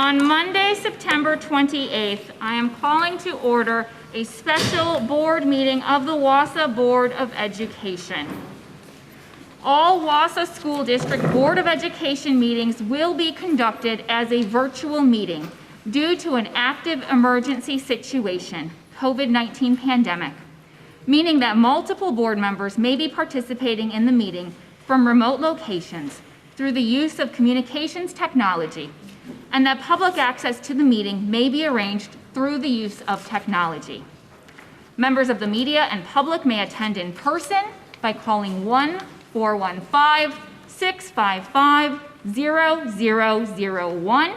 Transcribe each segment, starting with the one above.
On Monday, September 28th, I am calling to order a special board meeting of the Wausau Board of Education. All Wausau School District Board of Education meetings will be conducted as a virtual meeting due to an active emergency situation, COVID-19 pandemic, meaning that multiple board members may be participating in the meeting from remote locations through the use of communications technology, and that public access to the meeting may be arranged through the use of technology. Members of the media and public may attend in person by calling 1-415-655-0001,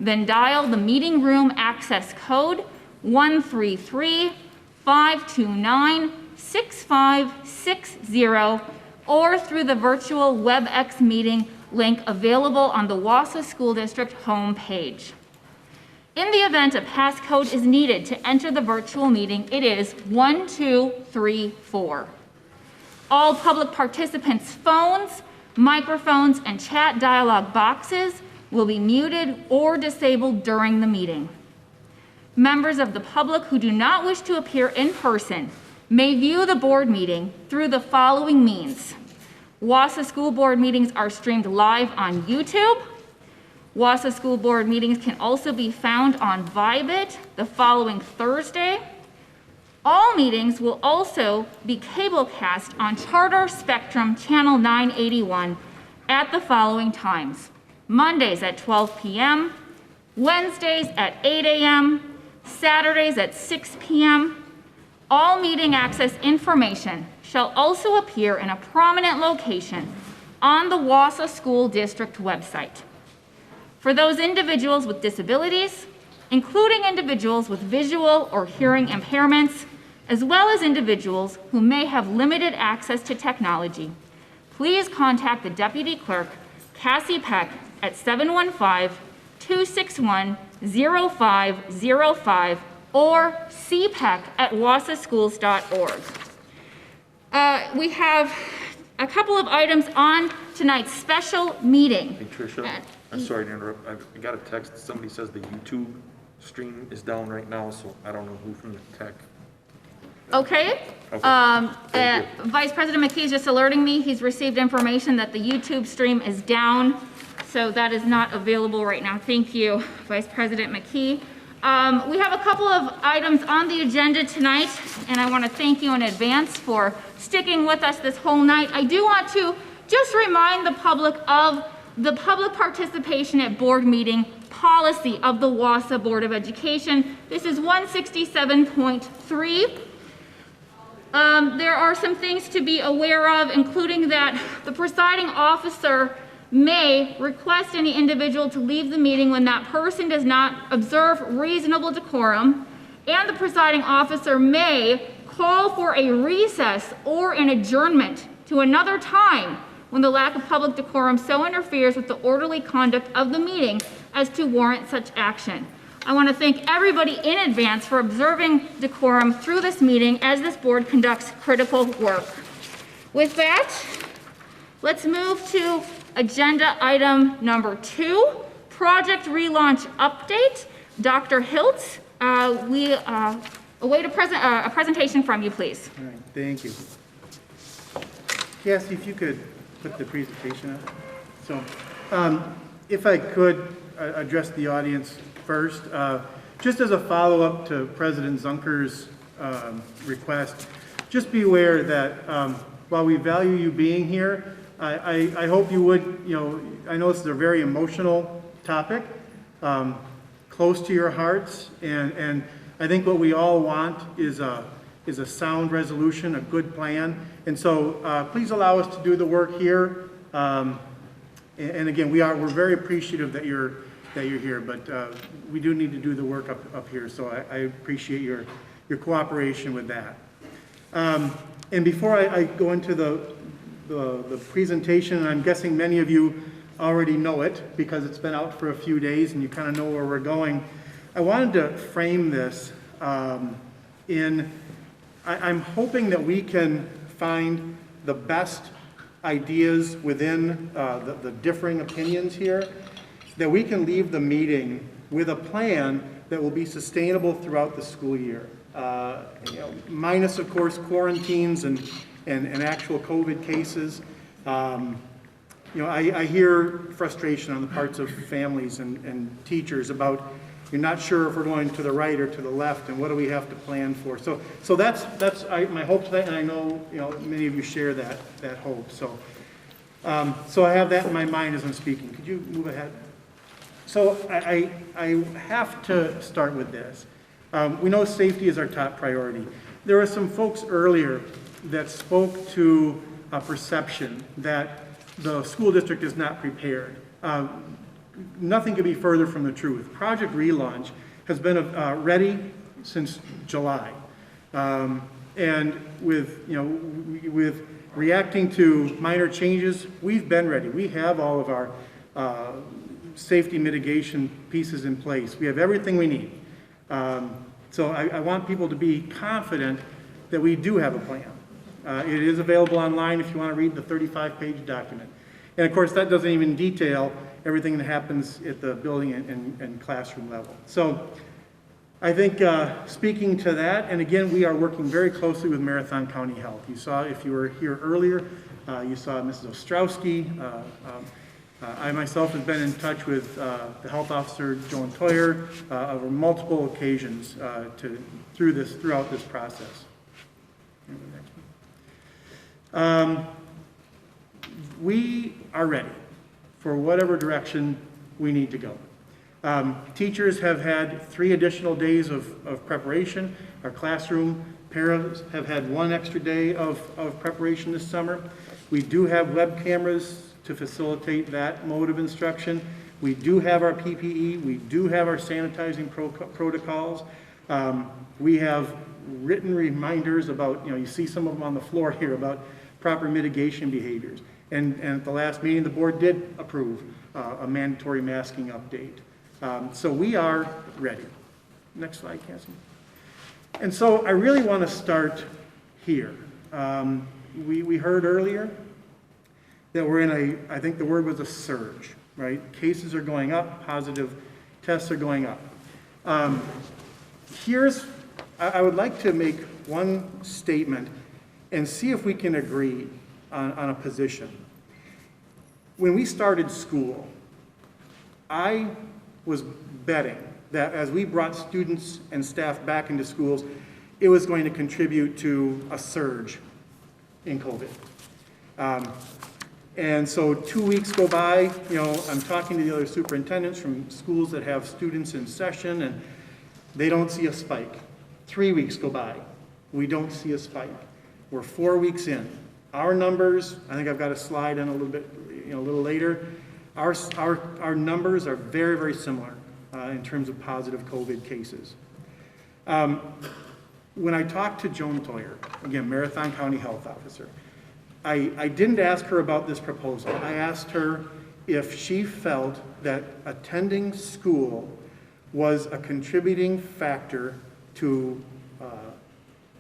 then dial the meeting room access code 133-529-6560, or through the virtual WebEx meeting link available on the Wausau School District homepage. In the event a passcode is needed to enter the virtual meeting, it is 1234. All public participants' phones, microphones, and chat dialog boxes will be muted or disabled during the meeting. Members of the public who do not wish to appear in person may view the board meeting through the following means. Wausau School Board meetings are streamed live on YouTube. Wausau School Board meetings can also be found on Vibit the following Thursday. All meetings will also be cablecast on Charter Spectrum Channel 981 at the following times: Mondays at 12 p.m., Wednesdays at 8 a.m., Saturdays at 6 p.m. All meeting access information shall also appear in a prominent location on the Wausau School District website. For those individuals with disabilities, including individuals with visual or hearing impairments, as well as individuals who may have limited access to technology, please contact the Deputy Clerk, Cassie Peck, at 715-261-0505 or cpeck@wausauschools.org. We have a couple of items on tonight's special meeting. Hey, Tricia, I'm sorry to interrupt. I got a text. Somebody says the YouTube stream is down right now, so I don't know who from the tech. Okay. Vice President McKee is just alerting me. He's received information that the YouTube stream is down, so that is not available right now. Thank you, Vice President McKee. We have a couple of items on the agenda tonight, and I want to thank you in advance for sticking with us this whole night. I do want to just remind the public of the public participation at board meeting policy of the Wausau Board of Education. This is 167.3. There are some things to be aware of, including that the presiding officer may request any individual to leave the meeting when that person does not observe reasonable decorum, and the presiding officer may call for a recess or an adjournment to another time when the lack of public decorum so interferes with the orderly conduct of the meeting as to warrant such action. I want to thank everybody in advance for observing decorum through this meeting as this board conducts critical work. With that, let's move to agenda item number 2, Project Relaunch Update. Dr. Hiltz, we await a presentation from you, please. All right, thank you. Cassie, if you could put the presentation up. So, if I could address the audience first, just as a follow-up to President Zunker's request, just be aware that while we value you being here, I hope you would, I know this is a very emotional topic, close to your hearts, and I think what we all want is a sound resolution, a good plan, and so please allow us to do the work here. And again, we're very appreciative that you're here, but we do need to do the work up here, so I appreciate your cooperation with that. And before I go into the presentation, and I'm guessing many of you already know it because it's been out for a few days and you kind of know where we're going, I wanted to frame this I'm hoping that we can find the best ideas within the differing opinions here, that we can leave the meeting with a plan that will be sustainable throughout the school year. Minus, of course, quarantines and actual COVID cases. I hear frustration on the parts of families and teachers about you're not sure if we're going to the right or to the left, and what do we have to plan for. So that's my hope today, and I know many of you share that hope. So I have that in my mind as I'm speaking. Could you move ahead? So I have to start with this. We know safety is our top priority. There were some folks earlier that spoke to a perception that the school district is not prepared. Nothing could be further from the truth. Project Relaunch has been ready since July. And with reacting to minor changes, we've been ready. We have all of our safety mitigation pieces in place. We have everything we need. So I want people to be confident that we do have a plan. It is available online if you want to read the 35-page document. And of course, that doesn't even detail everything that happens at the building and classroom level. So I think speaking to that, and again, we are working very closely with Marathon County Health. You saw, if you were here earlier, you saw Mrs. Ostrowski. I myself have been in touch with the health officer, Joan Toyer, over multiple occasions throughout this process. We are ready for whatever direction we need to go. Teachers have had 3 additional days of preparation. Our classroom parents have had 1 extra day of preparation this summer. We do have web cameras to facilitate that mode of instruction. We do have our PPE. We do have our sanitizing protocols. We have written reminders about, you see some of them on the floor here, about proper mitigation behaviors. And at the last meeting, the board did approve a mandatory masking update. So we are ready. Next slide, Cassie. And so I really want to start here. We heard earlier that we're in I think the word was a surge, right? Cases are going up, positive tests are going up. I would like to make one statement and see if we can agree on a position. When we started school, I was betting that as we brought students and staff back into schools, it was going to contribute to a surge in COVID. And so 2 weeks go by, I'm talking to the other superintendents from schools that have students in session, and they don't see a spike. 3 weeks go by, we don't see a spike. We're 4 weeks in. Our numbers, I think I've got a slide in a little bit, a little later. Our numbers are very, very similar in terms of positive COVID cases. When I talked to Joan Toyer, again, Marathon County Health Officer, I didn't ask her about this proposal. I asked her if she felt that attending school was a contributing factor to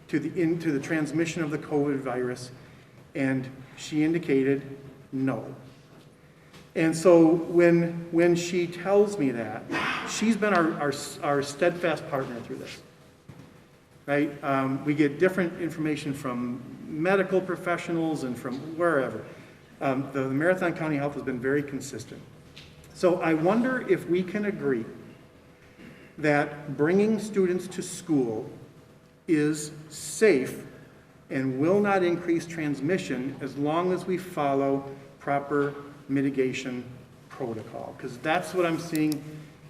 the transmission of the COVID virus, and she indicated no. And so when she tells me that, she's been our steadfast partner through this, right? We get different information from medical professionals and from wherever. The Marathon County Health has been very consistent. So I wonder if we can agree that bringing students to school is safe and will not increase transmission as long as we follow proper mitigation protocol, because that's what I'm seeing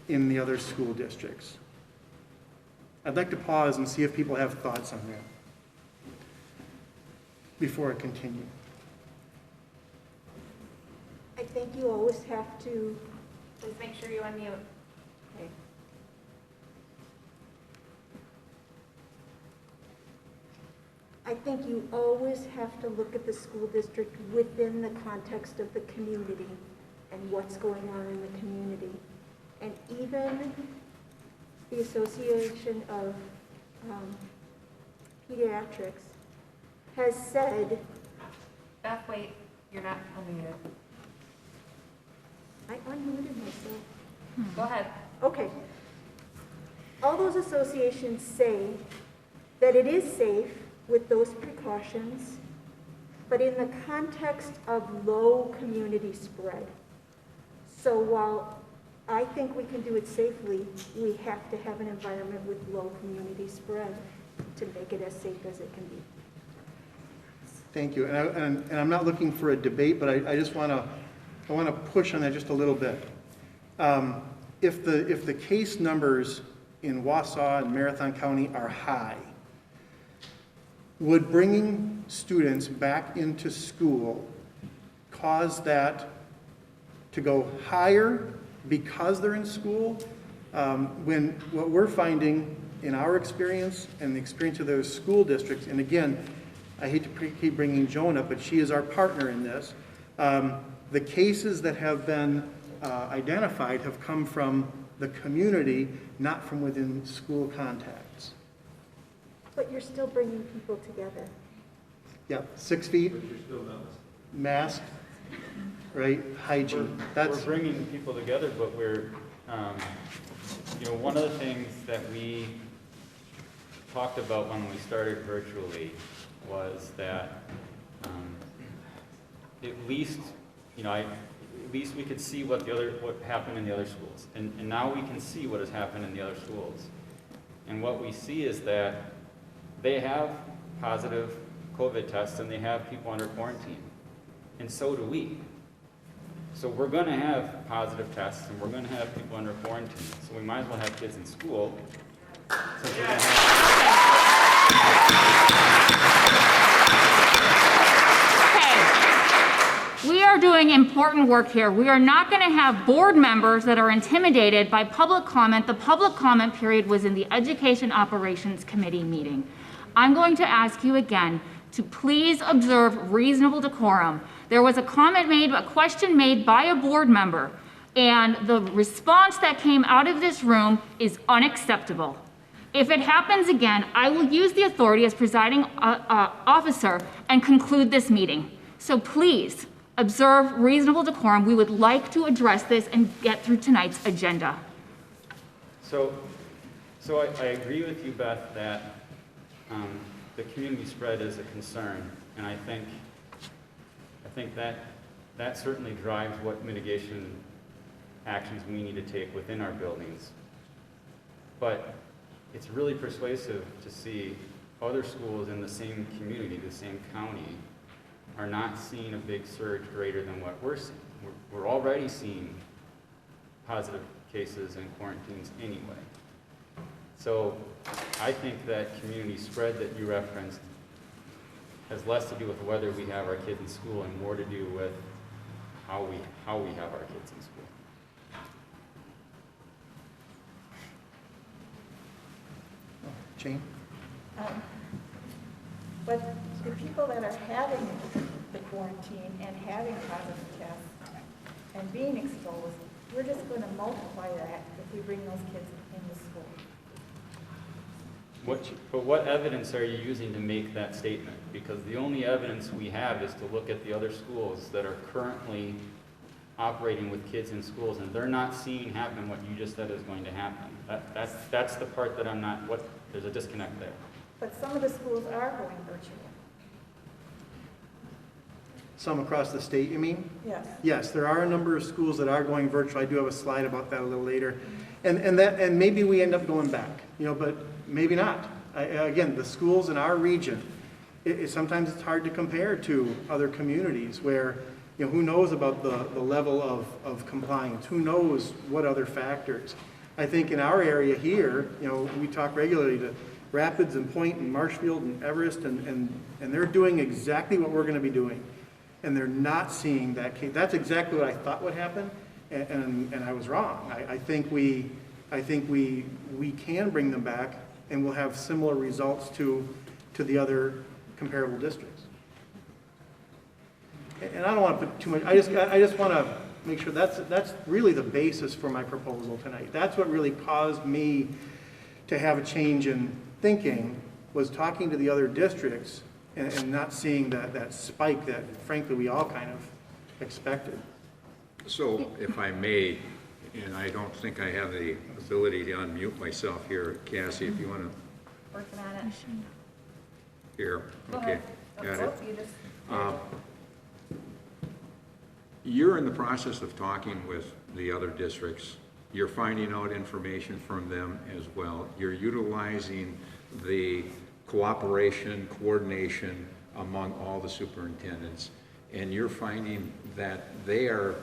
in the other school districts. I'd like to pause and see if people have thoughts on that before I continue. I think you always have to, Please make sure you unmute. okay. I think you always have to look at the school district within the context of the community and what's going on in the community. And even the Association of Pediatrics has said, Beth, wait, you're not unmuted. I unmuted myself. Go ahead. Okay. all those associations say that it is safe with those precautions, but in the context of low community spread. So while I think we can do it safely, we have to have an environment with low community spread to make it as safe as it can be. Thank you. And I'm not looking for a debate, but I just want to push on that just a little bit. If the case numbers in Wausau and Marathon County are high, would bringing students back into school cause that to go higher because they're in school? When what we're finding in our experience and the experience of those school districts, and again, I hate to keep bringing Joan up, but she is our partner in this. The cases that have been identified have come from the community, not from within school contacts. But you're still bringing people together. Yeah, 6 feet, mask, right, hygiene. We're bringing people together, but we're, one of the things that we talked about when we started virtually was that at least we could see what happened in the other schools, and now we can see what has happened in the other schools, and what we see is that they have positive COVID tests and they have people under quarantine, and so do we. So we're going to have positive tests and we're going to have people under quarantine, so we might as well have kids in school. Since we're gonna We are doing important work here. We are not going to have board members that are intimidated by public comment. The public comment period was in the Education Operations Committee meeting. I'm going to ask you again to please observe reasonable decorum. There was a question made by a board member, and the response that came out of this room is unacceptable. If it happens again, I will use the authority as presiding officer and conclude this meeting. So please, observe reasonable decorum. We would like to address this and get through tonight's agenda. So I agree with you, Beth, that the community spread is a concern, and I think that certainly drives what mitigation actions we need to take within our buildings. But it's really persuasive to see other schools in the same community, the same county, are not seeing a big surge greater than what we're seeing. We're already seeing positive cases and quarantines anyway. So I think that community spread that you referenced has less to do with whether we have our kids in school and more to do with how we have our kids in school. Jane? But the people that are having the quarantine and having positive tests and being exposed, we're just going to multiply that if we bring those kids into school. But what evidence are you using to make that statement? Because the only evidence we have is to look at the other schools that are currently operating with kids in schools, and they're not seeing happen what you just said is going to happen. That's the part that I'm not, there's a disconnect there. But some of the schools are going virtual. Some across the state, you mean? Yes. Yes, there are a number of schools that are going virtual. I do have a slide about that a little later. And maybe we end up going back, but maybe not. Again, the schools in our region, sometimes it's hard to compare to other communities where, who knows about the level of compliance? Who knows what other factors? I think in our area here, we talk regularly to Rapids and Point and Marshfield and Everest, and they're doing exactly what we're going to be doing. And they're not seeing that case. That's exactly what I thought would happen, and I was wrong. I think we can bring them back, and we'll have similar results to the other comparable districts. And I don't want to put too much. I just want to make sure that's really the basis for my proposal tonight. That's what really caused me to have a change in thinking, was talking to the other districts and not seeing that spike that, frankly, we all kind of expected. So, if I may, And I don't think I have the ability to unmute myself here. Cassie, if you want to, Working on it. here, Go okay, ahead. got it. Oh, you just- You're in the process of talking with the other districts. You're finding out information from them as well. You're utilizing the cooperation, coordination among all the superintendents, and you're finding that they are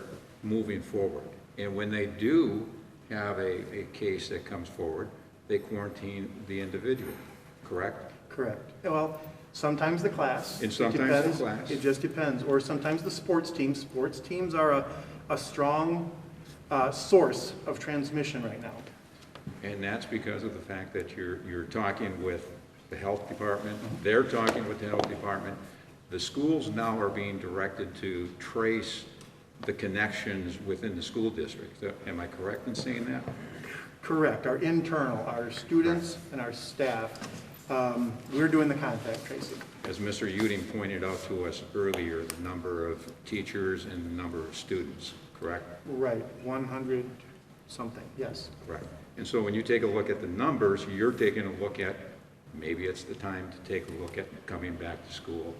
moving forward. And when they do have a case that comes forward, they quarantine the individual, correct? Correct. Well, sometimes the class. And It sometimes the depends. class. It just depends. Or sometimes the sports teams. Sports teams are a strong source of transmission right now. And that's because of the fact that you're talking with the health department, they're talking with the health department. The schools now are being directed to trace the connections within the school district. Am I correct in saying that? Correct. Our internal, our students and our staff, we're doing the contact tracing. As Mr. Uding pointed out to us earlier, the number of teachers and the number of students, correct? Right, 100 something, yes. Right. And so when you take a look at the numbers, you're taking a look at, maybe it's the time to take a look at coming back to school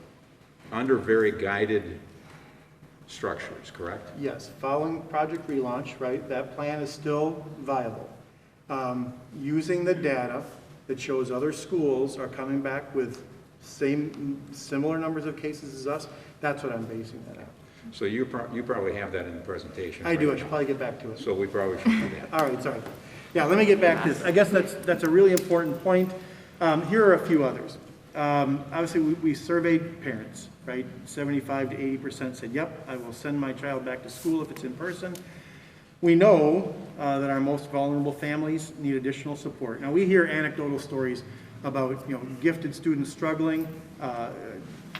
under very guided structures, correct? Yes, following Project Relaunch, right, that plan is still viable. Using the data that shows other schools are coming back with similar numbers of cases as us, that's what I'm basing that on. So you probably have that in the presentation. I do, I right should now. probably get back to it. So we probably should do that. All right, sorry. Yeah, let me get back to this. I guess that's a really important point. Here are a few others. Obviously, we surveyed parents, right? 75 to 80% said, yep, I will send my child back to school if it's in person. We know that our most vulnerable families need additional support. Now, we hear anecdotal stories about, gifted students struggling,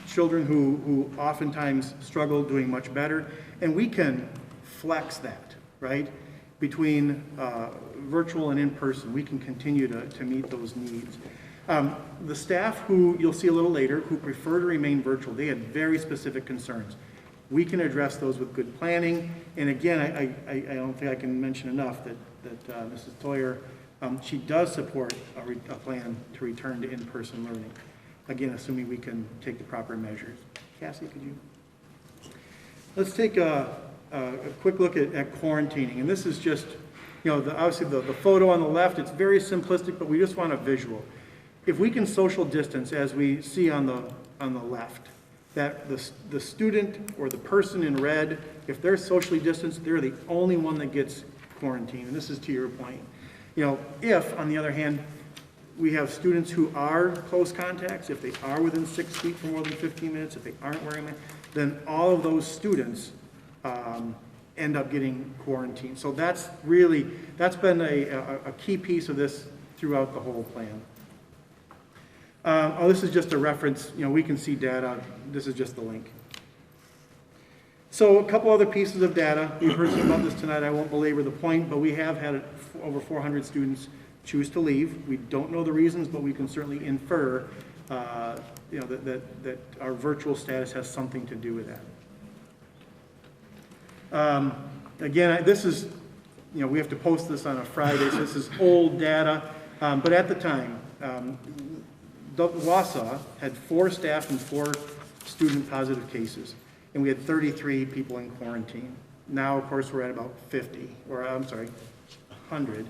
children who oftentimes struggle doing much better, and we can flex that, right? Between virtual and in-person, we can continue to meet those needs. The staff who, you'll see a little later, who prefer to remain virtual, they had very specific concerns. We can address those with good planning, and again, I don't think I can mention enough that Mrs. Toyer, she does support a plan to return to in-person learning. Again, assuming we can take the proper measures. Cassie, could you? Let's take a quick look at quarantining, and this is just, obviously the photo on the left, it's very simplistic, but we just want a visual. If we can social distance, as we see on the left, that the student or the person in red, if they're socially distanced, they're the only one that gets quarantined, and this is to your point. If, on the other hand, we have students who are close contacts, if they are within 6 feet for more than 15 minutes, if they aren't wearing them, then all of those students end up getting quarantined. So that's been a key piece of this throughout the whole plan. This is just a reference, we can see data, this is just the link. So a couple other pieces of data, we've heard some about this tonight, I won't belabor the point, but we have had over 400 students choose to leave. We don't know the reasons, but we can certainly infer, that our virtual status has something to do with that. Again, this is, we have to post this on a Friday, so this is old data, but at the time, Wausau had 4 staff and 4 student positive cases, and we had 33 people in quarantine. Now, of course, we're at about 50, or I'm sorry, 100.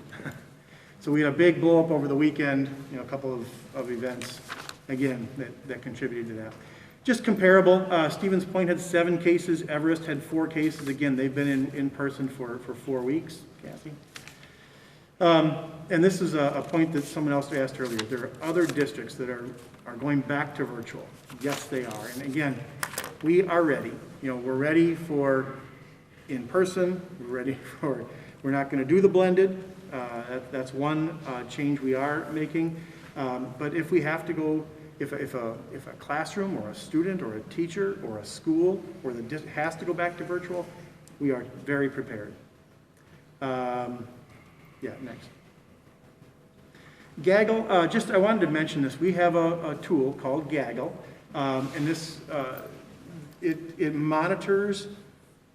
So we had a big blow up over the weekend, a couple of events, again, that contributed to that. Just comparable, Stevens Point had 7 cases, Everest had 4 cases. Again, they've been in person for 4 weeks, Cassie. And this is a point that someone else asked earlier. There are other districts that are going back to virtual. Yes, they are. And again, we are ready. We're ready for in-person. We're not going to do the blended. That's one change we are making. But if we have to go, if a classroom or a student or a teacher or a school or has to go back to virtual, we are very prepared. Yeah, next. Gaggle, I wanted to mention this. We have a tool called Gaggle, and this, it monitors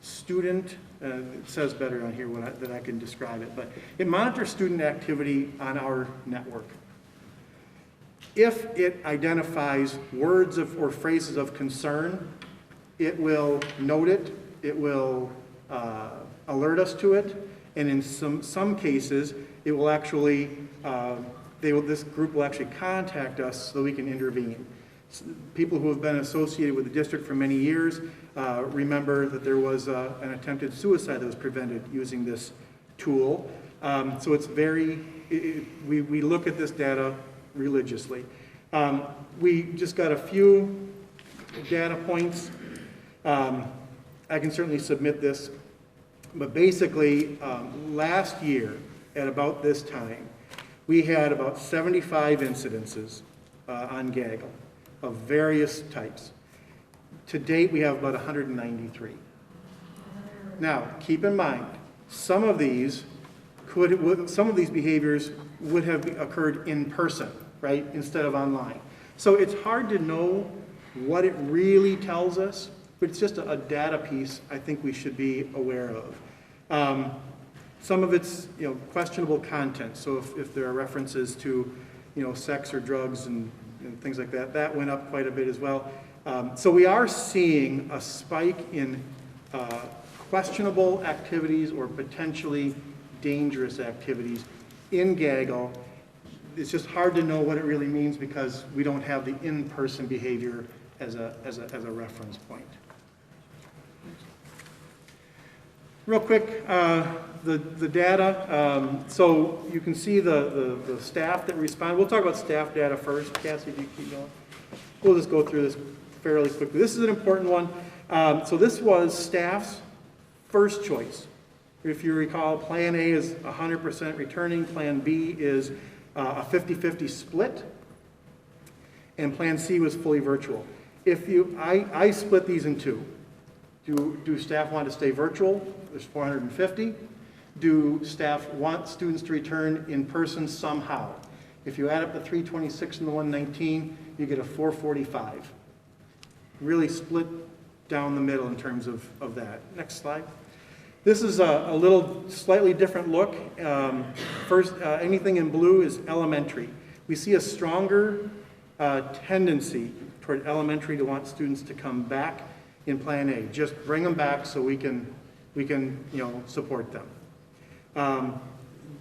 student, it says better on here that I can describe it, but it monitors student activity on our network. If it identifies words or phrases of concern, it will note it, it will alert us to it, and in some cases, it will actually, this group will actually contact us so we can intervene. People who have been associated with the district for many years remember that there was an attempted suicide that was prevented using this tool. So it's we look at this data religiously. We just got a few data points. I can certainly submit this, but basically last year at about this time, we had about 75 incidences on Gaggle of various types. To date, we have about 193. Now, keep in mind, some of these behaviors would have occurred in person, right, instead of online. So it's hard to know what it really tells us, but it's just a data piece I think we should be aware of. Some of it's questionable content. So if there are references to sex or drugs and things like that, that went up quite a bit as well. So we are seeing a spike in questionable activities or potentially dangerous activities in Gaggle. It's just hard to know what it really means because we don't have the in-person behavior as a reference point. Real quick, the data. So you can see the staff that respond. We'll talk about staff data first. Cassie, if you keep going. We'll just go through this fairly quickly. This is an important one. So this was staff's first choice. If you recall, Plan A is 100% returning. Plan B is a 50-50 split. And Plan C was fully virtual. I split these in two. Do staff want to stay virtual? There's 450. Do staff want students to return in person somehow? If you add up the 326 and the 119, you get a 445. Really split down the middle in terms of that. Next slide. This is a little slightly different look. First, anything in blue is elementary. We see a stronger tendency toward elementary to want students to come back in Plan A. Just bring them back so we can support them.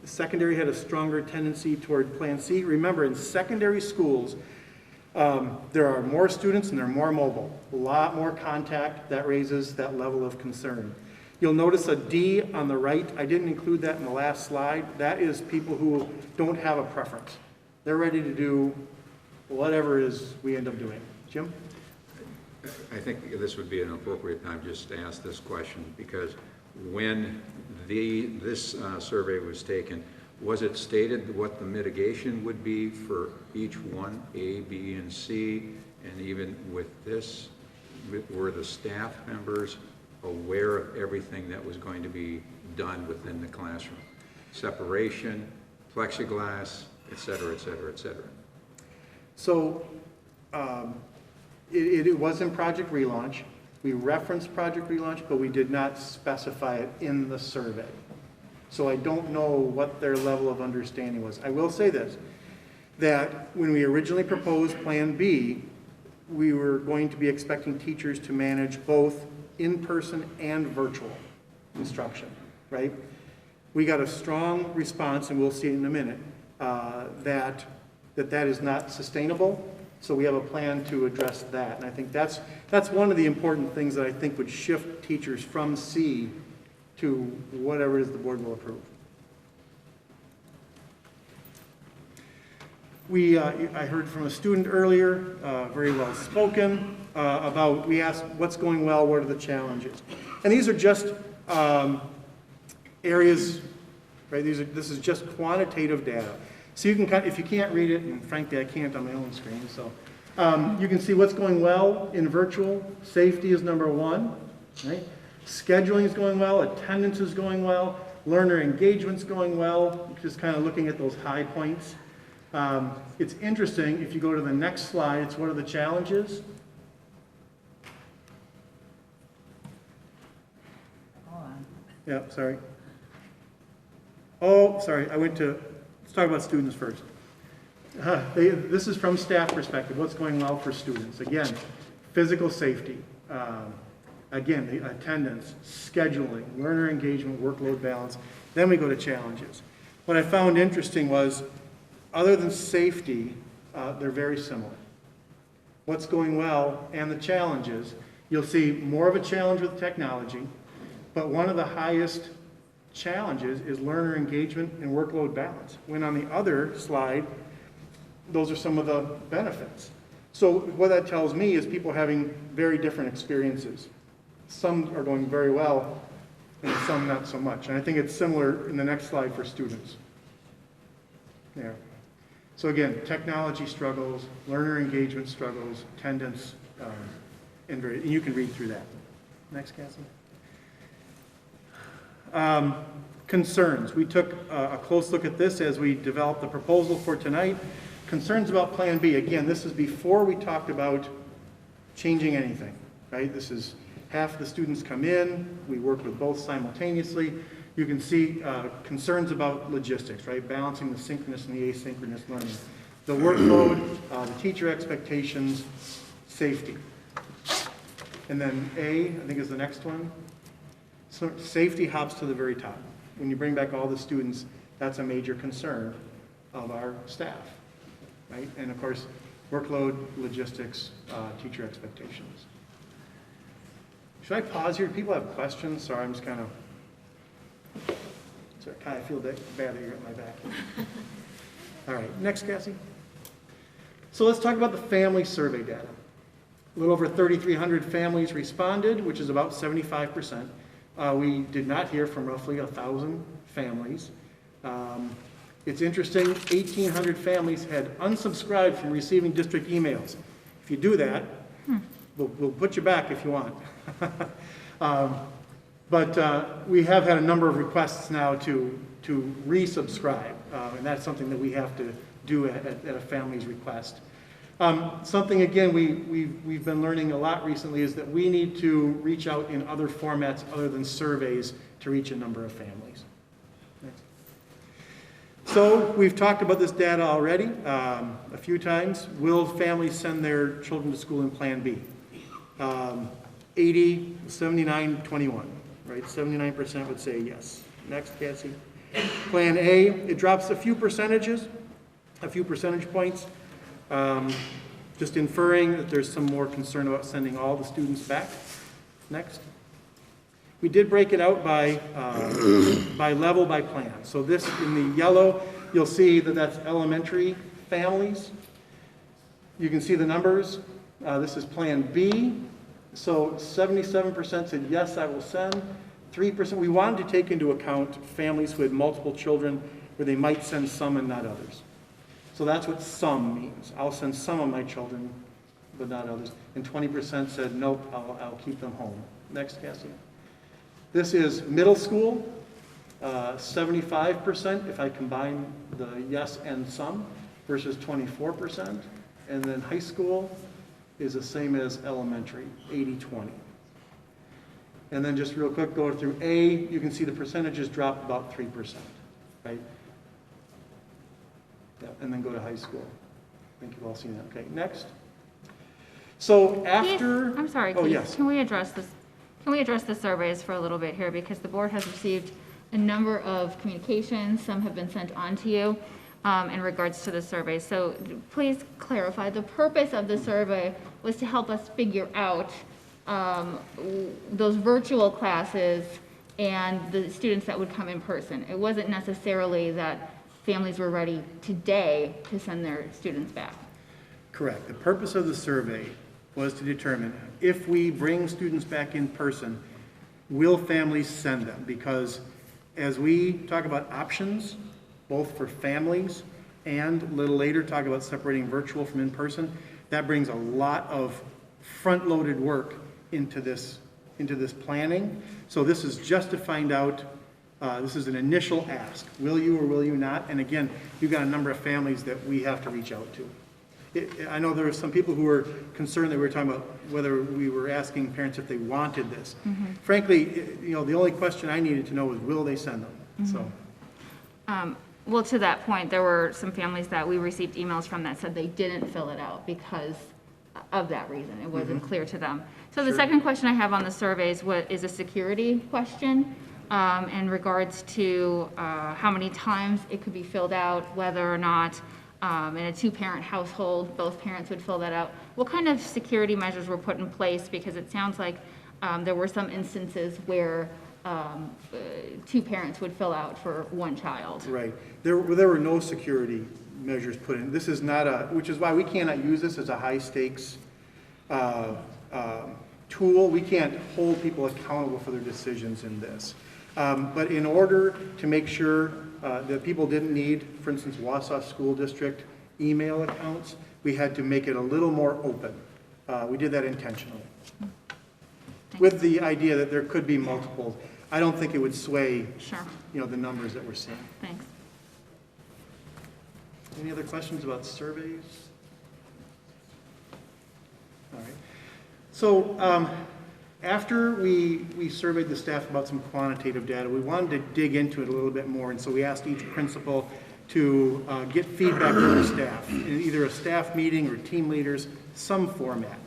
Secondary had a stronger tendency toward Plan C. Remember, in secondary schools, there are more students and they're more mobile. A lot more contact. That raises that level of concern. You'll notice a D on the right. I didn't include that in the last slide. That is people who don't have a preference. They're ready to do whatever it is we end up doing. Jim? I think this would be an appropriate time just to ask this question, because when this survey was taken, was it stated what the mitigation would be for each one, A, B, and C? And even with this, were the staff members aware of everything that was going to be done within the classroom? Separation, plexiglass, et cetera, et cetera, et cetera. So it was in Project Relaunch. We referenced Project Relaunch, but we did not specify it in the survey. So I don't know what their level of understanding was. I will say this, that when we originally proposed Plan B, we were going to be expecting teachers to manage both in-person and virtual instruction, right? We got a strong response, and we'll see it in a minute, that is not sustainable. So we have a plan to address that. And I think that's one of the important things that I think would shift teachers from C to whatever it is the board will approve. I heard from a student earlier, very well spoken, about, we asked what's going well, what are the challenges? And these are just areas, right? This is just quantitative data. So you can if you can't read it, and frankly I can't on my own screen, so you can see what's going well in virtual. Safety is number one, right? Scheduling is going well, attendance is going well, learner engagement's going well, just kind of looking at those high points. It's interesting, if you go to the next slide, it's what are the challenges? Yeah, sorry. Oh, sorry, let's talk about students first. This is from staff perspective, what's going well for students. Again, physical safety, again, the attendance, scheduling, learner engagement, workload balance. Then we go to challenges. What I found interesting was, other than safety, they're very similar. What's going well and the challenges, you'll see more of a challenge with technology, but one of the highest challenges is learner engagement and workload balance. When on the other slide, those are some of the benefits. So what that tells me is people having very different experiences. Some are going very well, and some not so much. And I think it's similar in the next slide for students. There. So again, technology struggles, learner engagement struggles, attendance, and you can read through that. Next, Cassie. Concerns. We took a close look at this as we developed the proposal for tonight. Concerns about Plan B. Again, this is before we talked about changing anything, right? This is half the students come in. We work with both simultaneously. You can see concerns about logistics, right? Balancing the synchronous and the asynchronous learning. The workload, the teacher expectations, safety. And then A, I think is the next one. So safety hops to the very top. When you bring back all the students, that's a major concern of our staff, right? And of course, workload, logistics, teacher expectations. Should I pause here? Do people have questions? Sorry, I'm just kind of feel bad that you're at my back. All right, next, Cassie. So let's talk about the family survey data. A little over 3,300 families responded, which is about 75%. We did not hear from roughly 1,000 families. It's interesting, 1,800 families had unsubscribed from receiving district emails. If you do that, we'll put you back if you want. But we have had a number of requests now to resubscribe, and that's something that we have to do at a family's request. Something, again, we've been learning a lot recently is that we need to reach out in other formats other than surveys to reach a number of families. Next. So we've talked about this data already a few times. Will families send their children to school in Plan B? 80, 79, 21, right? 79% would say yes. Next, Cassie. Plan A, it drops a few percentage points. Just inferring that there's some more concern about sending all the students back. Next. We did break it out by level, by plan. So this, in the yellow, you'll see that that's elementary families. You can see the numbers. This is Plan B. So 77% said, yes, I will send. 3%, we wanted to take into account families who had multiple children where they might send some and not others. So that's what some means. I'll send some of my children, but not others. And 20% said, nope, I'll keep them home. Next, Cassie. This is middle school, 75% if I combine the yes and some, versus 24%. And then high school is the same as elementary, 80-20. And then just real quick, go through A, you can see the percentages drop about 3%, right? Yeah, and then go to high school. I think you've all seen that. Okay, next. So after... Keith, I'm sorry, oh, Keith, yes. Can we address this? Can we address the surveys for a little bit here? Because the board has received a number of communications. Some have been sent on to you in regards to the survey. So please clarify. The purpose of the survey was to help us figure out those virtual classes and the students that would come in person. It wasn't necessarily that families were ready today to send their students back. Correct. The purpose of the survey was to determine if we bring students back in person, will families send them? Because as we talk about options, both for families and a little later talk about separating virtual from in-person, that brings a lot of front-loaded work into this planning. So this is just to find out, this is an initial ask. Will you or will you not? And again, you've got a number of families that we have to reach out to. I know there were some people who were concerned that we were talking about whether we were asking parents if they wanted this. Frankly, the only question I needed to know was, will they send them? So, Well, to that point, there were some families that we received emails from that said they didn't fill it out because of that reason. It wasn't clear to them. So the second question I have on the surveys is a security question in regards to how many times it could be filled out, whether or not in a two-parent household, both parents would fill that out. What kind of security measures were put in place? Because it sounds like there were some instances where two parents would fill out for one child. right. There were no security measures put in. This is not which is why we cannot use this as a high-stakes tool. We can't hold people accountable for their decisions in this. But in order to make sure that people didn't need, for instance, Wausau School District email accounts, we had to make it a little more open. We did that intentionally. With the idea that there could be multiple. I don't think it would sway, Sure, the numbers that we're seeing. thanks. Any other questions about surveys? All right. So after we surveyed the staff about some quantitative data, we wanted to dig into it a little bit more, and so we asked each principal to get feedback from their staff in either a staff meeting or team leaders, some format.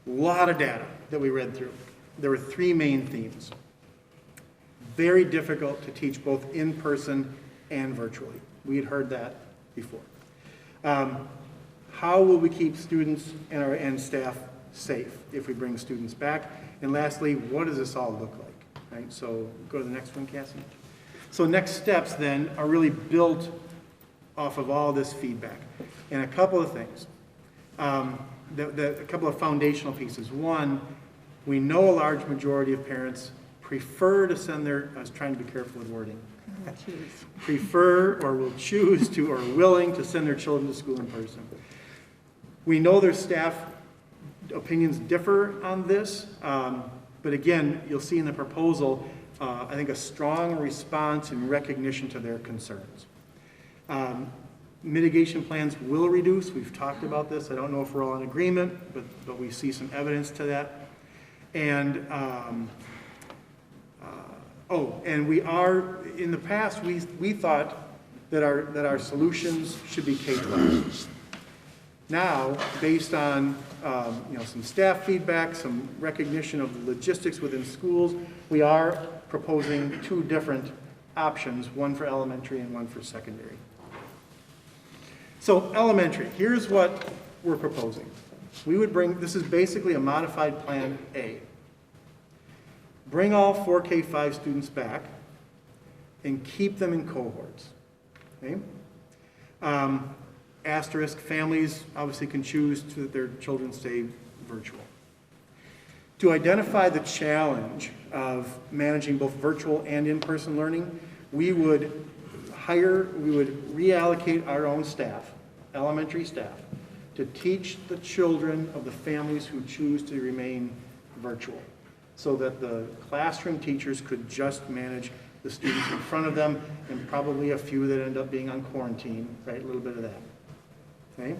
A lot of data that we read through. There were three main themes. Very difficult to teach both in person and virtually. We had heard that before. How will we keep students and staff safe if we bring students back? And lastly, what does this all look like? Right? So go to the next one, Cassie. So next steps then are really built off of all this feedback. And a couple of things. A couple of foundational pieces. One, we know a large majority of parents prefer to send I was trying to be careful with wording, prefer or will choose to or are willing to send their children to school in person. We know their staff opinions differ on this, but again, you'll see in the proposal, I think a strong response and recognition to their concerns. Mitigation plans will reduce. We've talked about this. I don't know if we're all in agreement, but we see some evidence to that. And and we are, in the past, we thought that our solutions should be K-12. Now, based on some staff feedback, some recognition of the logistics within schools, we are proposing two different options, one for elementary and one for secondary. So elementary, here's what we're proposing. We would this is basically a modified Plan A. Bring all 4K5 students back and keep them in cohorts. Okay? Asterisk, families obviously can choose that their children stay virtual. To identify the challenge of managing both virtual and in-person learning, we would reallocate our own staff, elementary staff, to teach the children of the families who choose to remain virtual, so that the classroom teachers could just manage the students in front of them and probably a few that end up being on quarantine, right? A little bit of that. Okay?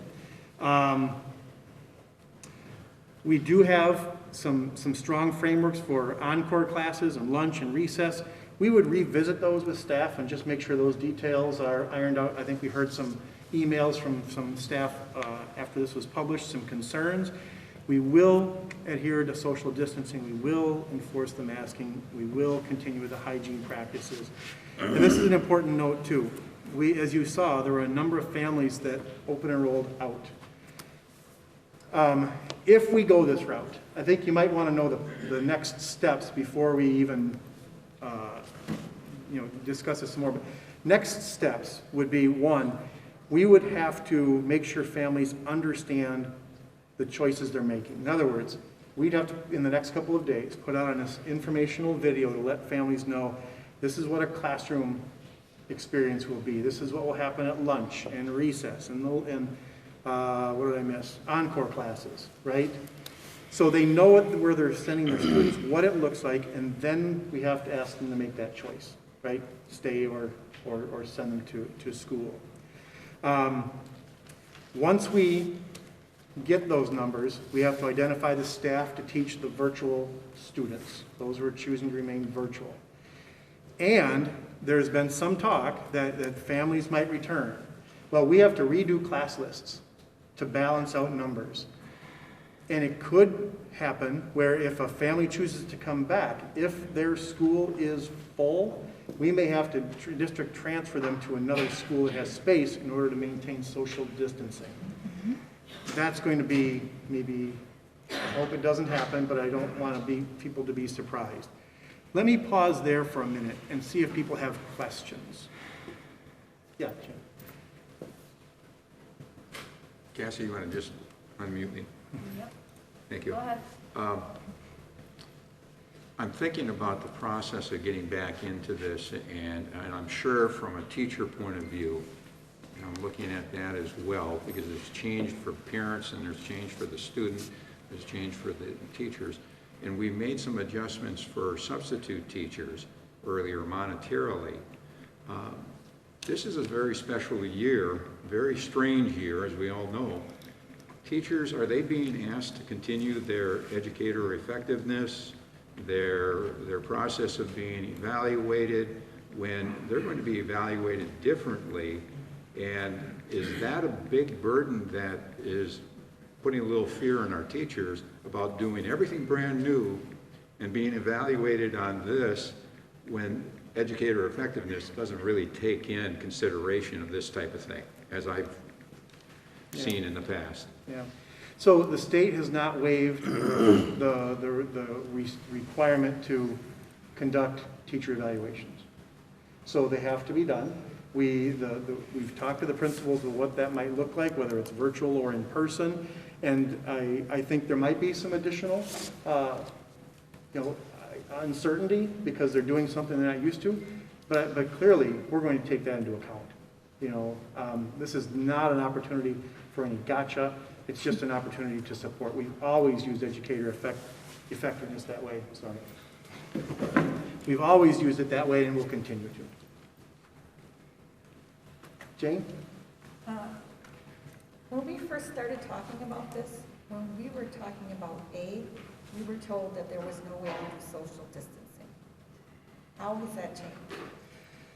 We do have some strong frameworks for encore classes and lunch and recess. We would revisit those with staff and just make sure those details are ironed out. I think we heard some emails from some staff after this was published, some concerns. We will adhere to social distancing. We will enforce the masking. We will continue with the hygiene practices. And this is an important note too. As you saw, there were a number of families that open enrolled out. If we go this route, I think you might want to know the next steps before we even discuss this some more. But next steps would be, one, we would have to make sure families understand the choices they're making. In other words, we'd have to, in the next couple of days, put out an informational video to let families know this is what a classroom experience will be. This is what will happen at lunch and recess and what did I miss? Encore classes, right? So they know where they're sending their students, what it looks like, and then we have to ask them to make that choice, right? Stay or send them to school. Once we get those numbers, we have to identify the staff to teach the virtual students, those who are choosing to remain virtual. And there's been some talk that families might return. Well, we have to redo class lists to balance out numbers. And it could happen where if a family chooses to come back, if their school is full, we may have to district transfer them to another school that has space in order to maintain social distancing. That's going to be maybe, I hope it doesn't happen, but I don't want people to be surprised. Let me pause there for a minute and see if people have questions. Yeah, Jim. Cassie, you want to just unmute me? Yep. Thank you. Go ahead. I'm thinking about the process of getting back into this, and I'm sure from a teacher point of view, I'm looking at that as well, because there's change for parents and there's change for the student, there's change for the teachers. And we made some adjustments for substitute teachers earlier monetarily. This is a very special year, very strange year, as we all know. Teachers, are they being asked to continue their educator effectiveness, their process of being evaluated, when they're going to be evaluated differently? And is that a big burden that is putting a little fear in our teachers about doing everything brand new and being evaluated on this when educator effectiveness doesn't really take in consideration of this type of thing, as I've seen in the past? Yeah. So the state has not waived the requirement to conduct teacher evaluations. So they have to be done. We've talked to the principals of what that might look like, whether it's virtual or in person, and I think there might be some additional, uncertainty because they're doing something they're not used to, but clearly we're going to take that into account. This is not an opportunity for any gotcha. It's just an opportunity to support. We've always used educator effectiveness that way. Sorry. We've always used it that way and we'll continue to. Jane? When we first started talking about this, when we were talking about aid, we were told that there was no way to do social distancing. How has that changed?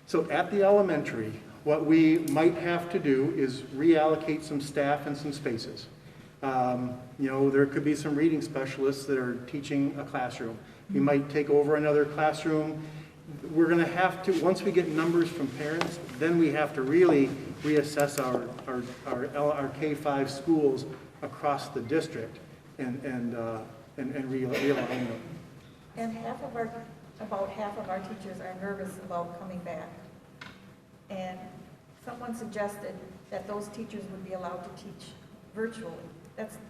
So at the elementary, what we might have to do is reallocate some staff and some spaces. There could be some reading specialists that are teaching a classroom. We might take over another classroom. We're going to have to, once we get numbers from parents, then we have to really reassess our K-5 schools across the district and realign them. And about half of our teachers are nervous about coming back. And someone suggested that those teachers would be allowed to teach virtually.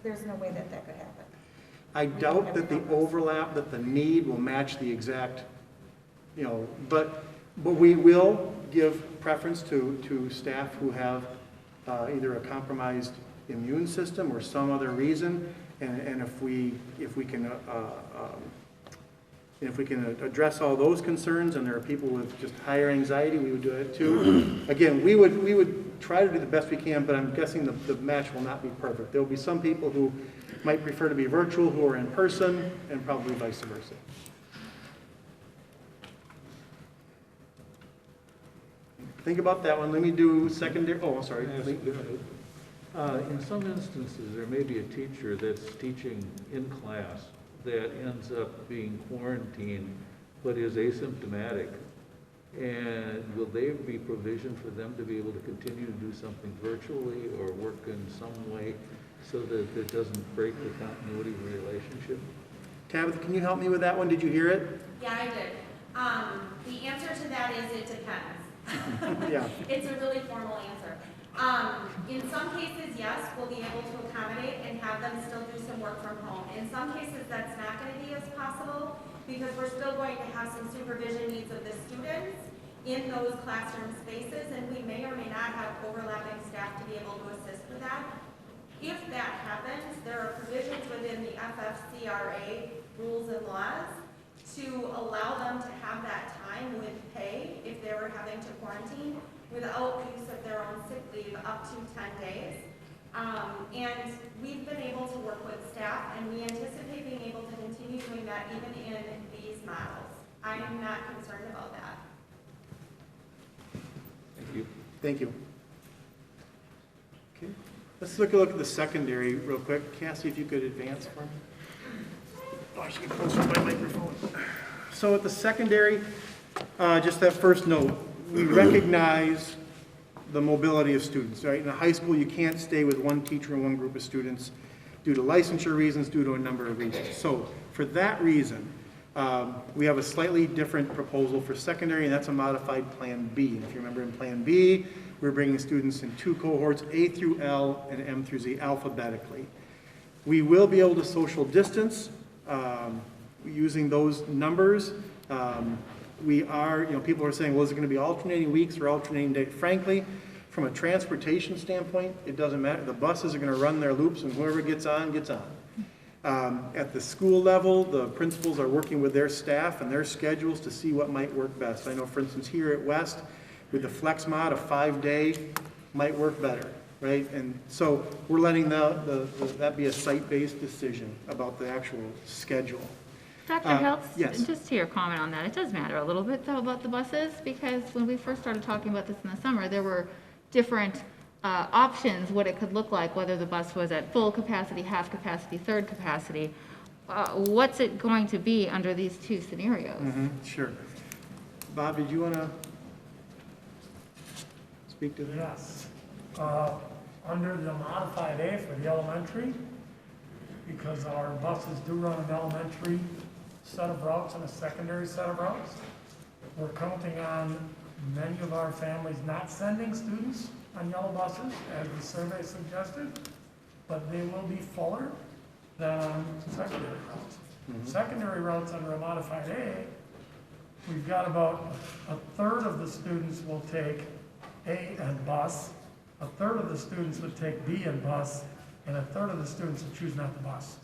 There's no way that could happen. I doubt that the overlap, that the need will match the exact, but we will give preference to staff who have either a compromised immune system or some other reason, and if we can address all those concerns, and there are people with just higher anxiety, we would do it too. Again, we would try to do the best we can, but I'm guessing the match will not be perfect. There will be some people who might prefer to be virtual who are in person, and probably vice versa. Think about that one. Let me do secondary. Oh, sorry. In some instances, there may be a teacher that's teaching in class that ends up being quarantined but is asymptomatic. And will there be provision for them to be able to continue to do something virtually or work in some way so that it doesn't break the continuity of the relationship? Tabitha, can you help me with that one? Did you hear it? Yeah, I did. The answer to that is it depends. Yeah. It's a really formal answer. In some cases, yes, we'll be able to accommodate and have them still do some work from home. In some cases, that's not going to be as possible because we're still going to have some supervision needs of the students in those classroom spaces, and we may or may not have overlapping staff to be able to assist with that. If that happens, there are provisions within the FFCRA rules and laws to allow them to have that time with pay if they were having to quarantine without use of their own sick leave up to 10 days. And we've been able to work with staff, and we anticipate being able to continue doing that even in these models. I am not concerned about that. Thank you. Thank you. Okay, let's look at the secondary real quick. Cassie, if you could advance for me. Oh, I should get closer to my microphone. So at the secondary, just that first note, we recognize the mobility of students, right? In a high school, you can't stay with one teacher and one group of students due to licensure reasons, due to a number of reasons. So for that reason, we have a slightly different proposal for secondary, and that's a modified Plan B. And if you remember in Plan B, we're bringing students in 2 cohorts, A through L and M through Z, alphabetically. We will be able to social distance using those numbers. We are, people are saying, well, is it going to be alternating weeks or alternating days? Frankly, from a transportation standpoint, it doesn't matter. The buses are going to run their loops, and whoever gets on, gets on. At the school level, the principals are working with their staff and their schedules to see what might work best. I know, for instance, here at West, with the flex mod, a 5-day might work better, right? And so we're letting that be a site-based decision about the actual schedule. Dr. Hiltz? Yes. Just to your comment on that, it does matter a little bit though about the buses, because when we first started talking about this in the summer, there were different options, what it could look like, whether the bus was at full capacity, half capacity, third capacity. What's it going to be under these 2 scenarios? Sure. Bob, did you want to speak to that? Yes. Under the modified A for the elementary, because our buses do run an elementary set of routes and a secondary set of routes, we're counting on many of our families not sending students on yellow buses, as the survey suggested, but they will be fuller than on secondary routes. Secondary routes under a modified A, we've got about a third of the students will take A and bus, a third of the students would take B and bus, and a third of the students would choose not to bus.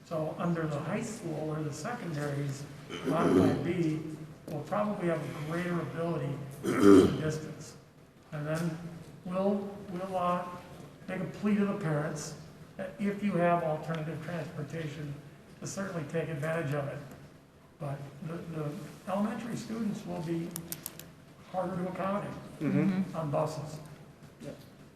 So under the high school or the secondaries, modified B will probably have a greater ability to distance. And then we'll make a plea to the parents that if you have alternative transportation, to certainly take advantage of it. But the elementary students will be harder to accommodate on buses.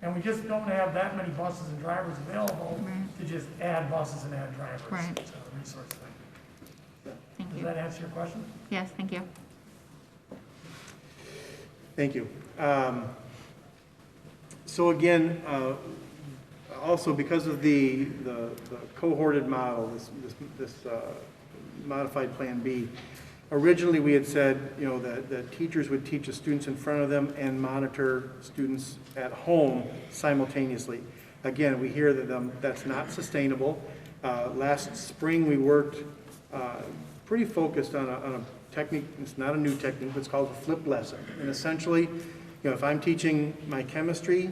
And we just don't have that many buses and drivers available to just add buses and add drivers. Right. It's a resource thing. Thank Does you. that answer your question? Yes, thank you. Thank you. So again, also because of the cohorted model, this modified Plan B, originally we had said, that teachers would teach the students in front of them and monitor students at home simultaneously. Again, we hear that that's not sustainable. Last spring we worked pretty focused on a technique. It's not a new technique, but it's called a flipped lesson. And essentially, if I'm teaching my chemistry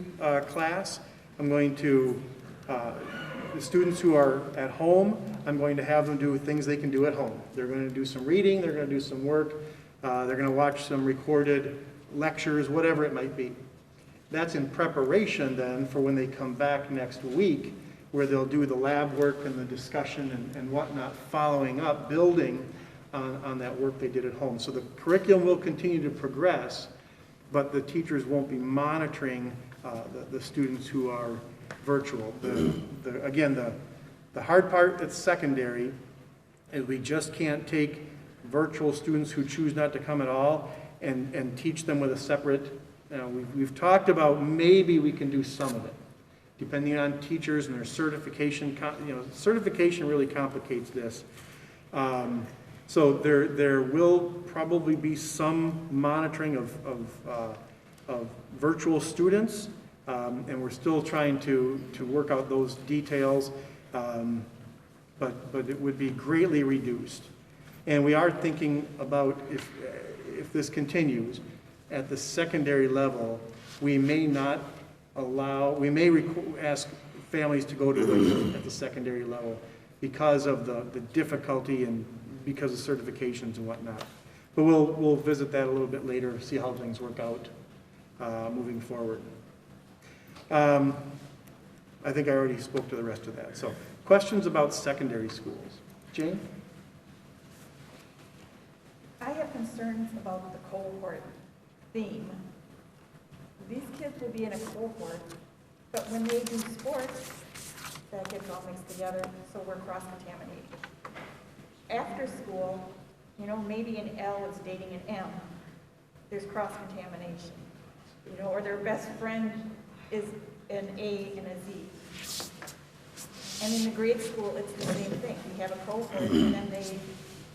class, I'm going to, the students who are at home, I'm going to have them do things they can do at home. They're going to do some reading, they're going to do some work, they're going to watch some recorded lectures, whatever it might be. That's in preparation then for when they come back next week, where they'll do the lab work and the discussion and whatnot, following up, building on that work they did at home. So the curriculum will continue to progress, but the teachers won't be monitoring the students who are virtual. Again, the hard part at secondary is we just can't take virtual students who choose not to come at all and teach them with a separate, we've talked about maybe we can do some of it, depending on teachers and their certification. Certification really complicates this. So there will probably be some monitoring of virtual students, and we're still trying to work out those details, but it would be greatly reduced. And we are thinking about if this continues, at the secondary level, we may not allow, we may ask families to go to Lincoln at the secondary level because of the difficulty and because of certifications and whatnot. But we'll visit that a little bit later, see how things work out moving forward. I think I already spoke to the rest of that. So questions about secondary schools? Jane? I have concerns about the cohort theme. These kids will be in a cohort, but when they do sports, that gets all mixed together, so we're cross-contaminated. After school, you know, maybe an L is dating an M. There's cross-contamination. You know, or their best friend is an A and a Z. And in the grade school, it's the same thing. We have a cohort, and then they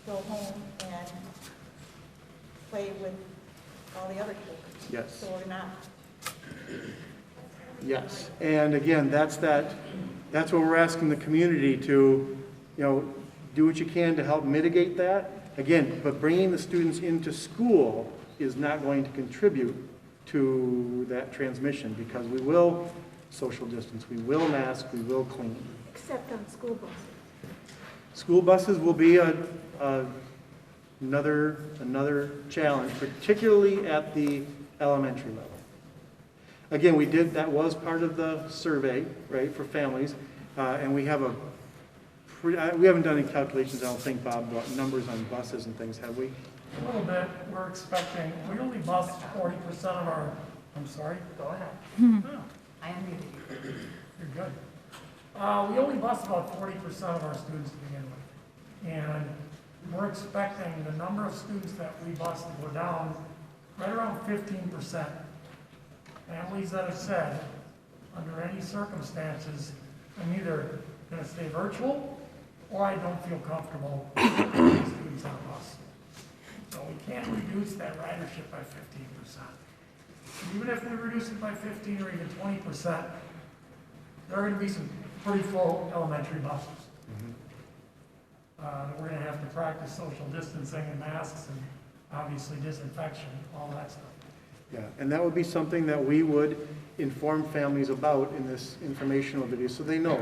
go home and play with all the other kids. Yes. So we're not. Yes. And again, that's what we're asking the community to, you know, do what you can to help mitigate that. Again, but bringing the students into school is not going to contribute to that transmission because we will social distance, we will mask, we will clean. Except on school buses. School buses will be another challenge, particularly at the elementary level. Again, that was part of the survey, right, for families, and we have we haven't done any calculations, I don't think, Bob, about numbers on buses and things, have we? A little bit, we're expecting, we only bus 40% of our, I'm sorry, go ahead. No, I unmuted you. you're good. We only bus about 40% of our students to begin with. And we're expecting the number of students that we bus to go down right around 15%. Families that have said, under any circumstances, I'm either going to stay virtual or I don't feel comfortable putting students on a bus. So we can't reduce that ridership by 15%. Even if we reduce it by 15 or even 20%, there are going to be some pretty full elementary buses. We're going to have to practice social distancing and masks and obviously disinfection, all that stuff. Yeah, and that would be something that we would inform families about in this informational video, so they know,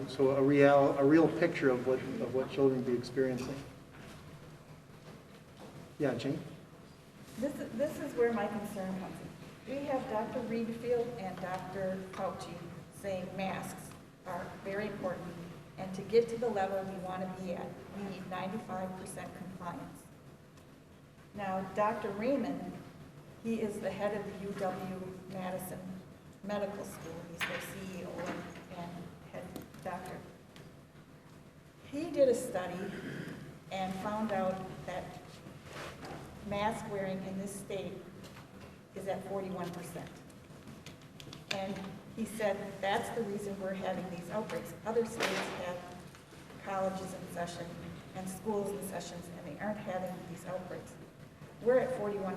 so a real picture of what children be experiencing. Yeah, Jane? This is where my concern comes in. We have Dr. Reedfield and Dr. Fauci saying masks are very important, and to get to the level we want to be at, we need 95% compliance. Now, Dr. Raymond, he is the head of the UW-Madison Medical School. He's their CEO and head doctor. He did a study and found out that mask wearing in this state is at 41%. And he said that's the reason we're having these outbreaks. Other states have colleges in session and schools in sessions, and they aren't having these outbreaks. We're at 41%.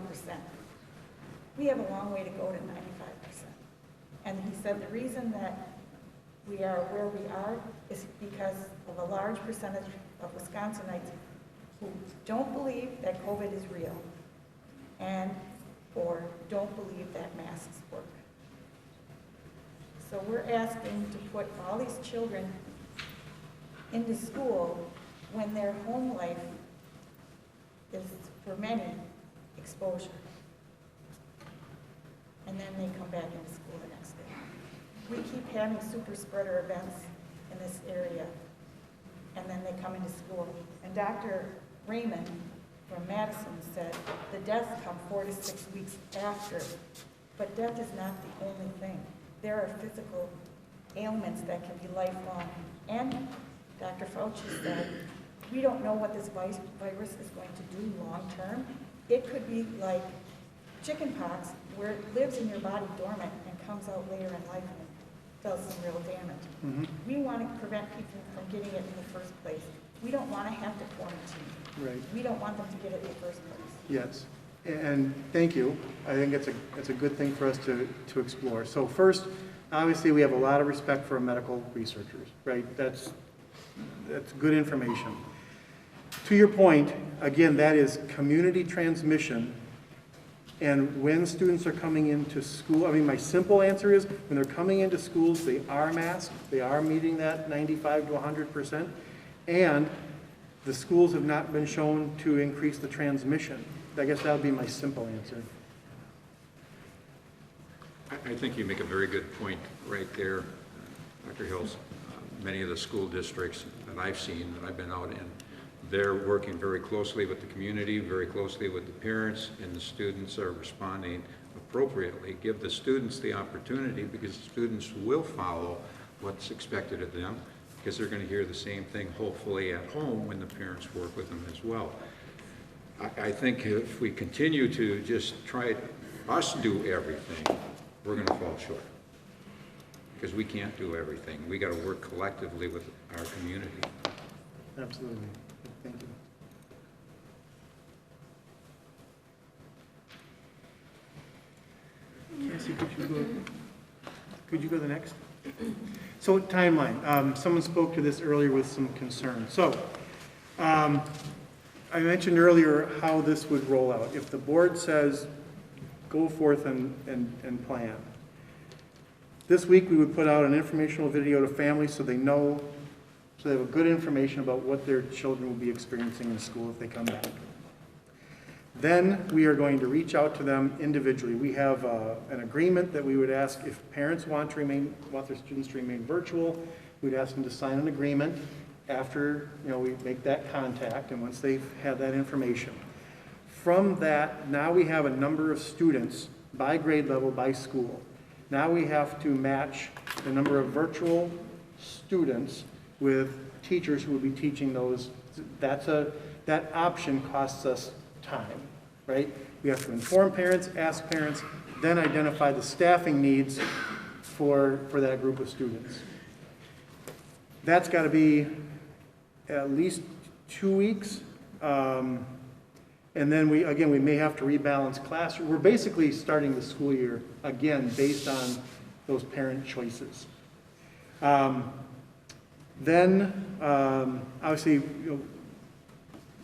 We have a long way to go to 95%. And he said the reason that we are where we are is because of a large percentage of Wisconsinites who don't believe that COVID is real and or don't believe that masks work. So we're asking to put all these children into school when their home life is, for many, exposure. And then they come back into school the next day. We keep having super spreader events in this area, and then they come into school. And Dr. Raymond from Madison said the deaths come 4 to 6 weeks after, but death is not the only thing. There are physical ailments that can be lifelong. And Dr. Fauci said, we don't know what this virus is going to do long term. It could be like chickenpox, where it lives in your body dormant and comes out later in life and does some real damage. Mm-hmm. We want to prevent people from getting it in the first place. We don't want to have to quarantine. Right. We don't want them to get it in the first place. Yes, and thank you. I think it's a good thing for us to explore. So first, obviously, we have a lot of respect for medical researchers, right? That's good information. To your point, again, that is community transmission. And when students are coming into school, I mean, my simple answer is when they're coming into schools, they are masked, they are meeting that 95 to 100%, and the schools have not been shown to increase the transmission. I guess that would be my simple answer. I think you make a very good point right there, Dr. Hills. Many of the school districts that I've seen, that I've been out in, they're working very closely with the community, very closely with the parents, and the students are responding appropriately. Give the students the opportunity, because the students will follow what's expected of them, because they're going to hear the same thing hopefully at home when the parents work with them as well. I think if we continue to just try us do everything, we're going to fall short, because we can't do everything. We got to work collectively with our community. Absolutely. Thank you. Cassie, could you go to the next? So timeline, someone spoke to this earlier with some concern. So I mentioned earlier how this would roll out. If the board says, go forth and plan. This week we would put out an informational video to families so they know, so they have a good information about what their children will be experiencing in school if they come back. Then we are going to reach out to them individually. We have an agreement that we would ask if parents want their students to remain virtual, we'd ask them to sign an agreement after we make that contact and once they've had that information. From that, now we have a number of students by grade level, by school. Now we have to match the number of virtual students with teachers who will be teaching those. That option costs us time, right? We have to inform parents, ask parents, then identify the staffing needs for that group of students. That's got to be at least 2 weeks. And then we may have to rebalance classroom. We're basically starting the school year again based on those parent choices. Obviously,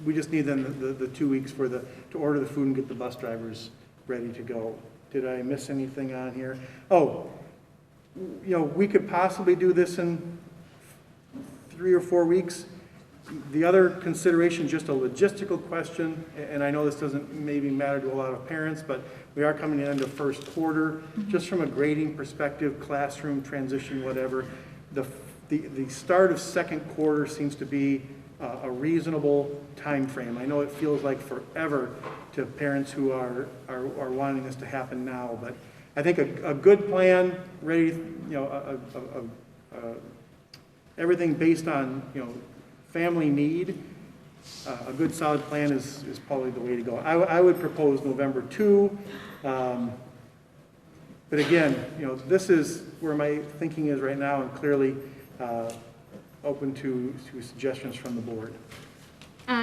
we just need then the 2 weeks to order the food and get the bus drivers ready to go. Did I miss anything on here? Oh, we could possibly do this in 3 or 4 weeks. The other consideration, just a logistical question, and I know this doesn't maybe matter to a lot of parents, but we are coming into first quarter. Just from a grading perspective, classroom transition, whatever, the start of second quarter seems to be a reasonable time frame. I know it feels like forever to parents who are wanting this to happen now, but I think a good plan, ready, everything based on family need, a good solid plan is probably the way to go. I would propose November 2. But again, this is where my thinking is right now, and clearly open to suggestions from the board.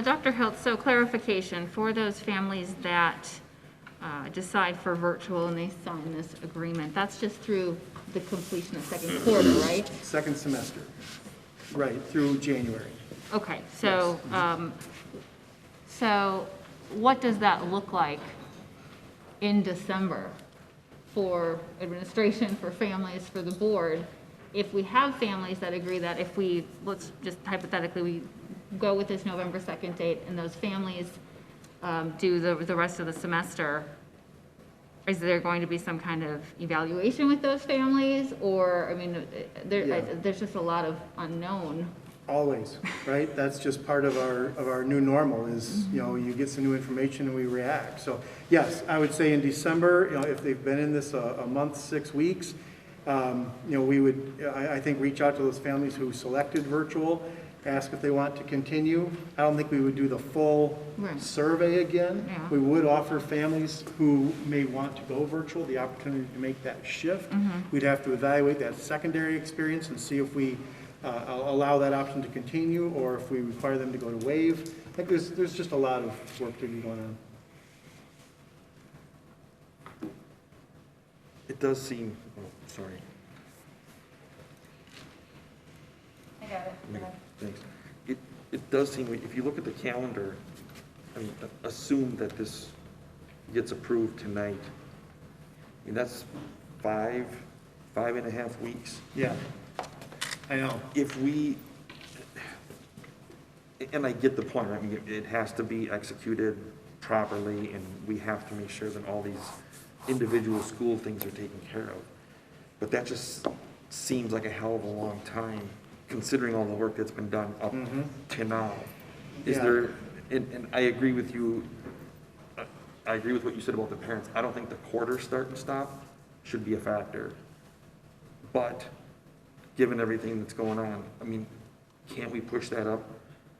Dr. Hilt, so clarification, for those families that decide for virtual and they sign this agreement, that's just through the completion of second quarter, right? Second semester, right, through January. Okay, so, so what does that look like in December for administration, for families, for the board? If we have families that agree that if we, let's just hypothetically, we go with this November 2nd date and those families do the rest of the semester, is there going to be some kind of evaluation with those families? Or, I mean, there's just a lot of unknown. Always, right? That's just part of our new normal is, you get some new information and we react. So yes, I would say in December, if they've been in this a month, 6 weeks, we would, I think, reach out to those families who selected virtual, ask if they want to continue. I don't think we would do the full survey again. Yeah. We would offer families who may want to go virtual the opportunity to make that shift. We'd have to evaluate that secondary experience and see if we allow that option to continue, or if we require them to go to WAVE. I think there's just a lot of work to be going on. It does seem, sorry. I got it. Thanks. It does seem, if you look at the calendar, I mean, assume that this gets approved tonight. I mean, that's 5.5 weeks. Yeah, I know. If we, and I get the point, I mean, it has to be executed properly, and we have to make sure that all these individual school things are taken care of. But that just seems like a hell of a long time, considering all the work that's been done up to now. Is Yeah. there, and I agree with you, I agree with what you said about the parents. I don't think the quarter start and stop should be a factor. But, given everything that's going on, I mean, can't we push that up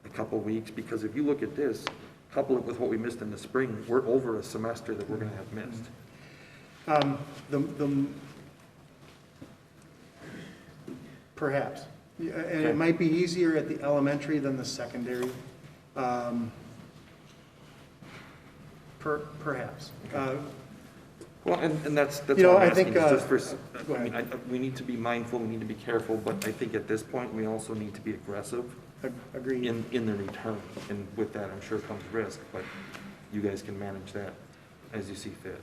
a couple weeks? Because if you look at this, couple it with what we missed in the spring, we're over a semester that we're gonna have missed. Perhaps. Yeah, and Okay. it might be easier at the elementary than the secondary. Perhaps. Well, and that's You know, all I'm I asking, think, is just for, go I mean, ahead. we need to be mindful, we need to be careful, but I think at this point, we also need to be aggressive Agreed. in the return. And with that, I'm sure comes risk, but you guys can manage that as you see fit.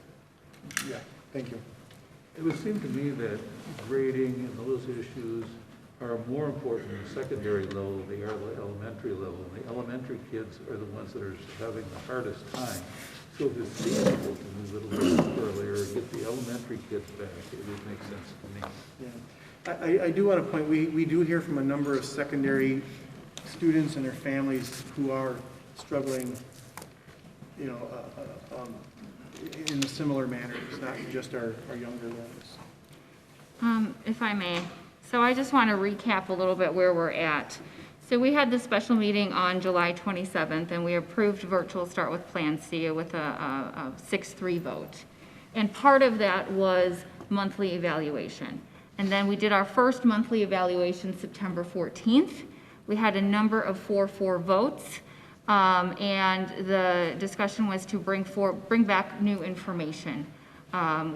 Yeah, thank you. It would seem to me that grading and those issues are more important in the secondary level than they are the elementary level. And the elementary kids are the ones that are having the hardest time. So if it's feasible to move it a little earlier, get the elementary kids back, it would make sense to me. Yeah. I do want to point, we do hear from a number of secondary students and their families who are struggling, you know, in a similar manner. It's not just our younger ones. If I may. So I just want to recap a little bit where we're at. So we had the special meeting on July 27th, and we approved virtual start with Plan C with a 6-3 vote. And part of that was monthly evaluation. And then we did our first monthly evaluation September 14th. We had a number of 4-4 votes. And the discussion was to bring back new information,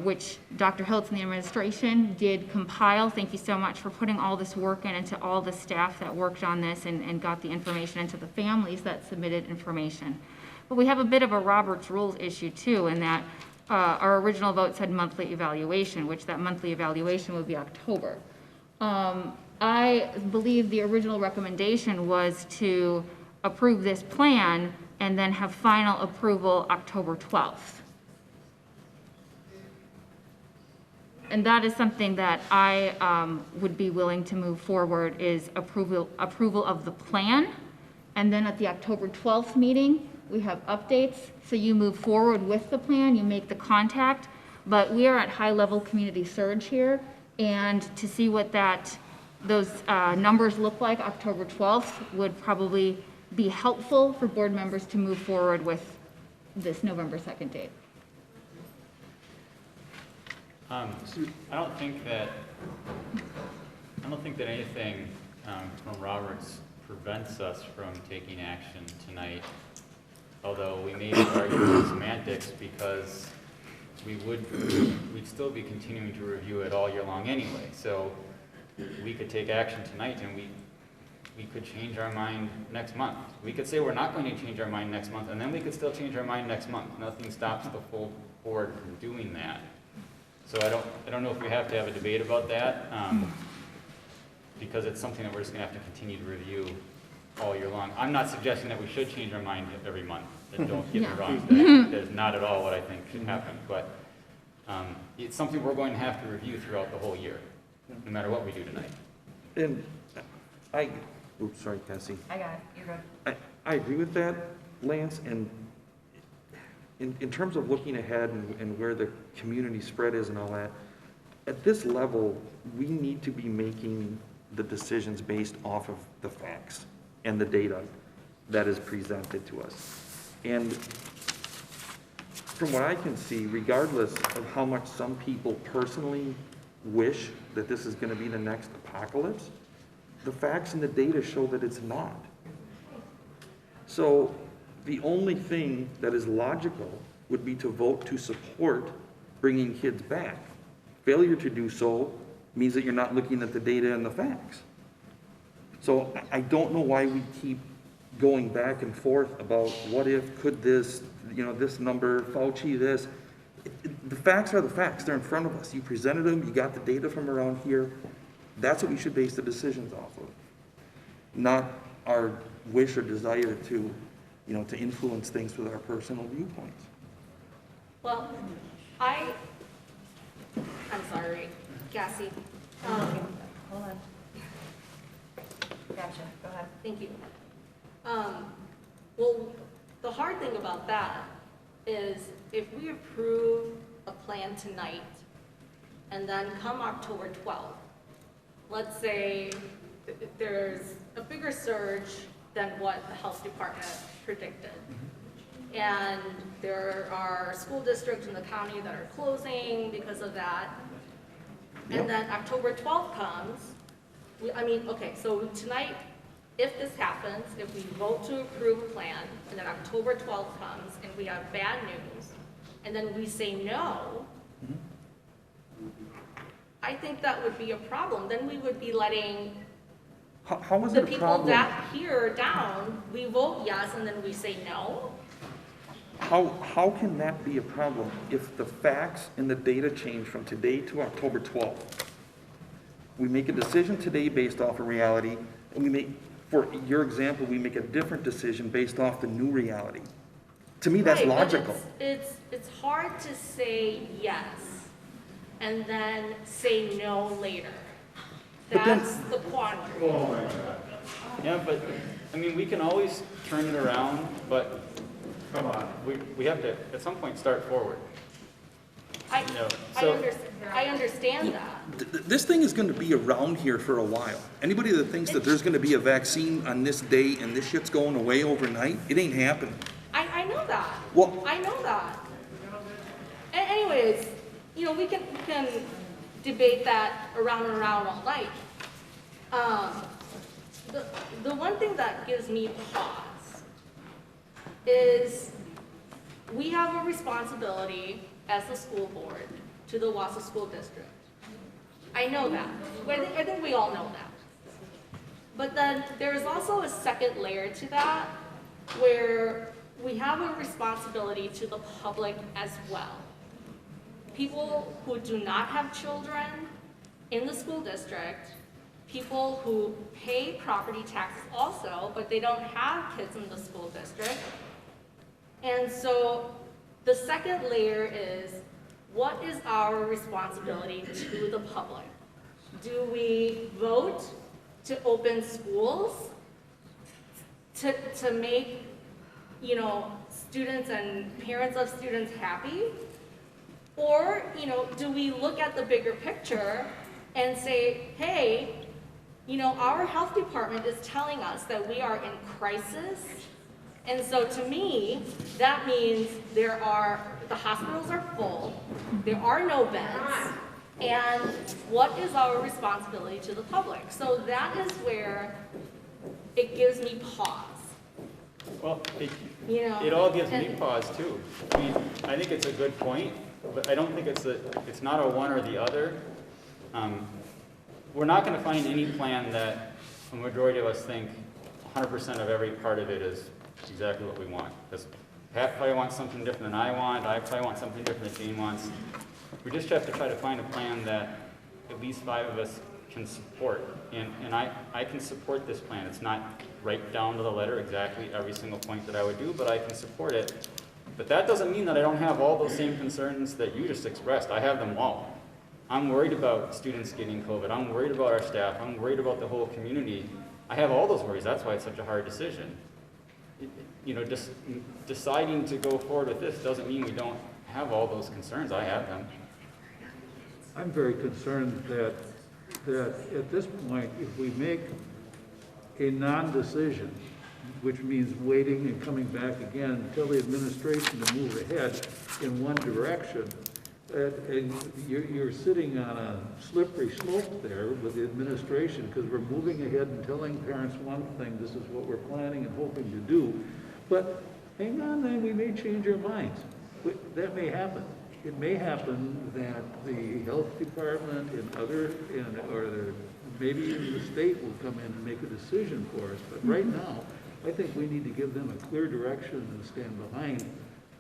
which Dr. Hiltz and the administration did compile. Thank you so much for putting all this work in, and to all the staff that worked on this and got the information into the families that submitted information. But we have a bit of a Robert's Rules issue too, in that our original vote said monthly evaluation, which that monthly evaluation would be October. I believe the original recommendation was to approve this plan and then have final approval October 12th. And that is something that I would be willing to move forward, is approval of the plan. And then at the October 12th meeting, we have updates. So you move forward with the plan, you make the contact, but we are at high-level community surge here. And to see what those numbers look like October 12th would probably be helpful for board members to move forward with this November 2nd date. I don't think that anything from Roberts prevents us from taking action tonight, although we may be arguing semantics, because we'd still be continuing to review it all year long anyway. So we could take action tonight, and we could change our mind next month. We could say we're not going to change our mind next month, and then we could still change our mind next month. Nothing stops the full board from doing that. So I don't know if we have to have a debate about that, because it's something that we're just gonna have to continue to review all year long. I'm not suggesting that we should change our mind every month. Don't get me wrong, that is not at all what I think should happen, but it's something we're going to have to review throughout the whole year, no matter what we do tonight. And oops, sorry, Cassie. I got it, you're good. I agree with that, Lance, and in terms of looking ahead and where the community spread is and all that, at this level, we need to be making the decisions based off of the facts and the data that is presented to us. And from what I can see, regardless of how much some people personally wish that this is going to be the next apocalypse, the facts and the data show that it's not. So the only thing that is logical would be to vote to support bringing kids back. Failure to do so means that you're not looking at the data and the facts. So I don't know why we keep going back and forth about what if, could this, this number, Fauci, this. The facts are the facts. They're in front of us. You presented them. You got the data from around here. That's what we should base the decisions off of, not our wish or desire to influence things with our personal viewpoints. Well, I I'm sorry, Cassie. Hold on. Gotcha, go ahead. Thank you. Well, the hard thing about that is if we approve a plan tonight and then come October 12th, let's say there's a bigger surge than what the health department predicted. And there are school districts in the county that are closing because of that. And then October 12th comes, okay, so tonight, if this happens, if we vote to approve a plan, and then October 12th comes, and we have bad news, and then we say no, I think that would be a problem. Then we would be letting How is the it a people problem? that here down, we vote yes, and then we say no. How can that be a problem if the facts and the data change from today to October 12th? We make a decision today based off of reality, and we make, for your example, we make a different decision based off the new reality. To me, that's Right, but logical. It's hard to say yes and then say no later. But then- That's the quandary. Yeah, but, I mean, we can always turn it around, but come on, we have to, at some point, start forward. I No, so- I understand that. This thing is gonna be around here for a while. Anybody that thinks that there's gonna be a vaccine on this day and this shit's going away overnight, it ain't happening. I know that. Well- I know that. Anyways, we can debate that around and around all night. The one thing that gives me pause is we have a responsibility as the school board to the Wausau School District. I know that. I think we all know that. But then there is also a second layer to that where we have a responsibility to the public as well. People who do not have children in the school district, people who pay property taxes also, but they don't have kids in the school district. And so the second layer is, what is our responsibility to the public? Do we vote to open schools to make, students and parents of students happy? Or, do we look at the bigger picture and say, hey, our health department is telling us that we are in crisis. And so to me, that means the hospitals are full, there are no beds, and what is our responsibility to the public? So that is where it gives me pause. Well, it all gives me pause too. I mean, I think it's a good point, but I don't think it's not a one or the other. We're not going to find any plan that a majority of us think 100% of every part of it is exactly what we want. Because Pat probably wants something different than I want. I probably want something different than Jane wants. We just have to try to find a plan that at least 5 of us can support. And I can support this plan. It's not right down to the letter exactly every single point that I would do, but I can support it. But that doesn't mean that I don't have all those same concerns that you just expressed. I have them all. I'm worried about students getting COVID. I'm worried about our staff. I'm worried about the whole community. I have all those worries. That's why it's such a hard decision. Just deciding to go forward with this doesn't mean we don't have all those concerns. I have them. I'm very concerned that at this point, if we make a non-decision, which means waiting and coming back again until the administration to move ahead in one direction, and you're sitting on a slippery slope there with the administration, because we're moving ahead and telling parents one thing, this is what we're planning and hoping to do, but hang on, then we may change our minds. That may happen. It may happen that the health department or maybe even the state will come in and make a decision for us. But right now, I think we need to give them a clear direction and stand behind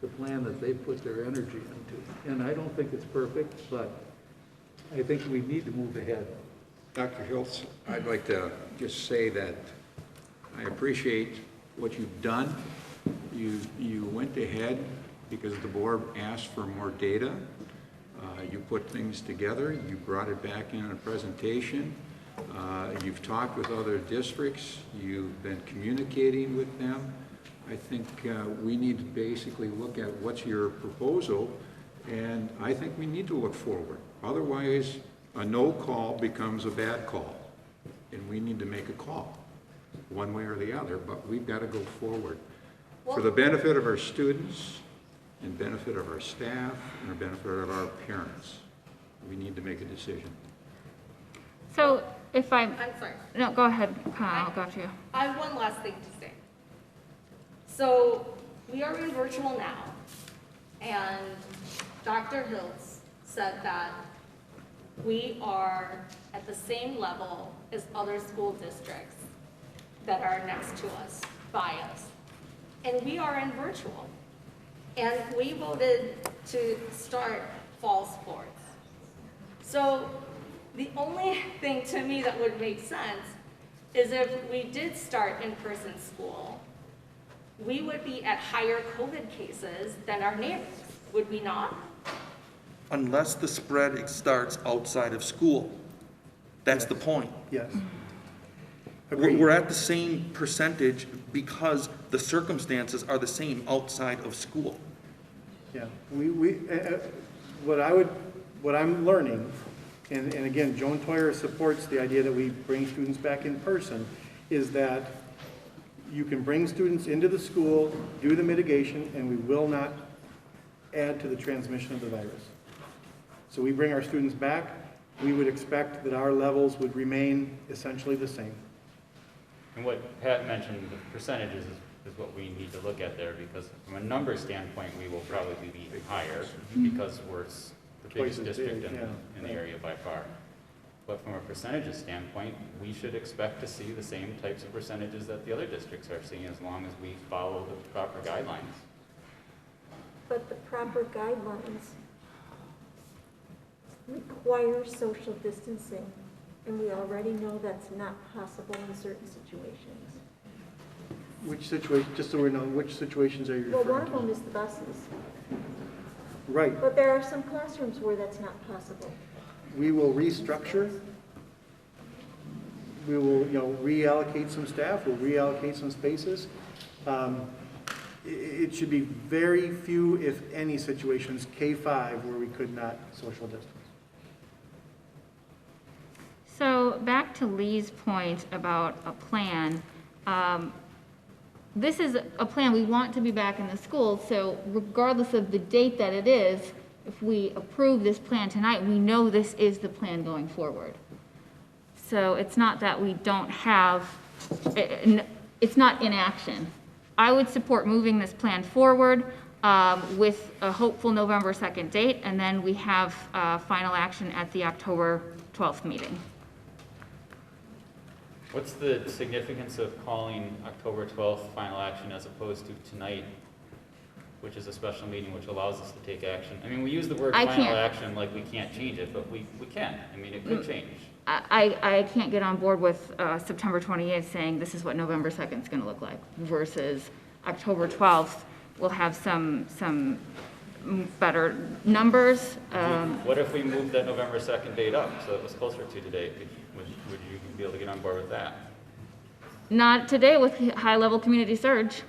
the plan that they put their energy into. And I don't think it's perfect, but I think we need to move ahead. Dr. Hiltz, I'd like to just say that I appreciate what you've done. You went ahead because the board asked for more data. You put things together, you brought it back in a presentation, you've talked with other districts, you've been communicating with them. I think we need to basically look at what's your proposal, and I think we need to look forward. Otherwise, a no call becomes a bad call, and we need to make a call, one way or the other, but we've got to go forward. For the benefit of our students, and benefit of our staff, and the benefit of our parents, we need to make a decision. So if I'm sorry. no, go ahead, Kyle, I'll go to you. I have one last thing to say. So we are in virtual now, and Dr. Hiltz said that we are at the same level as other school districts that are next to us, by us. And we are in virtual. And we voted to start fall sports. So the only thing to me that would make sense is if we did start in-person school, we would be at higher COVID cases than our neighbors, would we not? Unless the spread starts outside of school. That's the point. Yes. We're at the same percentage because the circumstances are the same outside of school. Yeah, what I'm learning, and again, Joan Toyer supports the idea that we bring students back in person, is that you can bring students into the school, do the mitigation, and we will not add to the transmission of the virus. So we bring our students back, we would expect that our levels would remain essentially the same. And what Pat mentioned, the percentages is what we need to look at there, because from a number standpoint, we will probably be higher because we're the Twice biggest as district big, in the area by far. But from a percentages standpoint, we should expect to see the same types of percentages that the other districts are seeing, as long as we follow the proper guidelines. But the proper guidelines require social distancing, and we already know that's not possible in certain situations. Which situation, just so we know, which situations are you Well, one referring of to? them is the buses, Right, but there are some classrooms where that's not possible. we will restructure. We will, reallocate some staff, we'll reallocate some spaces. It should be very few, if any, situations, K-5, where we could not social distance. So back to Lee's point about a plan. This is a plan, we want to be back in the schools, so regardless of the date that it is, if we approve this plan tonight, we know this is the plan going forward. So it's not that we don't have, it's not inaction. I would support moving this plan forward with a hopeful November 2nd date, and then we have final action at the October 12th meeting. What's the significance of calling October 12th final action as opposed to tonight, which is a special meeting which allows us to take action? I mean, we use the word I final can't. action like we can't change it, but we can. I mean, it could change. I can't get on board with September 28th saying this is what November 2nd is going to look like versus October 12th. We'll have some better numbers. What if we moved that November 2nd date up so it was closer to today? Would you be able to get on board with that? Not today with high-level community surge.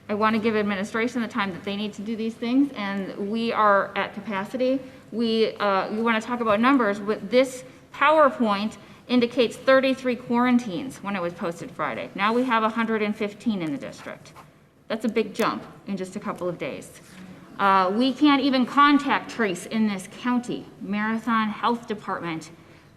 I want to give administration the time that they need to do these things, and we are at capacity. You want to talk about numbers, but this PowerPoint indicates 33 quarantines when it was posted Friday. Now we have 115 in the district. That's a big jump in just a couple of days. We can't even contact trace in this county. Marathon Health Department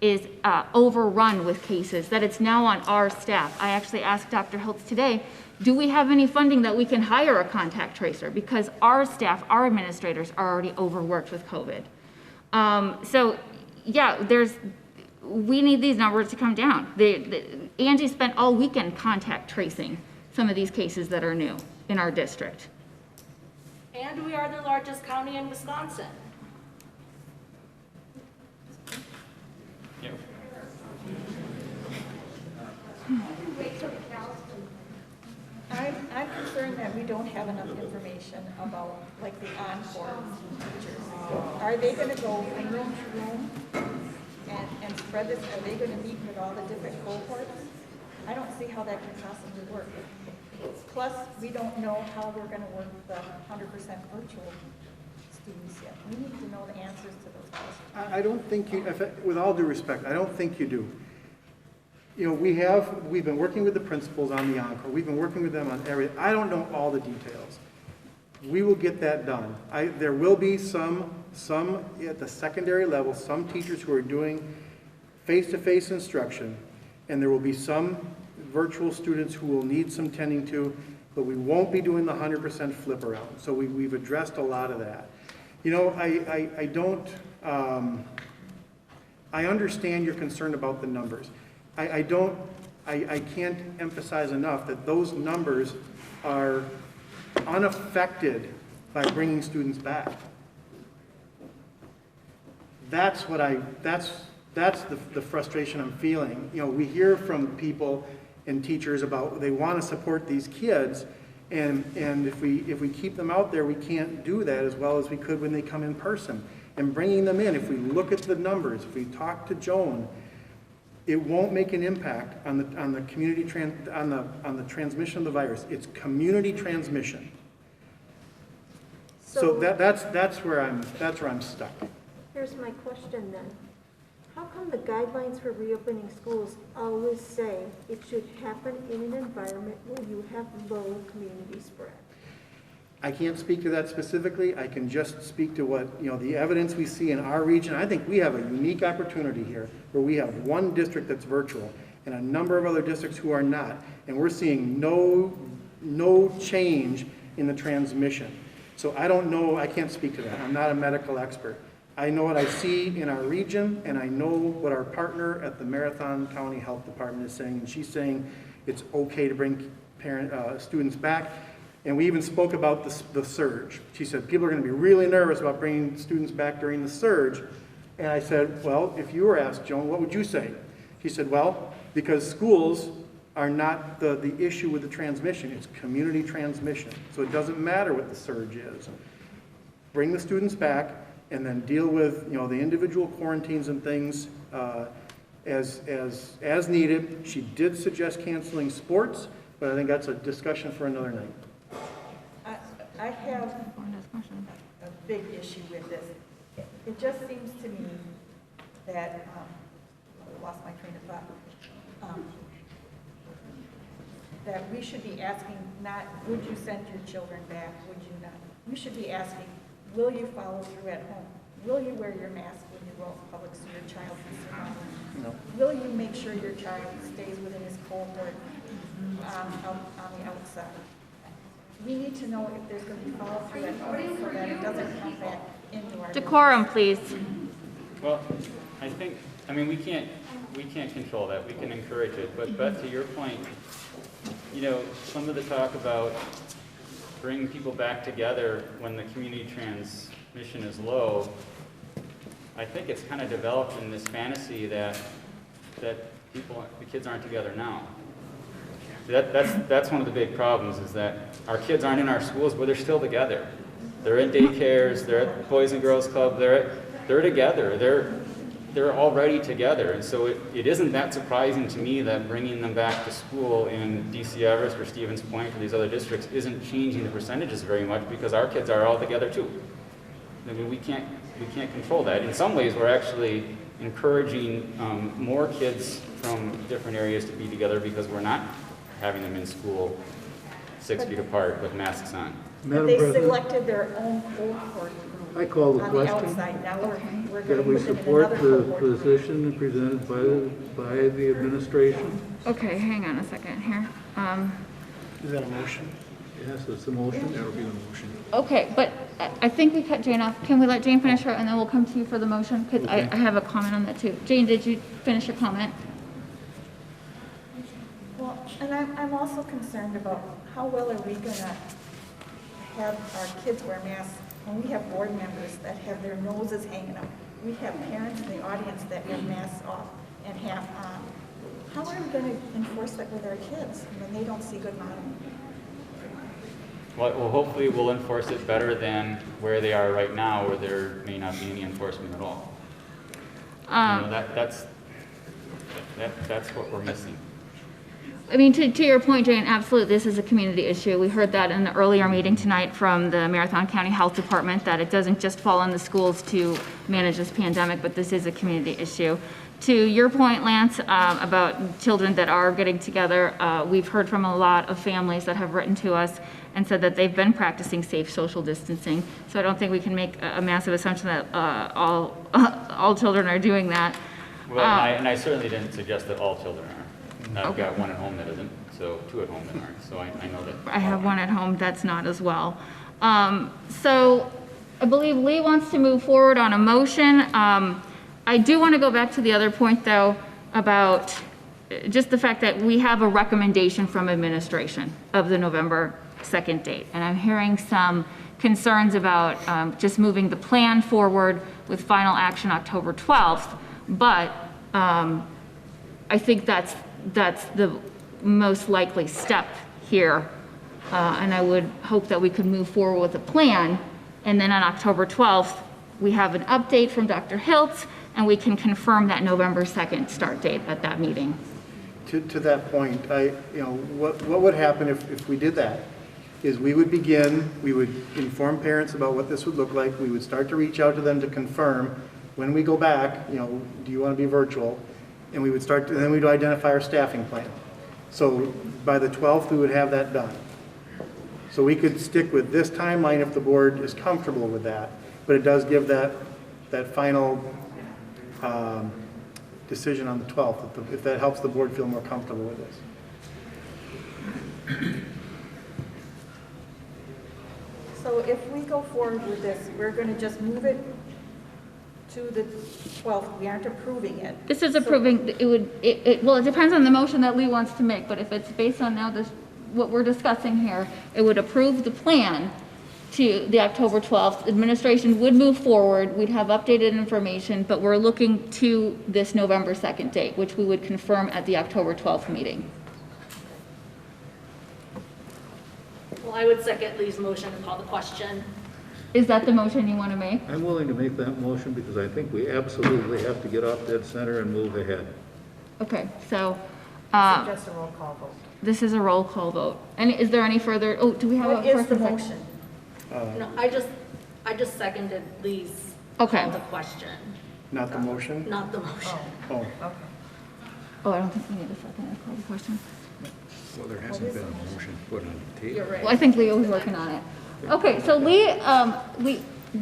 is overrun with cases, that it's now on our staff. I actually asked Dr. Hiltz today, do we have any funding that we can hire a contact tracer? Because our staff, our administrators are already overworked with COVID. So yeah, we need these numbers to come down. Angie spent all weekend contact tracing some of these cases that are new in our district. And we are the largest county in Wisconsin. Yeah. I'm concerned that we don't have enough information about, like, the encore teachers. Are they gonna go from room to room and spread this? Are they gonna meet with all the different cohorts? I don't see how that can possibly work. Plus, we don't know how we're gonna work the 100% virtual students yet. We need to know the answers to those questions. I don't think you, with all due respect, I don't think you do. You know, we've been working with the principals on the encore. We've been working with them on everything. I don't know all the details. We will get that done. There will be some at the secondary level, some teachers who are doing face-to-face instruction, and there will be some virtual students who will need some tending to, but we won't be doing the 100% flip around. So we've addressed a lot of that. You know, I understand your concern about the numbers. I can't emphasize enough that those numbers are unaffected by bringing students back. That's the frustration I'm feeling. You know, we hear from people and teachers about they want to support these kids, and if we keep them out there, we can't do that as well as we could when they come in person. And bringing them in, if we look at the numbers, if we talk to Joan, it won't make an impact on the community on the transmission of the virus. It's community transmission. So that's where I'm stuck. Here's my question then. How come the guidelines for reopening schools always say it should happen in an environment where you have low community spread? I can't speak to that specifically. I can just speak to what, you know, the evidence we see in our region. I think we have a unique opportunity here where we have one district that's virtual and a number of other districts who are not. And we're seeing no change in the transmission. So I don't know, I can't speak to that. I'm not a medical expert. I know what I see in our region, and I know what our partner at the Marathon County Health Department is saying, and she's saying it's okay to bring students back. And we even spoke about the surge. She said people are going to be really nervous about bringing students back during the surge. And I said, well, if you were asked, Joan, what would you say? She said, well, because schools are not the issue with the transmission. It's community transmission. So it doesn't matter what the surge is. Bring the students back and then deal with, you know, the individual quarantines and things as needed. She did suggest canceling sports, but I think that's a discussion for another night. I have a big issue with this. It just seems to me that, I lost my train of thought, that we should be asking not, would you send your children back, would you not? We should be asking, will you follow through at home? Will you wear your mask when you go out in public so your child can see you? No. Will you make sure your child stays within his cohort on the outside? We need to know if there's going to be follow through at home so that it doesn't come back into our Decorum, please. Well, I mean, we can't control that. We can encourage it. But Beth, to your point, you know, some of the talk about bringing people back together when the community transmission is low, I think it's kind of developed in this fantasy that the kids aren't together now. That's one of the big problems, is that our kids aren't in our schools, but they're still together. They're in daycares, they're at Boys and Girls Club, they're together, they're already together. And so it isn't that surprising to me that bringing them back to school in DC Everest or Stevens Point or these other districts isn't changing the percentages very much, because our kids are all together too. I mean, we can't control that. In some ways, we're actually encouraging more kids from different areas to be together because we're not having them in school 6 feet apart with masks on. Madam They President, selected their own cohort group I call the on the question outside. Now we're that going we to put them in support another the cohort group. position presented by the administration. Okay, hang on a second here. Is that a motion? Yes, it's a motion. That'll be the motion. Okay, but I think we cut Jane off. Can we let Jane finish her, and then we'll come to you for the motion? Because I have a comment on that too. Jane, did you finish your comment? Well, and I'm also concerned about how well are we going to have our kids wear masks when we have board members that have their noses hanging up. We have parents in the audience that have masks off and half on. How are we going to enforce that with our kids when they don't see good modeling? Well, hopefully we'll enforce it better than where they are right now, where there may not be any enforcement at all. That's what we're missing. I mean, to your point, Jane, absolutely, this is a community issue. We heard that in the earlier meeting tonight from the Marathon County Health Department, that it doesn't just fall on the schools to manage this pandemic, but this is a community issue. To your point, Lance, about children that are getting together, we've heard from a lot of families that have written to us and said that they've been practicing safe social distancing. So I don't think we can make a massive assumption that all children are doing that. Well, and I certainly didn't suggest that all children are. I've got one at home that isn't, so 2 at home that aren't, so I know that. I have one at home that's not as well. So I believe Lee wants to move forward on a motion. I do want to go back to the other point, though, about just the fact that we have a recommendation from administration of the November 2nd date. And I'm hearing some concerns about just moving the plan forward with final action October 12th. But I think that's the most likely step here. And I would hope that we could move forward with a plan. And then on October 12th, we have an update from Dr. Hiltz, and we can confirm that November 2nd start date at that meeting. To that point, what would happen if we did that? Is we would inform parents about what this would look like. We would start to reach out to them to confirm when we go back, do you want to be virtual? And we would then we'd identify our staffing plan. So by the 12th, we would have that done. So we could stick with this timeline if the board is comfortable with that, but it does give that final decision on the 12th, if that helps the board feel more comfortable with this. So if we go forward with this, we're going to just move it to the 12th. We aren't approving it. This is approving, well, it depends on the motion that Lee wants to make, but if it's based on now what we're discussing here, it would approve the plan to the October 12th. Administration would move forward. We'd have updated information, but we're looking to this November 2nd date, which we would confirm at the October 12th meeting. Well, I would second Lee's motion and call the question. Is that the motion you want to make? I'm willing to make that motion because I think we absolutely have to get off dead center and move ahead. Okay, so Suggest a roll call vote. this is a roll call vote. And is there any further, do we have What a is first the and second? motion? No, I just seconded Lee's Okay. call the question, Not the motion? not the motion. Oh, Oh, I don't think we need a second. I call the question. Well, there hasn't been a motion put on the table. You're right. Well, I think Leo was working on it. Okay, so Lee,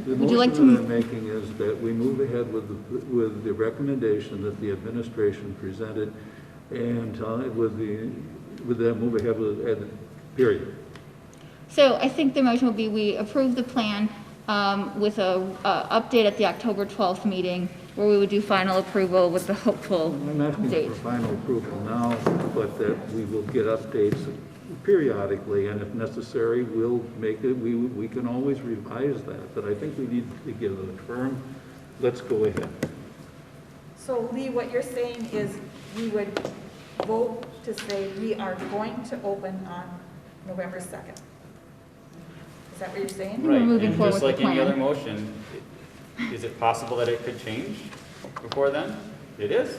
would you like to? The motion that I'm making is that we move ahead with the recommendation that the administration presented and with that move ahead with period. So I think the motion would be we approve the plan with a update at the October 12th meeting where we would do final approval with the hopeful I'm asking date. for final approval now, but that we will get updates periodically, and if necessary, we'll make it, we can always revise that, but I think we need to give a firm, let's go ahead. So Lee, what you're saying is we would vote to say we are going to open on November 2nd. Is that what you're saying? We're Right, moving and forward just with the like any plan. other motion, is it possible that it could change before then? It is.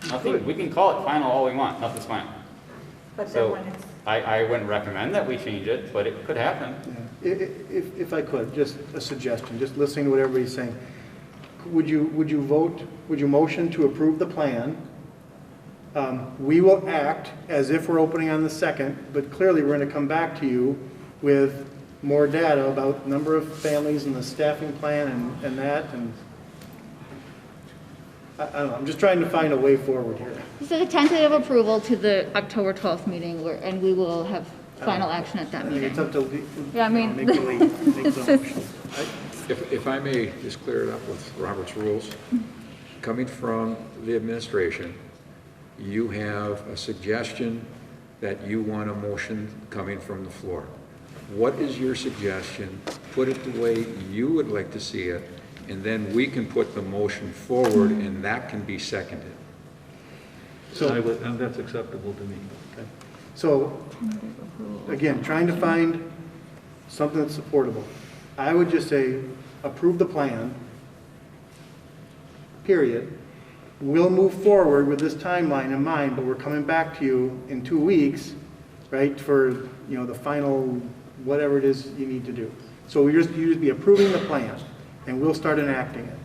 Nothing, we can call it final all we want, nothing's final. But then So when it's, I wouldn't recommend that we change it, but it could happen. yeah. If I could, just a suggestion, just listening to what everybody's saying. Would you motion to approve the plan? We will act as if we're opening on the 2nd, but clearly we're going to come back to you with more data about number of families and the staffing plan and that, and I don't know, I'm just trying to find a way forward here. This is a tentative approval to the October 12th meeting, and we will have final action at that I think it's meeting. up to, Yeah, I mean- make the lead, make the motion. If I may just clear it up with Robert's rules, coming from the administration, you have a suggestion that you want a motion coming from the floor. What is your suggestion? Put it the way you would like to see it, and then we can put the motion forward, and that can be seconded. And that's acceptable to me. So, again, trying to find something that's supportable. I would just say, approve the plan, period. We'll move forward with this timeline in mind, but we're coming back to you in 2 weeks, right, for, the final, whatever it is you need to do. So you just be approving the plan, and we'll start enacting it.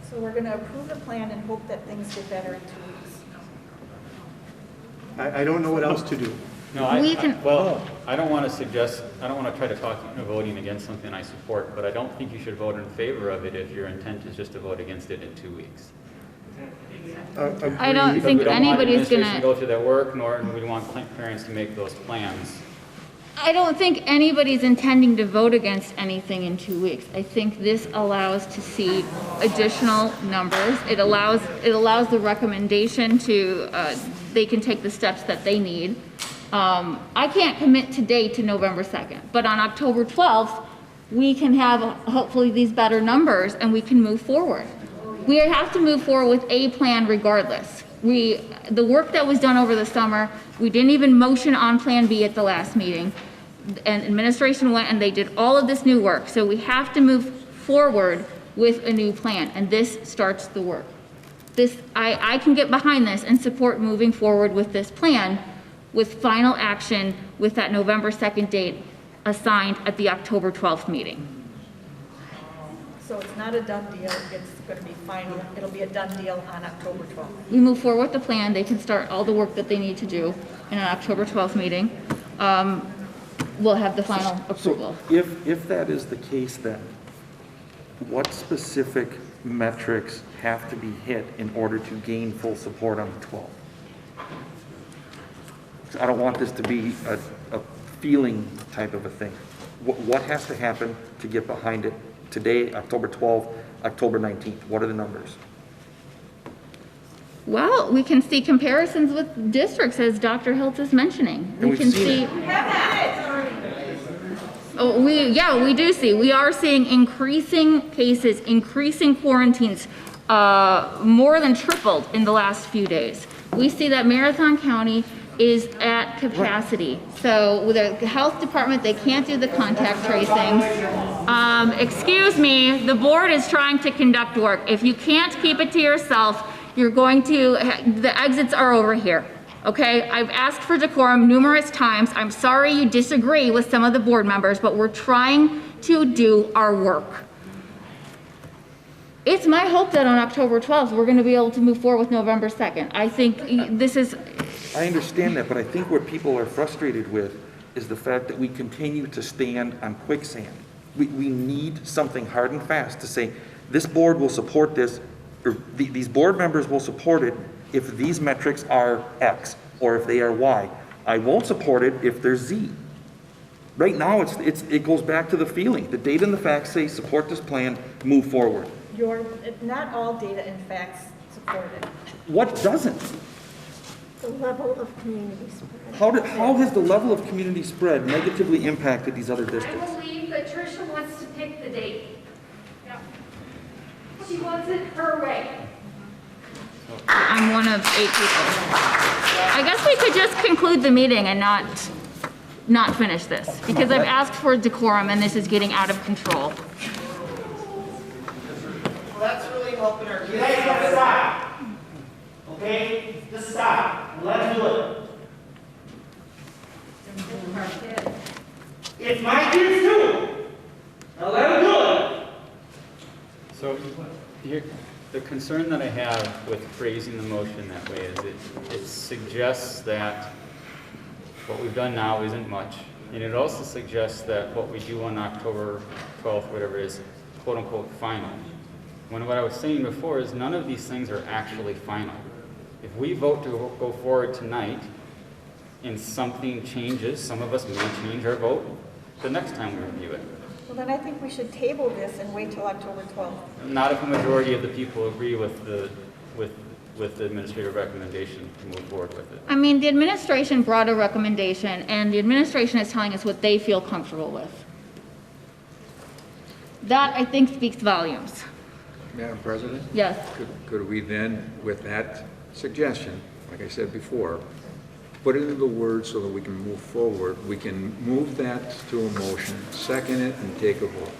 So we're going to approve the plan and hope that things get better in 2 weeks. I don't know what else to do. No, I don't want to try to talk you into voting against something I support, but I don't think you should vote in favor of it if your intent is just to vote against it in 2 weeks. I don't Agreed. think We don't want anybody's administration to gonna, go through that work, nor do we want parents to make those plans. I don't think anybody's intending to vote against anything in 2 weeks. I think this allows to see additional numbers. It allows the recommendation to, they can take the steps that they need. I can't commit today to November 2nd, but on October 12th, we can have hopefully these better numbers and we can move forward. We have to move forward with a plan regardless. The work that was done over the summer, we didn't even motion on Plan B at the last meeting. And administration went and they did all of this new work. So we have to move forward with a new plan, and this starts the work. I can get behind this and support moving forward with this plan with final action with that November 2nd date assigned at the October 12th meeting. So it's not a done deal, it's going to be final, it'll be a done deal on October 12th. We move forward with the plan, they can start all the work that they need to do in an October 12th meeting. We'll have the final approval. So if that is the case, then what specific metrics have to be hit in order to gain full support on the 12th? I don't want this to be a feeling type of a thing. What has to happen to get behind it today, October 12th, October 19th? What are the numbers? Well, we can see comparisons with districts, as Dr. Hiltz is mentioning. And We we've can seen see. it. Oh, we do see. We are seeing increasing cases, increasing quarantines, more than tripled in the last few days. We see that Marathon County is at capacity. So with the health department, they can't do the contact tracing. Excuse me, the board is trying to conduct work. If you can't keep it to yourself, you're going to, the exits are over here. Okay, I've asked for decorum numerous times. I'm sorry you disagree with some of the board members, but we're trying to do our work. It's my hope that on October 12th, we're going to be able to move forward with November 2nd. I think this is, I understand that, but I think what people are frustrated with is the fact that we continue to stand on quicksand. We need something hard and fast to say, this board will support this, or these board members will support it if these metrics are X, or if they are Y. I won't support it if they're Z. Right now, it goes back to the feeling. The data and the facts say, support this plan, move forward. Not all data and facts support it. What doesn't? The level of community spread. How has the level of community spread negatively impacted these other districts? I believe that Tricia wants to pick the date. She wants it her way. I'm one of 8 people. I guess we could just conclude the meeting and not finish this, because I've asked for decorum and this is getting out of control. Well, that's really helping our kids. You guys have to stop. Okay? Just stop. Let them do it. It's my kids too. Now let them do it. So the concern that I have with phrasing the motion that way is it suggests that what we've done now isn't much. And it also suggests that what we do on October 12th, whatever it is, quote unquote, final. When what I was saying before is none of these things are actually final. If we vote to go forward tonight and something changes, some of us may change our vote the next time we review it. Well, then I think we should table this and wait till October 12th. Not if a majority of the people agree with the administrative recommendation to move forward with it. I mean, the administration brought a recommendation and the administration is telling us what they feel comfortable with. That, I think, speaks volumes. Madam President? Yes. Could we then, with that suggestion, like I said before, put it into the words so that we can move forward. We can move that to a motion, second it, and take a vote.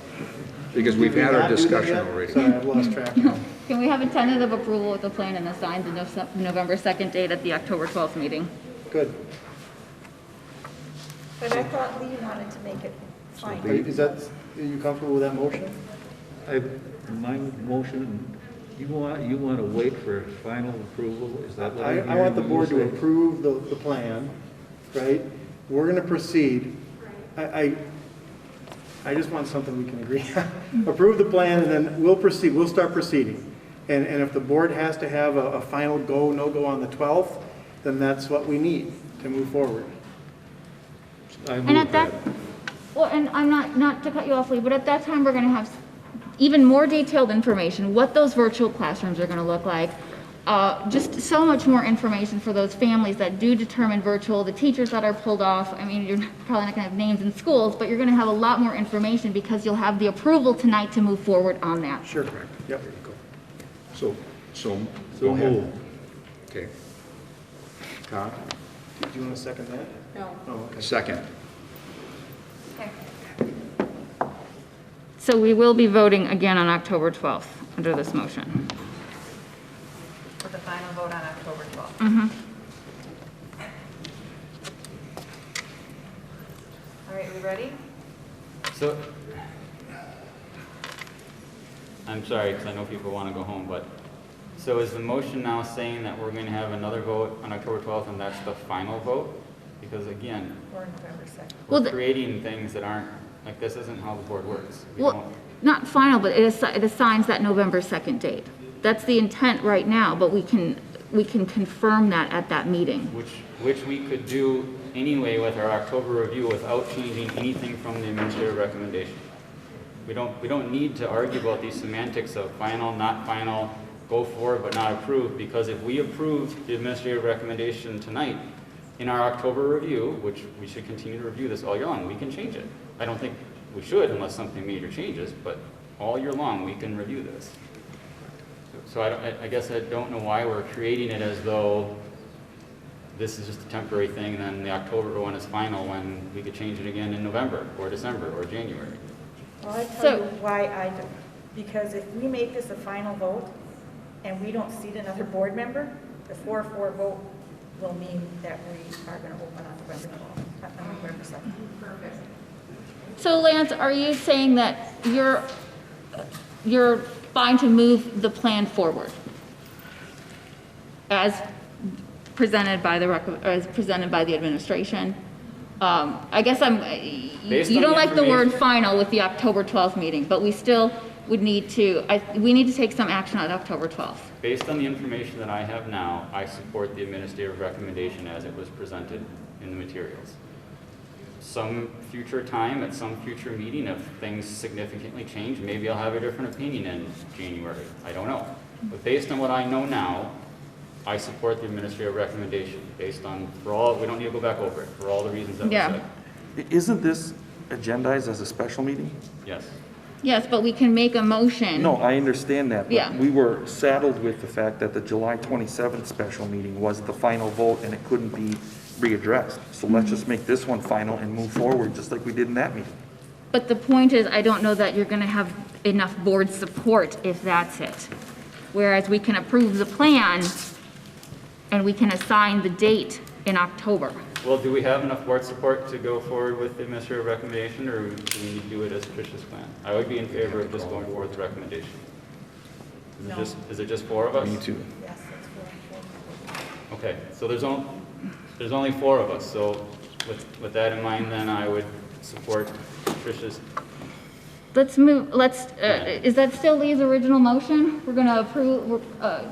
Because we've had our discussion already. Sorry, I've lost track now. Can we have a tentative approval of the plan and assign the November 2nd date at the October 12th meeting? Good. But I thought Lee wanted to make it fine. Are you comfortable with that motion? My motion, you want to wait for final approval? Is that what I'm hearing? I want the you board to say? approve the plan, right? We're going to proceed. I just want something we can agree on. Approve the plan, and then we'll proceed, we'll start proceeding. And if the board has to have a final go, no-go on the 12th, then that's what we need to move forward. I And move at that, well, and I'm not to cut you off, Lee, but at that time, we're gonna have even more detailed information, what those virtual classrooms are gonna look like. Just so much more information for those families that do determine virtual, the teachers that are pulled off. I mean, you're probably not gonna have names in schools, but you're gonna have a lot more information because you'll have the approval tonight to move forward on that. Sure. Yep. So So move. Okay, Todd, do you want to second that? No. Oh, okay. second. So we will be voting again on October 12th under this motion. For the final vote on October 12th. Mm-hmm. All right, we ready? So, I'm sorry, because I know people want to go home, but, so is the motion now saying that we're going to have another vote on October 12th and that's the final vote? Because again, Or November 2nd? Well, we're creating things that aren't, like, this isn't how the board works. We Well, don't- not final, but it assigns that November 2nd date. That's the intent right now, but we can confirm that at that meeting. Which we could do anyway with our October review without changing anything from the administrative recommendation. We don't need to argue about these semantics of final, not final, go forward but not approved, because if we approve the administrative recommendation tonight in our October review, which we should continue to review this all year long, we can change it. I don't think we should unless something major changes, but all year long we can review this. So I guess I don't know why we're creating it as though this is just a temporary thing and then the October one is final when we could change it again in November or December or January. Well, I tell So- you why I don't. Because if we make this a final vote and we don't seat another board member, the 4-4 vote will mean that we are going to open on November 12th, on November 2nd. Perfect. So Lance, are you saying that you're fine to move the plan forward as presented by the administration? I guess Based you on don't the like the word information- final with the October 12th meeting, but we still would need to, we need to take some action on October 12th. Based on the information that I have now, I support the administrative recommendation as it was presented in the materials. Some future time, at some future meeting, if things significantly change, maybe I'll have a different opinion in January. I don't know. But based on what I know now, I support the administrative recommendation based on, we don't need to go back over it, for all the reasons that were Yeah. said. Isn't this agendized as a special meeting? Yes. Yes, but we can make a motion. No, I understand that. Yeah. But we were saddled with the fact that the July 27th special meeting was the final vote and it couldn't be readdressed. So let's just make this one final and move forward, just like we did in that meeting. But the point is, I don't know that you're going to have enough board support if that's it. Whereas we can approve the plan and we can assign the date in October. Well, do we have enough board support to go forward with the administrative recommendation, or do we need to do it as Trish's plan? I would be in favor of just going forward with the recommendation. Is it just 4 of us? Me too. Yes, that's 4. Okay, so there's only 4 of us, so with that in mind, then I would support Trish's. Is that still Lee's original motion? We're going to approve,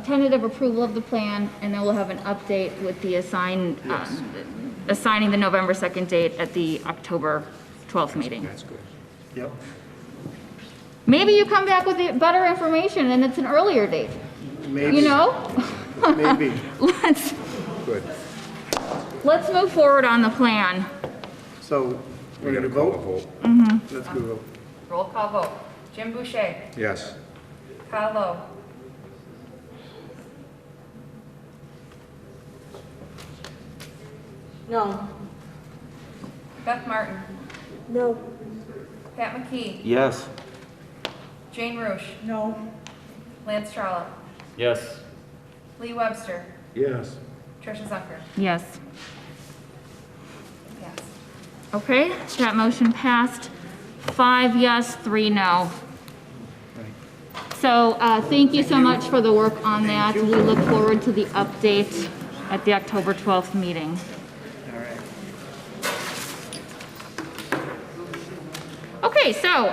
tentative approval of the plan, and then we'll have an update with the assigning the November 2nd date at the October 12th meeting. That's good. Yep. Maybe you come back with better information and it's an earlier date, Maybe. you know? Maybe. Good. Let's move forward on the plan. So, We ready gotta to call a vote? vote. Let's go vote. Roll call vote. Jim Boucher. Yes. Kyle Lowe. No. Beth Martin, No, Pat McKee, Yes. Jane Rush, No. Lance Trollope, Yes. Lee Webster, Yes. Tricia Zucker. Yes. Yes. Okay, that motion passed. 5 yes, 3 no. So thank you so much for the work on that. We look forward to the update at the October 12th meeting. All right. Okay, so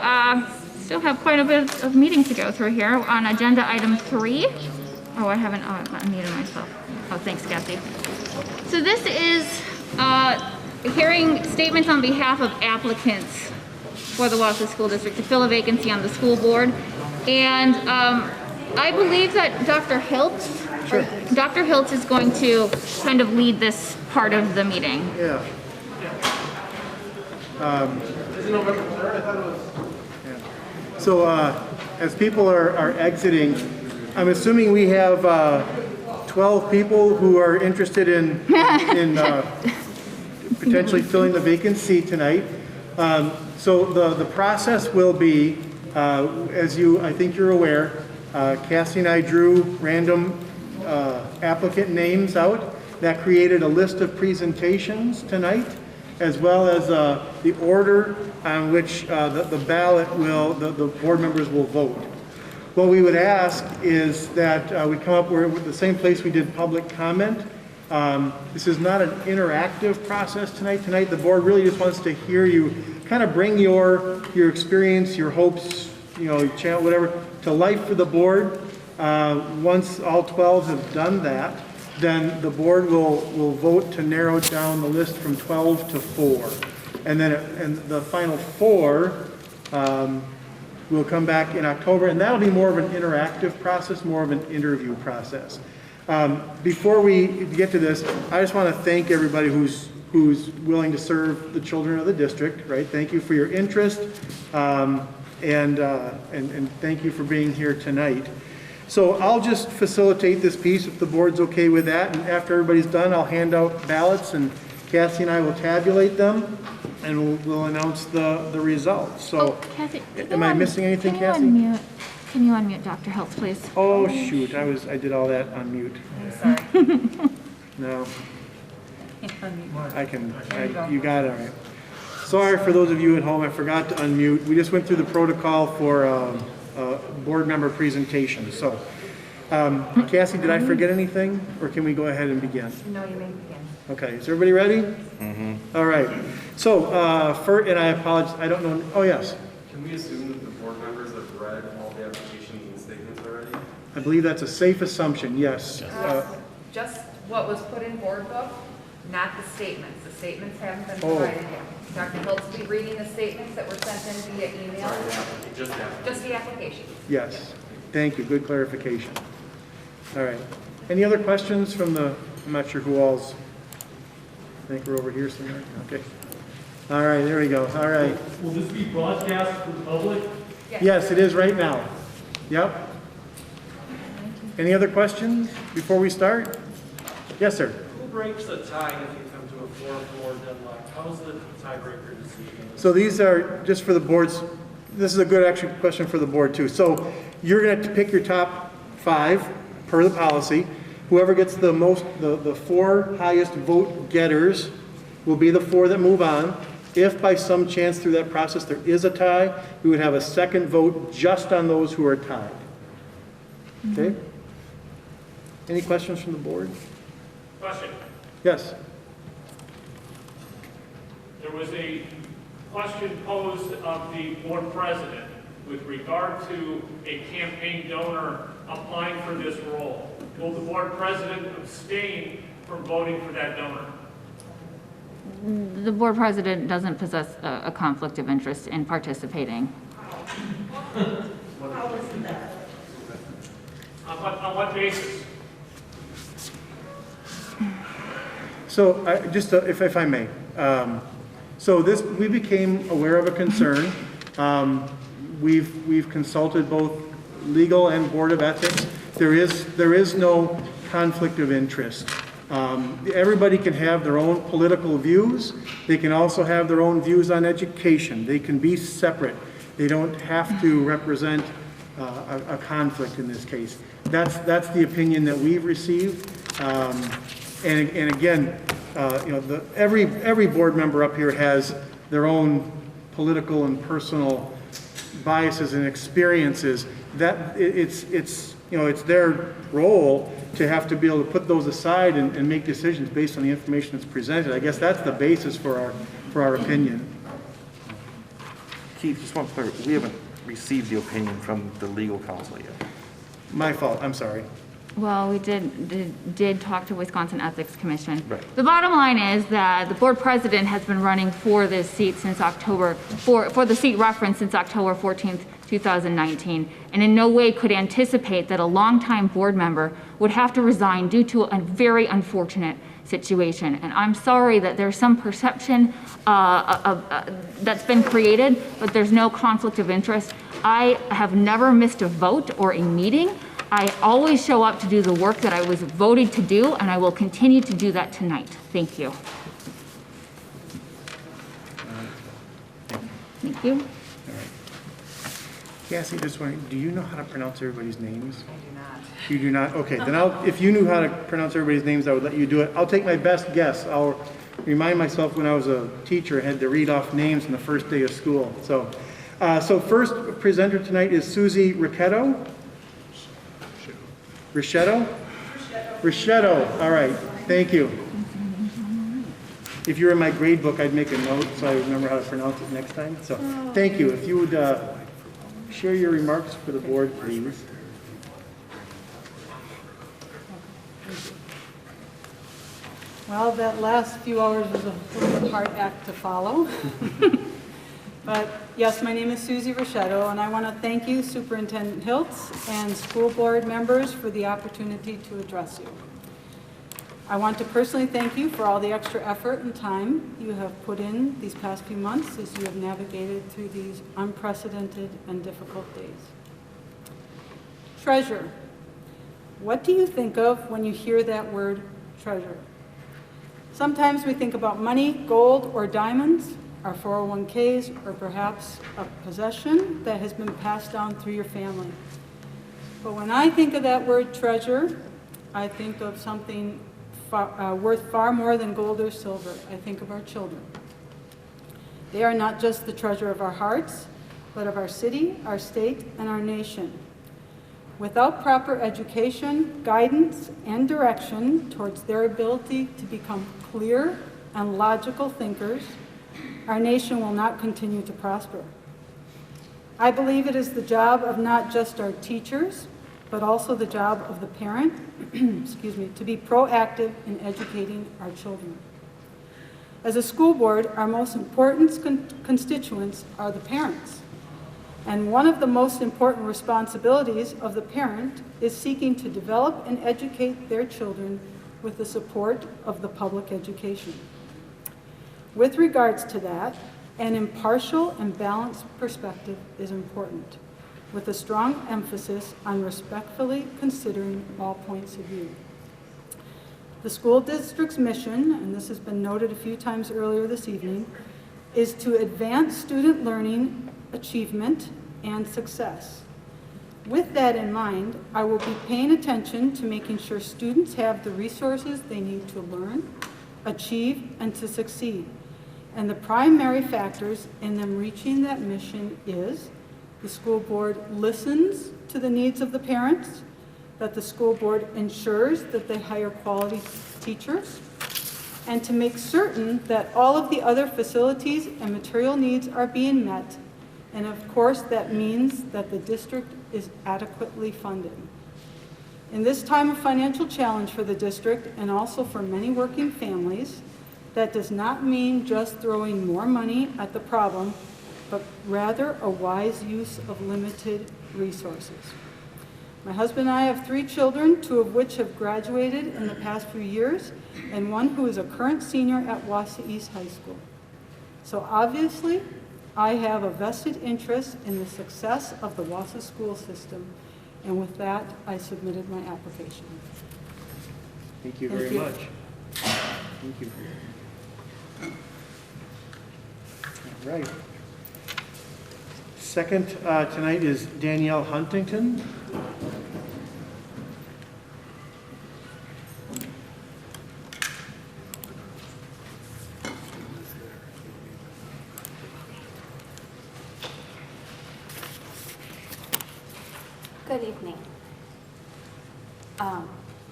still have quite a bit of meetings to go through here. On agenda item 3. Oh, I haven't unmuted myself. Oh, thanks, Kathy. So this is hearing statements on behalf of applicants for the Wausau School District to fill a vacancy on the school board. And I believe that Dr. Hiltz is going to kind of lead this part of the meeting. Yeah. So as people are exiting, I'm assuming we have 12 people who are interested in potentially filling the vacancy tonight. So the process will be, as I think you're aware, Cassie and I drew random applicant names out. That created a list of presentations tonight, as well as the order on which the ballot will, the board members will vote. What we would ask is that we come up with the same place we did public comment. This is not an interactive process tonight. Tonight, the board really just wants to hear you kind of bring your experience, your hopes, whatever, to life for the board. Once all 12 have done that, then the board will vote to narrow down the list from 12 to 4. And then the final 4 will come back in October, and that'll be more of an interactive process, more of an interview process. Before we get to this, I just want to thank everybody who's willing to serve the children of the district, right? Thank you for your interest, and thank you for being here tonight. So I'll just facilitate this piece if the board's okay with that, and after everybody's done, I'll hand out ballots, and Cassie and I will tabulate them, and we'll announce the results. So, Kathy, am I missing anything, Cassie? Can you unmute Dr. Hiltz, please? Oh, shoot, I did all that on mute. I'm sorry. No. You got it, all right. Sorry for those of you at home, I forgot to unmute. We just went through the protocol for board member presentation. So, Cassie, did I forget anything, or can we go ahead and begin? No, you may begin. Okay, is everybody ready? Mm-hmm. All right. So, and I apologize, I don't know, oh, yes. Can we assume that the board members have read all the applications and statements already? I believe that's a safe assumption, yes. Just what was put in board book, not the statements. The statements haven't been provided yet. Dr. Hiltz will be reading the statements that were sent in via email. Just the application. Yes. Thank you. Good clarification. All right. Any other questions from I'm not sure who all's, I think we're over here somewhere. Okay. All right, there we go. All right. Will this be broadcast to the public? Yes, it is right now. Yep. Any other questions before we start? Yes, sir. Who breaks the tie if you come to a 4-4 deadlock? How is the tiebreaker decision? So these are just for the boards. This is a good actually question for the board too. So you're going to pick your top 5 per the policy. Whoever gets the 4 highest vote getters will be the 4 that move on. If by some chance through that process there is a tie, we would have a second vote just on those who are tied. Okay? Any questions from the board? Question. Yes. There was a question posed of the board president with regard to a campaign donor applying for this role. Will the board president abstain from voting for that donor? The board president doesn't possess a conflict of interest in participating. How is that? On what basis? So just if I may, so we became aware of a concern. We've consulted both legal and board of ethics. There is no conflict of interest. Everybody can have their own political views. They can also have their own views on education. They can be separate. They don't have to represent a conflict in this case. That's the opinion that we've received. And again, every board member up here has their own political and personal biases and experiences. That it's their role to have to be able to put those aside and make decisions based on the information that's presented. I guess that's the basis for our opinion. Keith, just one clear, we haven't received the opinion from the legal counsel yet. My fault, I'm sorry. Well, we did talk to Wisconsin Ethics Commission. Right. The bottom line is that the board president has been running for this seat since October, for the seat reference since October 14th, 2019, and in no way could anticipate that a longtime board member would have to resign due to a very unfortunate situation. And I'm sorry that there's some perception that's been created, but there's no conflict of interest. I have never missed a vote or a meeting. I always show up to do the work that I was voted to do, and I will continue to do that tonight. Thank you. Thank you. Cassie, just wondering, do you know how to pronounce everybody's names? I do not. You do not? Okay, then if you knew how to pronounce everybody's names, I would let you do it. I'll take my best guess. I'll remind myself when I was a teacher, I had to read off names on the first day of school. So first presenter tonight is Susie Ricchetto. Ricchetto? Ricchetto, all right, thank you. If you were in my grade book, I'd make a note so I remember how to pronounce it next time. So thank you. If you would share your remarks for the board, please. Well, that last few hours was a little bit hard act to follow. But yes, my name is Susie Ricchetto, and I want to thank you, Superintendent Hiltz, and school board members for the opportunity to address you. I want to personally thank you for all the extra effort and time you have put in these past few months as you have navigated through these unprecedented and difficult days. Treasure. What do you think of when you hear that word treasure? Sometimes we think about money, gold, or diamonds, our 401ks, or perhaps a possession that has been passed down through your family. But when I think of that word treasure, I think of something worth far more than gold or silver. I think of our children. They are not just the treasure of our hearts, but of our city, our state, and our nation. Without proper education, guidance, and direction towards their ability to become clear and logical thinkers, our nation will not continue to prosper. I believe it is the job of not just our teachers, but also the job of the parent, to be proactive in educating our children. As a school board, our most important constituents are the parents. And one of the most important responsibilities of the parent is seeking to develop and educate their children with the support of the public education. With regards to that, an impartial and balanced perspective is important, with a strong emphasis on respectfully considering all points of view. The school district's mission, and this has been noted a few times earlier this evening, is to advance student learning, achievement, and success. With that in mind, I will be paying attention to making sure students have the resources they need to learn, achieve, and to succeed. And the primary factors in them reaching that mission is the school board listens to the needs of the parents, that the school board ensures that they hire quality teachers, and to make certain that all of the other facilities and material needs are being met. And of course, that means that the district is adequately funded. In this time of financial challenge for the district and also for many working families, that does not mean just throwing more money at the problem, but rather a wise use of limited resources. My husband and I have 3 children, 2 of which have graduated in the past few years, and one who is a current senior at Wausau East High School. So obviously, I have a vested interest in the success of the Wausau school system, and with that, I submitted my application. Thank you very much. Thank you. All right. Second tonight is Danielle Huntington. Good evening.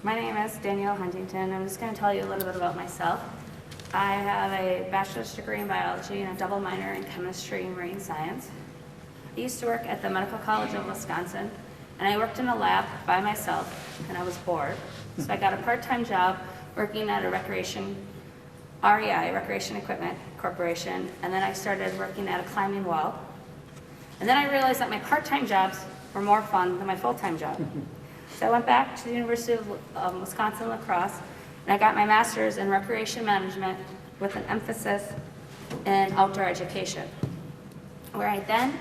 My name is Danielle Huntington. I'm just going to tell you a little bit about myself. I have a bachelor's degree in biology and a double minor in chemistry and marine science. I used to work at the Medical College of Wisconsin, and I worked in a lab by myself, and I was bored. So I got a part-time job working at a REI, Recreation Equipment Corporation, and then I started working at a climbing wall. And then I realized that my part-time jobs were more fun than my full-time job. So I went back to the University of Wisconsin La Crosse, and I got my master's in recreation management with an emphasis in outdoor education, where I then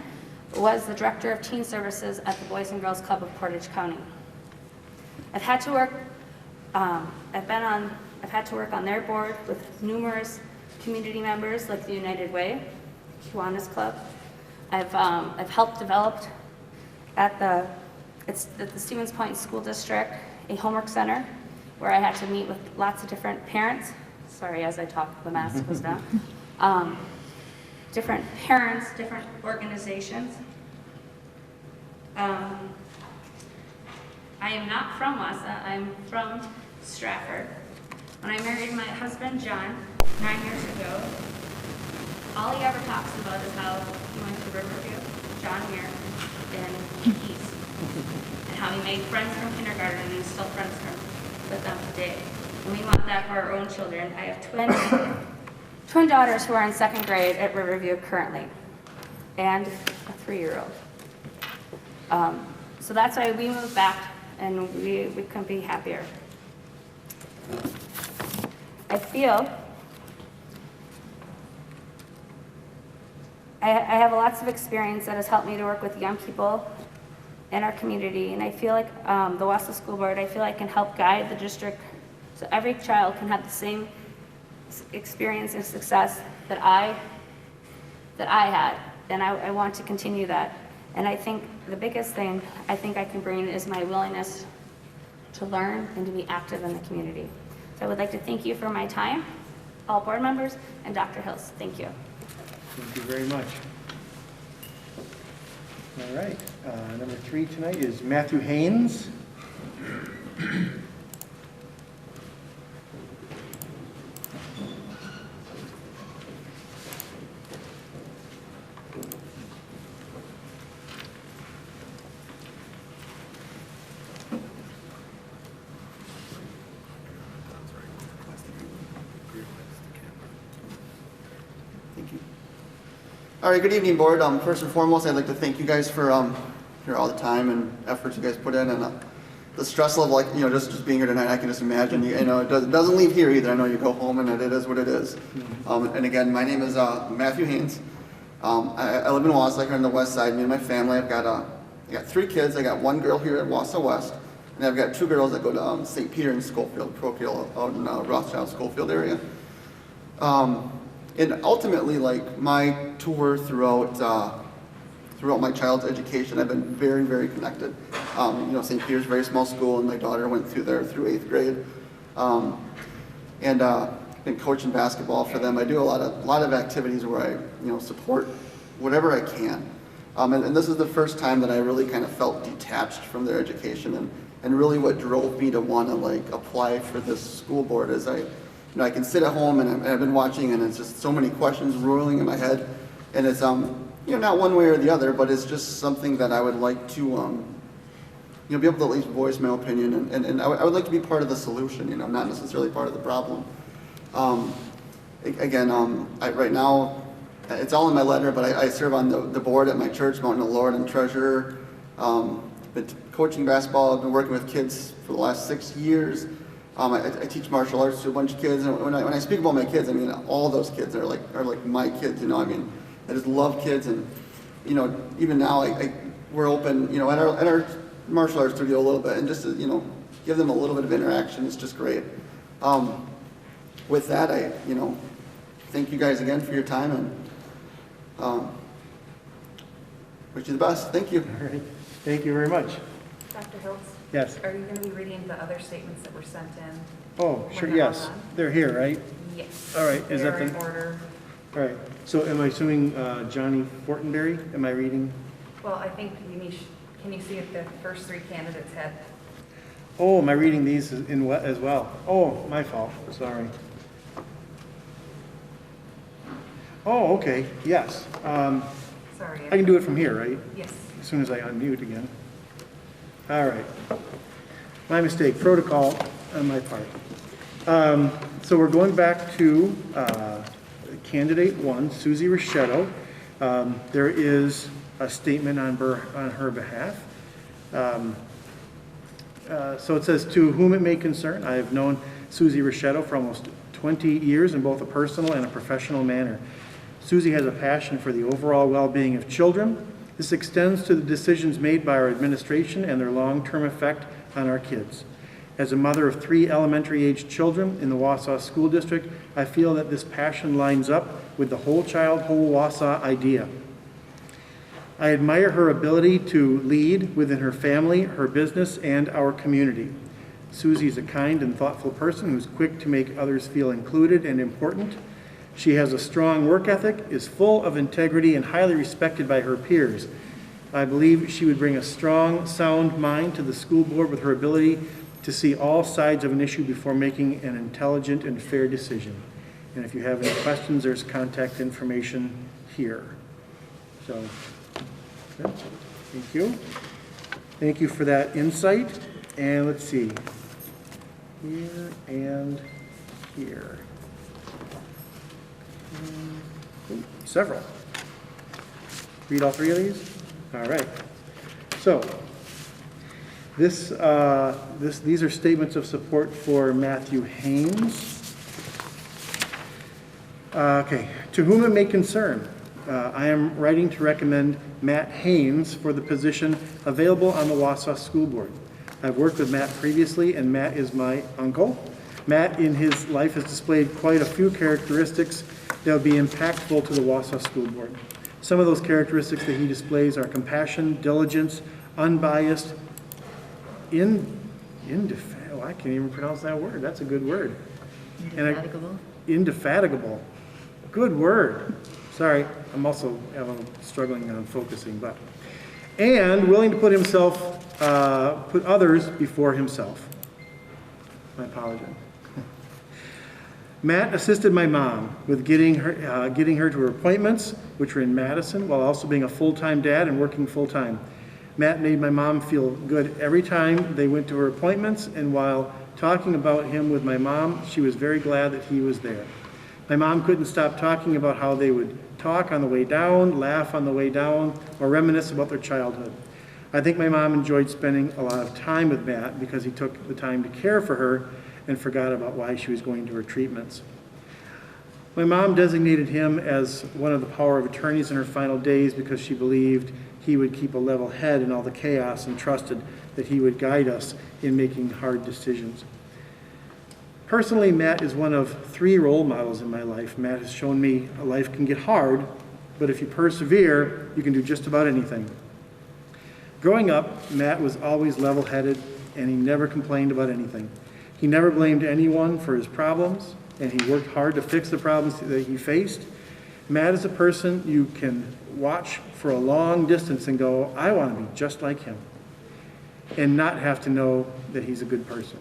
was the director of teen services at the Boys and Girls Club of Portage County. I've had to work on their board with numerous community members like the United Way, Kiwanis Club. I've helped develop at the Stevens Point School District a homework center where I had to meet with lots of different parents. Sorry, as I talk, the mask goes down. Different parents, different organizations. I am not from Wausau, I'm from Stratford. When I married my husband, John, 9 years ago, all he ever talks about is how he went to Riverview, John Muir, and East, and how he made friends from kindergarten and he's still friends with them today. And we want that for our own children. I have twin daughters who are in second grade at Riverview currently, and a 3-year-old. So that's why we moved back, and we couldn't be happier. I feel I have lots of experience that has helped me to work with young people in our community, and I feel like the Wausau School Board, I feel I can help guide the district so every child can have the same experience and success that I had, and I want to continue that. And I think the biggest thing I think I can bring is my willingness to learn and to be active in the community. So I would like to thank you for my time, all board members, and Dr. Hills. Thank you. Thank you very much. All right, number 3 tonight is Matthew Haynes. All right, good evening, board. First and foremost, I'd like to thank you guys for all the time and efforts you guys put in, and the stress level, like, just being here tonight, I can just imagine. It doesn't leave here either. I know you go home, and it is what it is. And again, my name is Matthew Haynes. I live in Wausau, here on the west side. Me and my family. I got 3 kids. I got 1 girl here at Wausau West, and I've got 2 girls that go to St. Peter in Schofield, parochial out in Rothschild, Schofield area. And ultimately, like, my tour throughout my child's education, I've been very, very connected. St. Peter's, very small school, and my daughter went through there through 8th grade. And I've been coaching basketball for them. I do a lot of activities where I, support whatever I can. And this is the first time that I really kind of felt detached from their education. And really what drove me to want to, like, apply for this school board is I can sit at home and I've been watching, and it's just so many questions rolling in my head, and it's not one way or the other, but it's just something that I would like to be able to at least voice my opinion, and I would like to be part of the solution, not necessarily part of the problem. Right now it's all in my letter, but I serve on the board at my church, Mountain of the Lord, and treasurer. Been coaching basketball. I've been working with kids for the last 6 years. I teach martial arts to a bunch of kids, and when I speak about my kids, I mean all those kids are like my kids. I just love kids, and even now we're open, at our martial arts studio a little bit, and just to give them a little bit of interaction is just great. with that, I, thank you guys again for your time and wish you the best. Thank you. All right. Thank you very much. Dr. Hiltz? Yes. Are you going to be reading the other statements that were sent in? Oh, sure, when they're all yes. done? They're here, right? Yes. All right, is that They're the? in order. All right, so am I assuming Johnny Fortenberry? Am I reading? Well, I think can you see if the first three candidates had? Oh, am I reading these in what as well? Oh, my fault, sorry. Oh, okay, yes. Sorry. I can do it from here, right? Yes. As soon as I unmute again. All right. My mistake, protocol on my part. So we're going back to candidate 1, Susie Richetto. There is a statement on her behalf. So it says, to whom it may concern, I have known Susie Richetto for almost 20 years in both a personal and a professional manner. Susie has a passion for the overall well-being of children. This extends to the decisions made by our administration and their long-term effect on our kids. As a mother of 3 elementary-aged children in the Wausau School District, I feel that this passion lines up with the whole child, whole Wausau idea. I admire her ability to lead within her family, her business, and our community. Susie is a kind and thoughtful person who's quick to make others feel included and important. She has a strong work ethic, is full of integrity, and highly respected by her peers. I believe she would bring a strong, sound mind to the school board with her ability to see all sides of an issue before making an intelligent and fair decision. And if you have any questions, there's contact information here. So, okay. Thank you. Thank you for that insight. And let's see, here and here. Several. Read all 3 of these? All right. So, these are statements of support for Matthew Haynes. Okay, to whom it may concern, I am writing to recommend Matt Haynes for the position available on the Wausau School Board. I've worked with Matt previously, and Matt is my uncle. Matt, in his life, has displayed quite a few characteristics that will be impactful to the Wausau School Board. Some of those characteristics that he displays are compassion, diligence, unbiased, indefatigable. I can't even pronounce that word. That's a good word. Indefatigable. Indefatigable. Good word. Sorry, I'm also struggling on focusing, but. And willing to put others before himself. My apologies. Matt assisted my mom with getting her to her appointments, which were in Madison, while also being a full-time dad and working full-time. Matt made my mom feel good every time they went to her appointments, and while talking about him with my mom, she was very glad that he was there. My mom couldn't stop talking about how they would talk on the way down, laugh on the way down, or reminisce about their childhood. I think my mom enjoyed spending a lot of time with Matt because he took the time to care for her and forgot about why she was going to her treatments. My mom designated him as one of the power of attorneys in her final days because she believed he would keep a level head in all the chaos and trusted that he would guide us in making hard decisions. Personally, Matt is one of 3 role models in my life. Matt has shown me life can get hard, but if you persevere, you can do just about anything. Growing up, Matt was always level-headed, and he never complained about anything. He never blamed anyone for his problems, and he worked hard to fix the problems that he faced. Matt is a person you can watch for a long distance and go, I want to be just like him, and not have to know that he's a good person.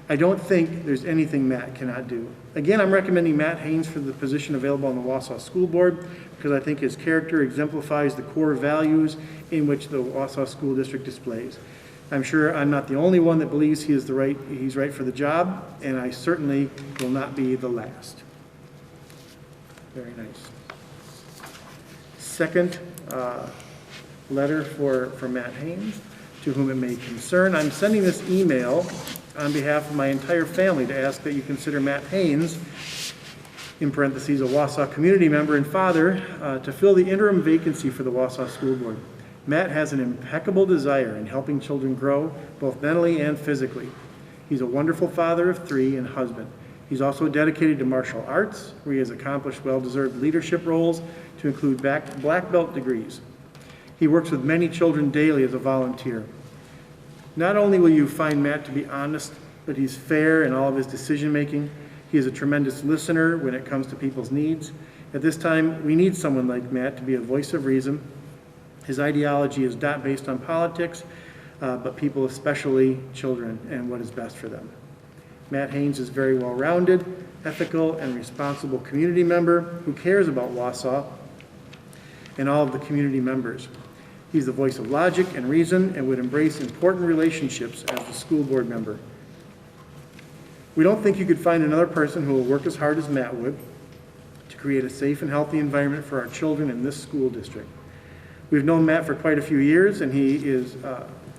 I don't think there's anything Matt cannot do. Again, I'm recommending Matt Haynes for the position available on the Wausau School Board because I think his character exemplifies the core values in which the Wausau School District displays. I'm sure I'm not the only one that believes he's right for the job, and I certainly will not be the last. Very nice. Second letter for Matt Haynes, to whom it may concern. I'm sending this email on behalf of my entire family to ask that you consider Matt Haynes, in parentheses, a Wausau community member and father, to fill the interim vacancy for the Wausau School Board. Matt has an impeccable desire in helping children grow, both mentally and physically. He's a wonderful father of 3 and husband. He's also dedicated to martial arts, where he has accomplished well-deserved leadership roles to include black belt degrees. He works with many children daily as a volunteer. Not only will you find Matt to be honest, but he's fair in all of his decision-making. He is a tremendous listener when it comes to people's needs. At this time, we need someone like Matt to be a voice of reason. His ideology is not based on politics, but people, especially children, and what is best for them. Matt Haynes is very well-rounded, ethical, and responsible community member who cares about Wausau and all of the community members. He's the voice of logic and reason and would embrace important relationships as the school board member. We don't think you could find another person who will work as hard as Matt would to create a safe and healthy environment for our children in this school district. We've known Matt for quite a few years, and he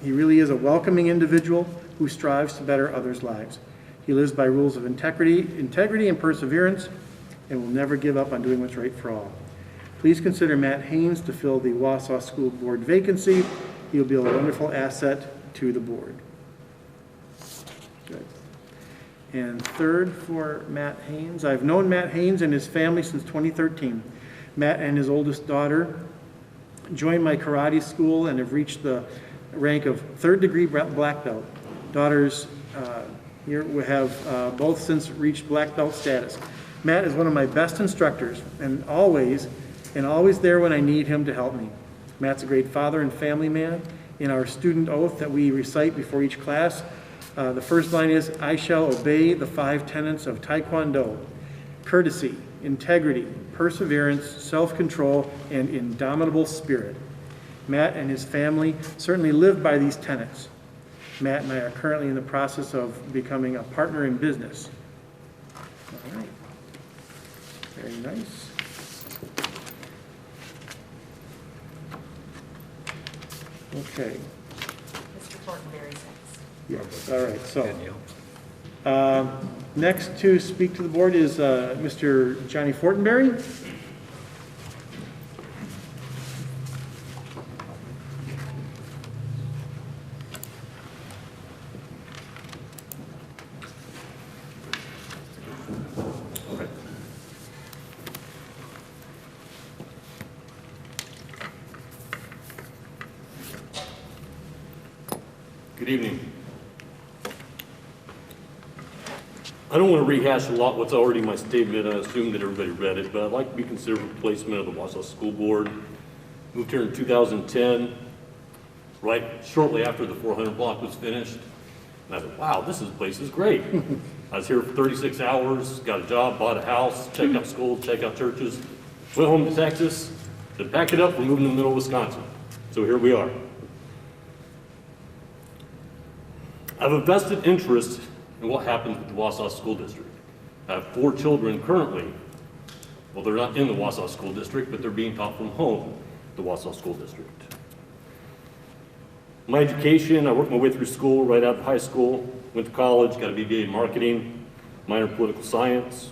really is a welcoming individual who strives to better others' lives. He lives by rules of integrity and perseverance, and will never give up on doing what's right for all. Please consider Matt Haynes to fill the Wausau School Board vacancy. He'll be a wonderful asset to the board. Good. And third for Matt Haynes, I've known Matt Haynes and his family since 2013. Matt and his oldest daughter joined my karate school and have reached the rank of 3rd degree black belt. Daughters here we have both since reached black belt status. Matt is one of my best instructors and always there when I need him to help me. Matt's a great father and family man. In our student oath that we recite before each class, the first line is, I shall obey the 5 tenets of Taekwondo: courtesy, integrity, perseverance, self-control, and indomitable spirit. Matt and his family certainly live by these tenets. Matt and I are currently in the process of becoming a partner in business. All right. Very nice. Okay. Mr. Fortenberry's next. Yes, all right, so. Next to speak to the board is Mr. Johnny Fortenberry. Good evening. I don't want to rehash a lot what's already my statement. I assume that everybody read it, but I'd like to be considered for replacement of the Wausau School Board. Moved here in 2010, right shortly after the 400 block was finished. And I thought, wow, this place is great. I was here for 36 hours, got a job, bought a house, checked out schools, checked out churches, went home to Texas, then packed it up and moved in the middle of Wisconsin. So here we are. I have a vested interest in what happens with the Wausau School District. I have 4 children currently. Well, they're not in the Wausau School District, but they're being taught from home, the Wausau School District. My education, I worked my way through school right out of high school, went to college, got a BBA in marketing, minor in political science,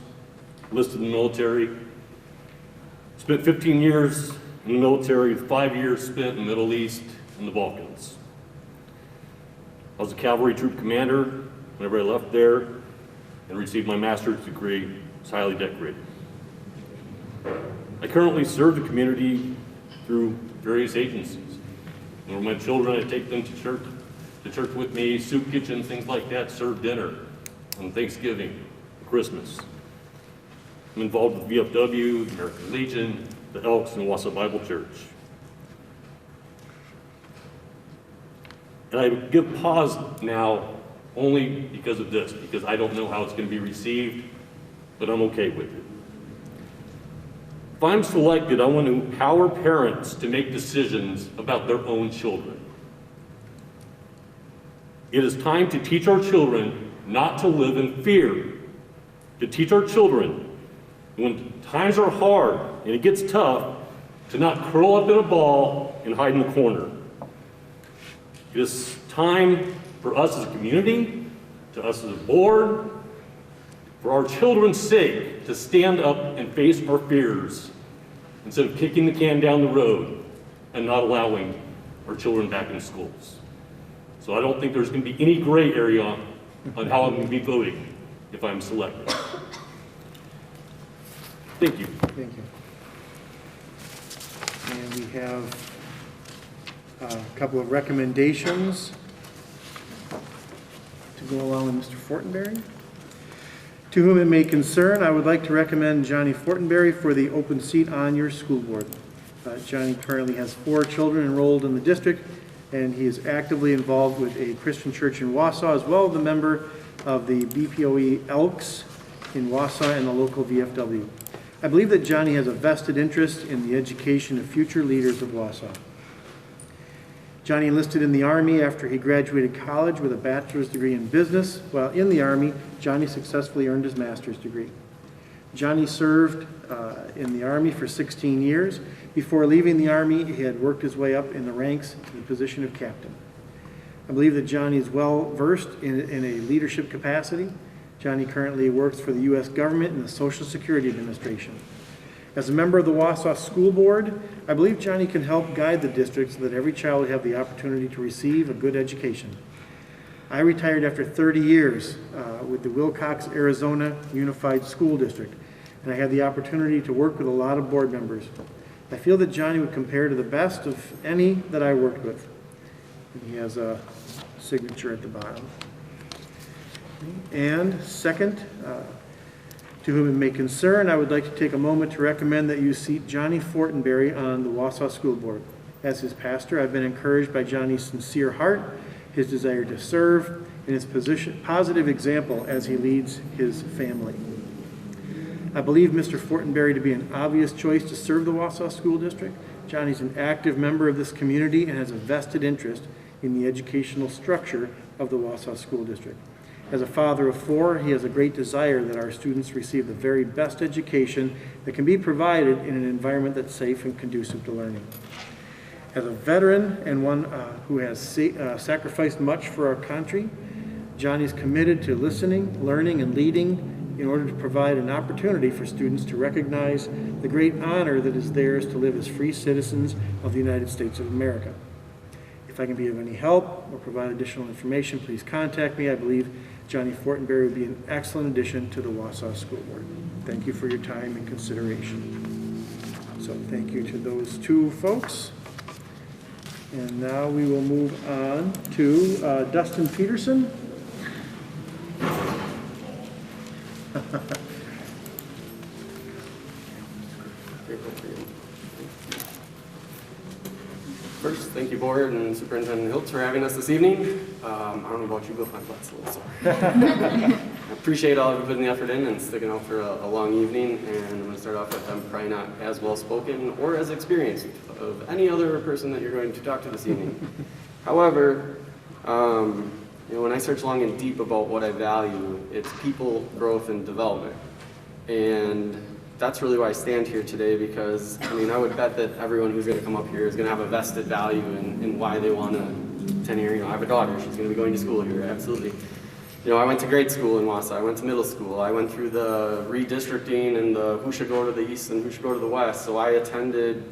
enlisted in the military. Spent 15 years in the military, 5 years spent in the Middle East and the Balkans. I was a cavalry troop commander whenever I left there and received my master's degree. It's highly decorated. I currently serve the community through various agencies. When my children, I take them to church with me, soup kitchen, things like that, serve dinner on Thanksgiving, Christmas. I'm involved with VFW, the American Legion, the Elks, and Wausau Bible Church. And I give pause now only because of this, because I don't know how it's going to be received, but I'm okay with it. If I'm selected, I want to empower parents to make decisions about their own children. It is time to teach our children not to live in fear, to teach our children when times are hard and it gets tough, to not curl up in a ball and hide in the corner. It is time for us as a community, to us as a board, for our children's sake, to stand up and face our fears instead of kicking the can down the road and not allowing our children back in schools. So I don't think there's going to be any gray area on how I'm going to be voting if I'm selected. Thank you. Thank you. And we have a couple of recommendations to go along with Mr. Fortenberry. To whom it may concern, I would like to recommend Johnny Fortenberry for the open seat on your school board. Johnny currently has 4 children enrolled in the district, and he is actively involved with a Christian church in Wausau, as well as a member of the BPOE Elks in Wausau and the local VFW. I believe that Johnny has a vested interest in the education of future leaders of Wausau. Johnny enlisted in the Army after he graduated college with a bachelor's degree in business. While in the Army, Johnny successfully earned his master's degree. Johnny served in the Army for 16 years. Before leaving the Army, he had worked his way up in the ranks to the position of captain. I believe that Johnny is well versed in a leadership capacity. Johnny currently works for the U.S. government in the Social Security Administration. As a member of the Wausau School Board, I believe Johnny can help guide the district so that every child will have the opportunity to receive a good education. I retired after 30 years with the Wilcox, Arizona Unified School District, and I had the opportunity to work with a lot of board members. I feel that Johnny would compare to the best of any that I worked with. And he has a signature at the bottom. And second, to whom it may concern, I would like to take a moment to recommend that you seat Johnny Fortenberry on the Wausau School Board. As his pastor, I've been encouraged by Johnny's sincere heart, his desire to serve, and his positive example as he leads his family. I believe Mr. Fortenberry to be an obvious choice to serve the Wausau School District. Johnny's an active member of this community and has a vested interest in the educational structure of the Wausau School District. As a father of 4, he has a great desire that our students receive the very best education that can be provided in an environment that's safe and conducive to learning. As a veteran and one who has sacrificed much for our country, Johnny is committed to listening, learning, and leading in order to provide an opportunity for students to recognize the great honor that is theirs to live as free citizens of the United States of America. If I can be of any help or provide additional information, please contact me. I believe Johnny Fortenberry would be an excellent addition to the Wausau School Board. Thank you for your time and consideration. So thank you to those 2 folks. And now we will move on to Dustin Peterson. First, thank you, Board and Superintendent Hiltz, for having us this evening. I don't know about you, but my butt's a little sore. I appreciate all of you putting the effort in and sticking out for a long evening. And I'm going to start off with I'm probably not as well spoken or as experienced of any other person that you're going to talk to this evening. However, when I search long and deep about what I value, it's people, growth, and development. And that's really why I stand here today, because I would bet that everyone who's going to come up here is going to have a vested value in why they want to attend here. I have a daughter, she's going to be going to school here, absolutely. I went to grade school in Wausau, I went to middle school, I went through the redistricting and the who should go to the east and who should go to the west, so I attended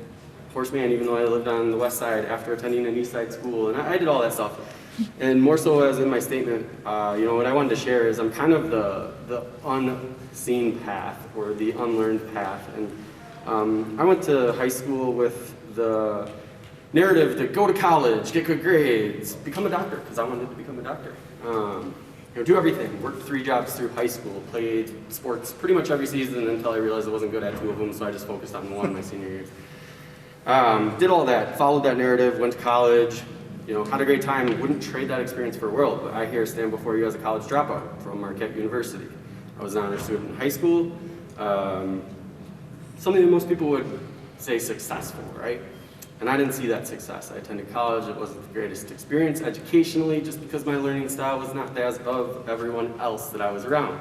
Horseman even though I lived on the west side after attending an east side school, and I did all that stuff. And more so as in my statement, what I wanted to share is I'm kind of the unseen path or the unlearned path. And I went to high school with the narrative to go to college, get good grades, become a doctor, because I wanted to become a doctor. Do everything, worked 3 jobs through high school, played sports pretty much every season until I realized I wasn't good at 2 of them, so I just focused on 1 my senior year. Did all that, followed that narrative, went to college, had a great time, wouldn't trade that experience for a world, but I here stand before you as a college dropout from Marquette University. I was an honor student in high school, something that most people would say successful, right? And I didn't see that success. I attended college, it wasn't the greatest experience educationally, just because my learning style was not as of everyone else that I was around.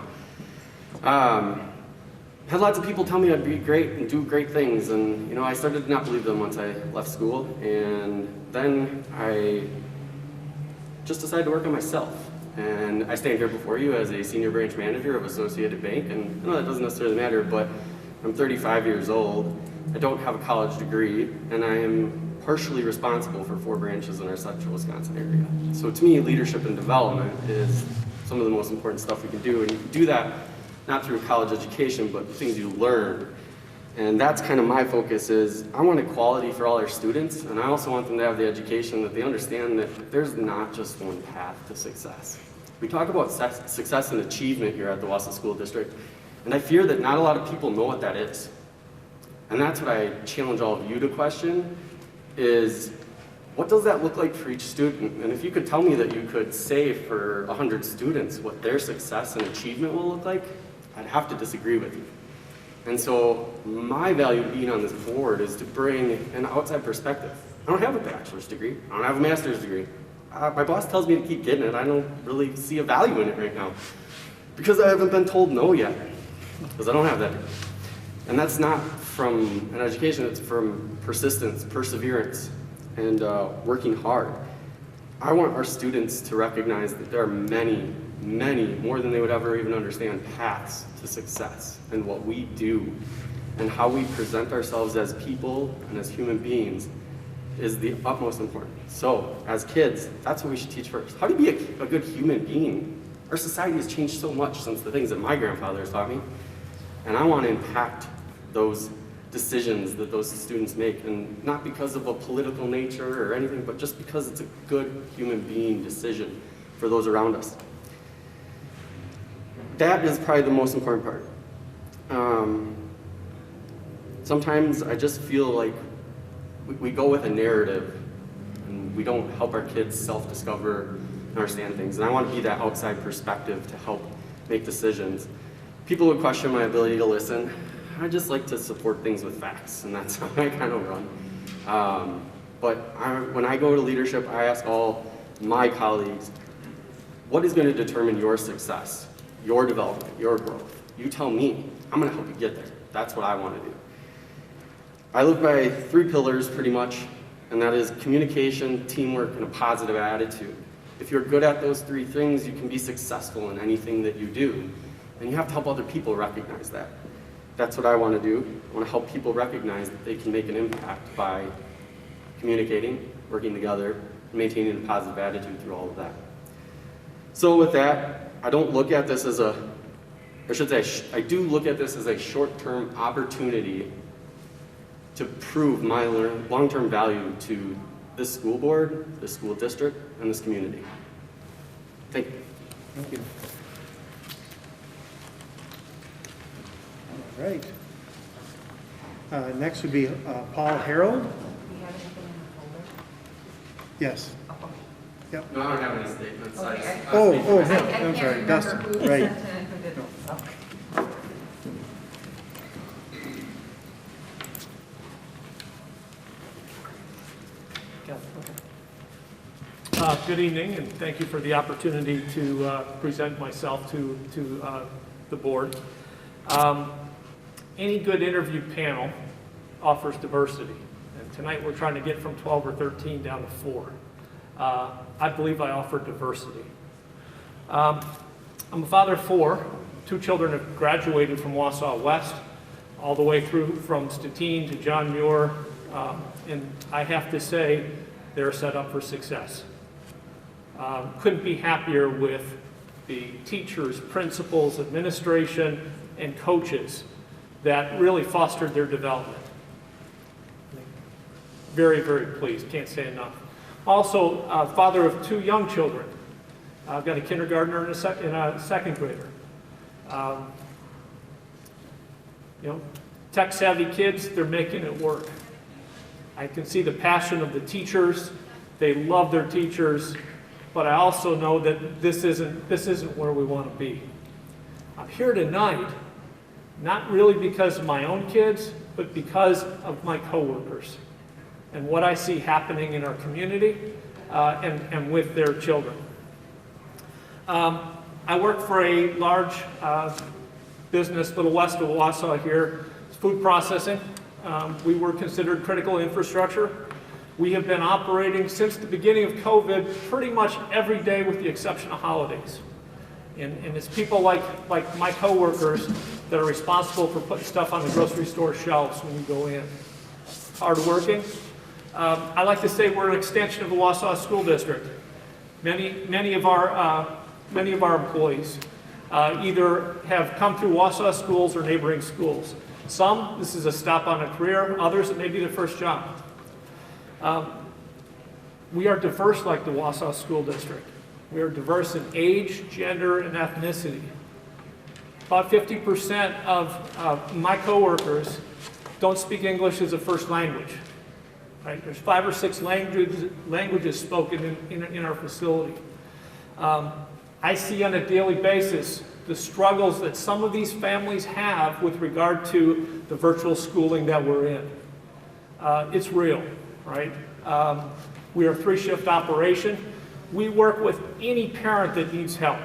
Had lots of people tell me I'd be great and do great things, and I started to not believe them once I left school, and then I just decided to work on myself. And I stand here before you as a senior branch manager of Associated Bank, and I know that doesn't necessarily matter, but I'm 35 years old, I don't have a college degree, and I am partially responsible for 4 branches in our central Wisconsin area. So to me, leadership and development is some of the most important stuff we can do. And you can do that not through college education, but things you learn. And that's kind of my focus is I want equality for all our students, and I also want them to have the education that they understand that there's not just one path to success. We talk about success and achievement here at the Wausau School District, and I fear that not a lot of people know what that is. And that's what I challenge all of you to question is, what does that look like for each student? And if you could tell me that you could say for 100 students what their success and achievement will look like, I'd have to disagree with you. And so my value of being on this board is to bring an outside perspective. I don't have a bachelor's degree. I don't have a master's degree. My boss tells me to keep getting it. I don't really see a value in it right now because I haven't been told no yet, because I don't have that degree. And that's not from an education, it's from persistence, perseverance, and working hard. I want our students to recognize that there are many, many, more than they would ever even understand, paths to success. And what we do and how we present ourselves as people and as human beings is the utmost important. So, as kids, that's what we should teach first. How to be a good human being. Our society has changed so much since the things that my grandfather has taught me. And I want to impact those decisions that those students make, and not because of a political nature or anything, but just because it's a good human being decision for those around us. That is probably the most important part. Sometimes I just feel like we go with a narrative and we don't help our kids self-discover and understand things. And I want to be that outside perspective to help make decisions. People would question my ability to listen. I just like to support things with facts, and that's how I kind of run. When I go to leadership, I ask all my colleagues, what is going to determine your success, your development, your growth? You tell me. I'm going to help you get there. That's what I want to do. I live by 3 pillars pretty much, and that is communication, teamwork, and a positive attitude. If you're good at those 3 things, you can be successful in anything that you do, and you have to help other people recognize that. That's what I want to do. I want to help people recognize that they can make an impact by communicating, working together, and maintaining a positive attitude through all of that. So with that, I don't look at this as I do look at this as a short-term opportunity to prove my long-term value to this school board, this school district, and this community. Thank you. Thank you. All right. Next would be Paul Harold. Do you have anything in the folder? Yes. Yep. No, I don't have any statements. Okay. I'm sorry, Dustin, right. Good evening, and thank you for the opportunity to present myself to the board. Any good interview panel offers diversity, and tonight we're trying to get from 12 or 13 down to 4. I believe I offer diversity. I'm a father of 4. 2 children have graduated from Wausau West, all the way through from Stettin to John Muir, and I have to say they're set up for success. Couldn't be happier with the teachers, principals, administration, and coaches that really fostered their development. Very, very pleased, can't say enough. Also, father of 2 young children. I've got a kindergartner and a second grader. Tech-savvy kids, they're making it work. I can see the passion of the teachers. They love their teachers, but I also know that this isn't where we want to be. I'm here tonight, not really because of my own kids, but because of my coworkers and what I see happening in our community and with their children. I work for a large business a little west of Wausau here. It's food processing. We were considered critical infrastructure. We have been operating since the beginning of COVID pretty much every day with the exception of holidays. And it's people like my coworkers that are responsible for putting stuff on the grocery store shelves when you go in. Hardworking. I like to say we're an extension of the Wausau School District. Many of our many of our employees either have come through Wausau schools or neighboring schools. Some, this is a stop on a career. Others, it may be their first job. We are diverse like the Wausau School District. We are diverse in age, gender, and ethnicity. About 50% of my coworkers don't speak English as a first language. Right? There's 5 or 6 languages spoken in our facility. I see on a daily basis the struggles that some of these families have with regard to the virtual schooling that we're in. It's real, right? We are a 3-shift operation. We work with any parent that needs help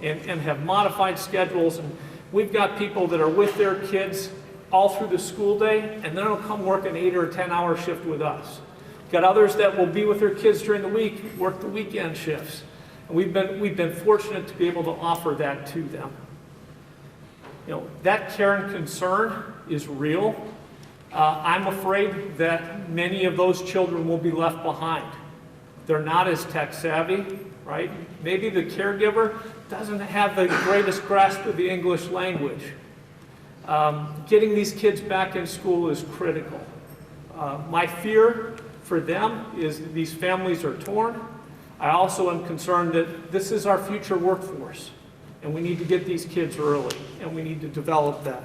and have modified schedules. And we've got people that are with their kids all through the school day, and then they'll come work an 8 or 10-hour shift with us. We've got others that will be with their kids during the week, work the weekend shifts. And we've been fortunate to be able to offer that to them. You know, that care and concern is real. I'm afraid that many of those children will be left behind. They're not as tech savvy, right? Maybe the caregiver doesn't have the greatest grasp of the English language. Getting these kids back in school is critical. My fear for them is that these families are torn. I also am concerned that this is our future workforce, and we need to get these kids early, and we need to develop that.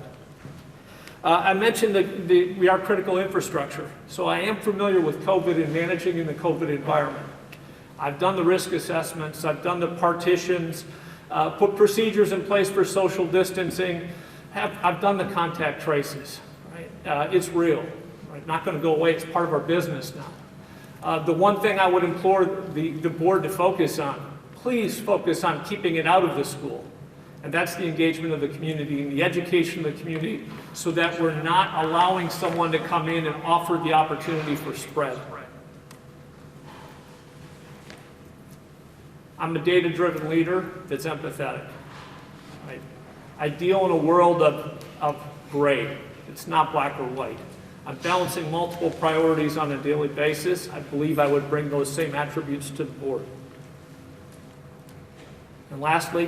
I mentioned that we are critical infrastructure, so I am familiar with COVID and managing in the COVID environment. I've done the risk assessments, I've done the partitions, put procedures in place for social distancing, I've done the contact traces. Right? It's real, right? Not going to go away, it's part of our business now. The one thing I would implore the board to focus on, please focus on keeping it out of the school. And that's the engagement of the community and the education of the community, so that we're not allowing someone to come in and offer the opportunity for spread. I'm a data-driven leader that's empathetic. Right? I deal in a world of gray. It's not black or white. I'm balancing multiple priorities on a daily basis. I believe I would bring those same attributes to the board. And lastly,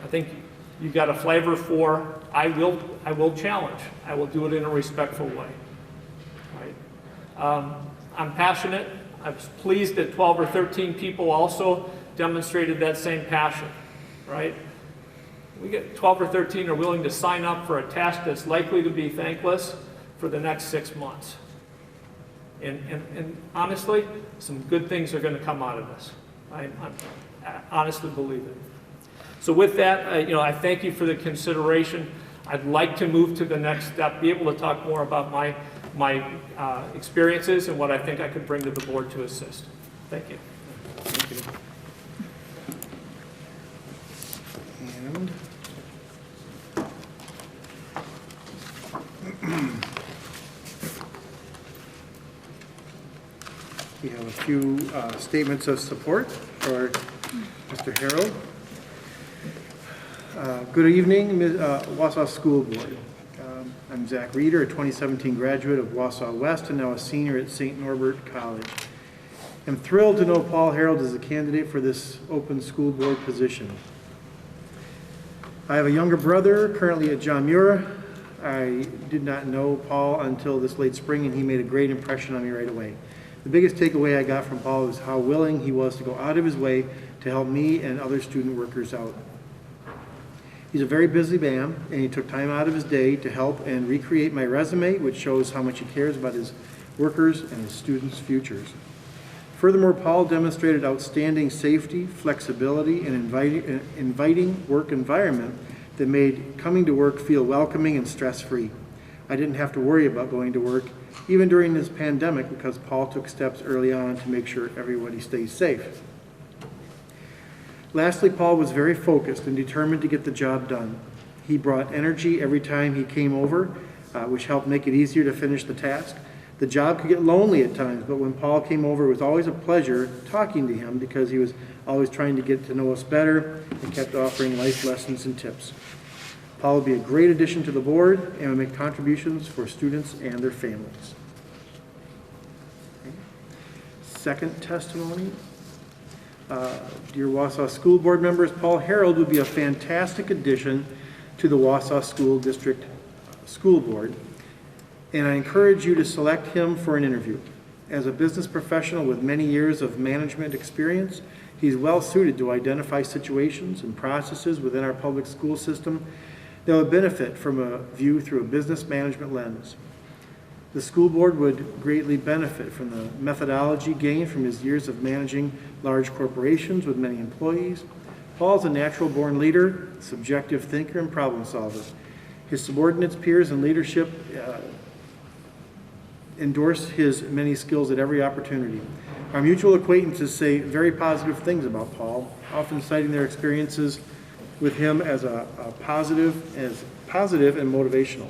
I think you got a flavor for I will challenge. I will do it in a respectful way. Right? I'm passionate. I was pleased that 12 or 13 people also demonstrated that same passion. Right? We get 12 or 13 are willing to sign up for a task that's likely to be thankless for the next 6 months. And honestly, some good things are going to come out of this. I honestly believe it. So with that, I thank you for the consideration. I'd like to move to the next step, be able to talk more about my experiences and what I think I could bring to the board to assist. Thank you. Thank you. And we have a few statements of support for Mr. Harold. Good evening, Wausau School Board. I'm Zach Reeder, a 2017 graduate of Wausau West and now a senior at St. Norbert College. I'm thrilled to know Paul Harold is a candidate for this open school board position. I have a younger brother currently at John Muir. I did not know Paul until this late spring, and he made a great impression on me right away. The biggest takeaway I got from Paul was how willing he was to go out of his way to help me and other student workers out. He's a very busy man, and he took time out of his day to help and recreate my resume, which shows how much he cares about his workers and his students' futures. Furthermore, Paul demonstrated outstanding safety, flexibility, and inviting work environment that made coming to work feel welcoming and stress-free. I didn't have to worry about going to work, even during this pandemic, because Paul took steps early on to make sure everybody stays safe. Lastly, Paul was very focused and determined to get the job done. He brought energy every time he came over, which helped make it easier to finish the task. The job could get lonely at times, but when Paul came over, it was always a pleasure talking to him because he was always trying to get to know us better and kept offering life lessons and tips. Paul will be a great addition to the board and will make contributions for students and their families. Okay. Second testimony. Dear Wausau School Board members, Paul Harold would be a fantastic addition to the Wausau School District School Board, and I encourage you to select him for an interview. As a business professional with many years of management experience, he's well suited to identify situations and processes within our public school system that would benefit from a view through a business management lens. The school board would greatly benefit from the methodology gained from his years of managing large corporations with many employees. Paul's a natural-born leader, subjective thinker, and problem solver. His subordinates, peers, and leadership endorse his many skills at every opportunity. Our mutual acquaintances say very positive things about Paul, often citing their experiences with him as positive and motivational.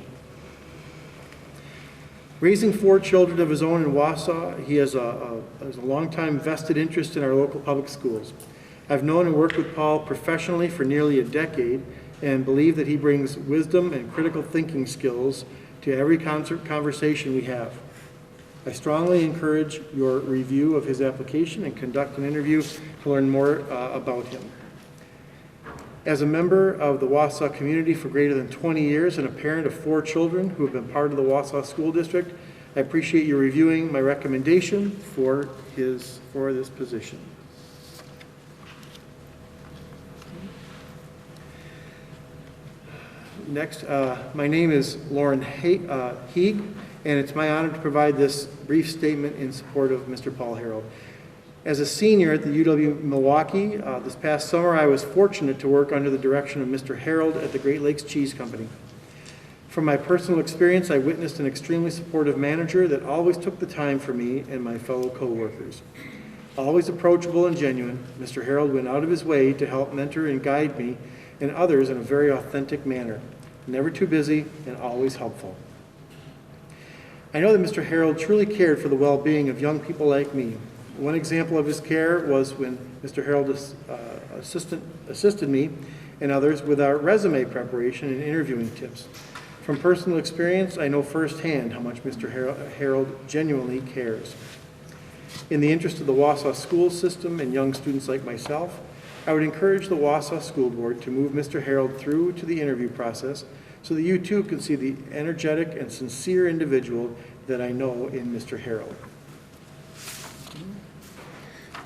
Raising 4 children of his own in Wausau, he has a long-time vested interest in our local public schools. I've known and worked with Paul professionally for nearly a decade and believe that he brings wisdom and critical thinking skills to every conversation we have. I strongly encourage your review of his application and conduct an interview to learn more about him. As a member of the Wausau community for greater than 20 years and a parent of 4 children who have been part of the Wausau School District, I appreciate you reviewing my recommendation for this position. Next, my name is Lauren Heeg, and it's my honor to provide this brief statement in support of Mr. Paul Harold. As a senior at the UW-Milwaukee, this past summer I was fortunate to work under the direction of Mr. Harold at the Great Lakes Cheese Company. From my personal experience, I witnessed an extremely supportive manager that always took the time for me and my fellow co-workers. Always approachable and genuine, Mr. Harold went out of his way to help mentor and guide me and others in a very authentic manner, never too busy and always helpful. I know that Mr. Harold truly cared for the well-being of young people like me. One example of his care was when Mr. Harold assisted me and others with our resume preparation and interviewing tips. From personal experience, I know firsthand how much Mr. Harold genuinely cares. In the interest of the Wausau school system and young students like myself, I would encourage the Wausau School Board to move Mr. Harold through to the interview process so that you too can see the energetic and sincere individual that I know in Mr. Harold.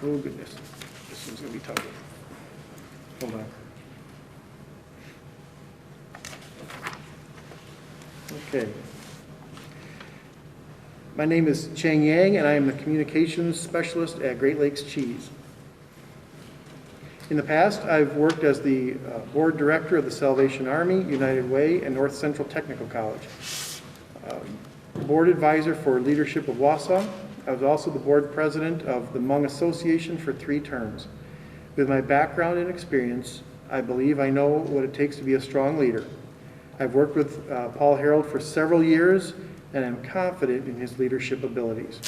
Oh goodness, this one's gonna be tough. Hold on. Okay. My name is Chang Yang, and I am the communications specialist at Great Lakes Cheese. In the past, I've worked as the board director of the Salvation Army, United Way, and North Central Technical College. Board advisor for leadership of Wausau. I was also the board president of the Hmong Association for 3 terms. With my background and experience, I believe I know what it takes to be a strong leader. I've worked with Paul Harold for several years, and I'm confident in his leadership abilities.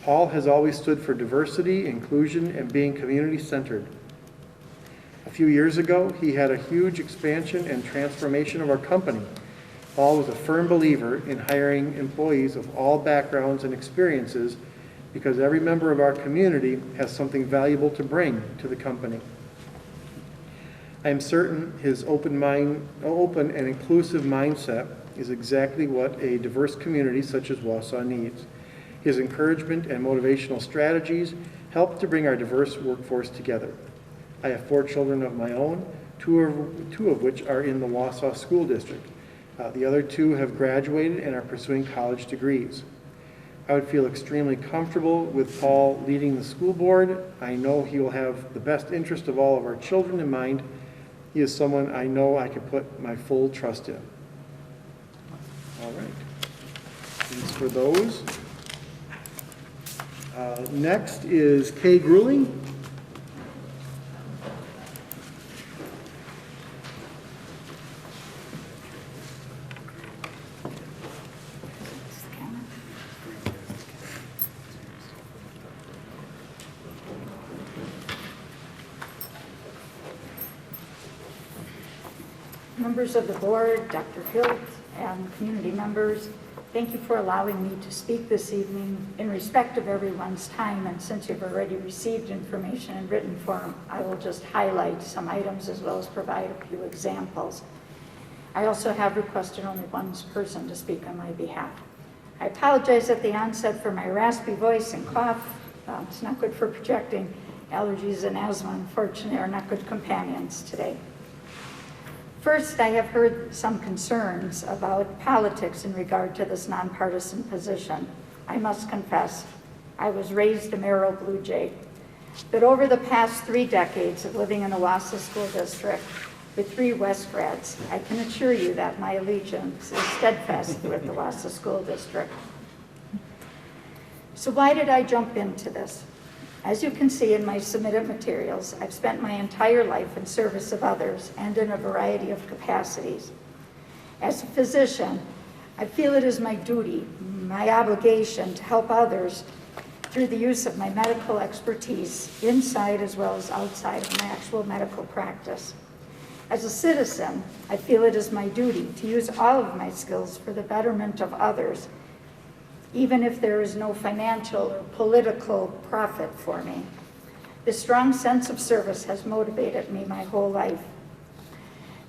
Paul has always stood for diversity, inclusion, and being community-centered. A few years ago, he had a huge expansion and transformation of our company. Paul was a firm believer in hiring employees of all backgrounds and experiences because every member of our community has something valuable to bring to the company. I am certain his open and inclusive mindset is exactly what a diverse community such as Wausau needs. His encouragement and motivational strategies help to bring our diverse workforce together. I have 4 children of my own, two of which are in the Wausau School District. The other 2 have graduated and are pursuing college degrees. I would feel extremely comfortable with Paul leading the school board. I know he will have the best interest of all of our children in mind. He is someone I know I can put my full trust in. All right. Thanks for those. Next is Kay Grueling. Members of the board, Dr. Hilt, and community members, Thank you for allowing me to speak this evening in respect of everyone's time, and since you've already received information in written form, I will just highlight some items as well as provide a few examples. I also have requested only one person to speak on my behalf. I apologize at the onset for my raspy voice and cough. It's not good for projecting. Allergies and asthma, unfortunately, are not good companions today. First, I have heard some concerns about politics in regard to this nonpartisan position. I must confess, I was raised a Merrill Blue Jay, but over the past 3 decades of living in the Wausau School District with 3 West grads, I can assure you that my allegiance is steadfast with the Wausau School District. So why did I jump into this? As you can see in my submitted materials, I've spent my entire life in service of others and in a variety of capacities. As a physician, I feel it is my duty, my obligation to help others through the use of my medical expertise inside as well as outside of my actual medical practice. As a citizen, I feel it is my duty to use all of my skills for the betterment of others, even if there is no financial or political profit for me. This strong sense of service has motivated me my whole life.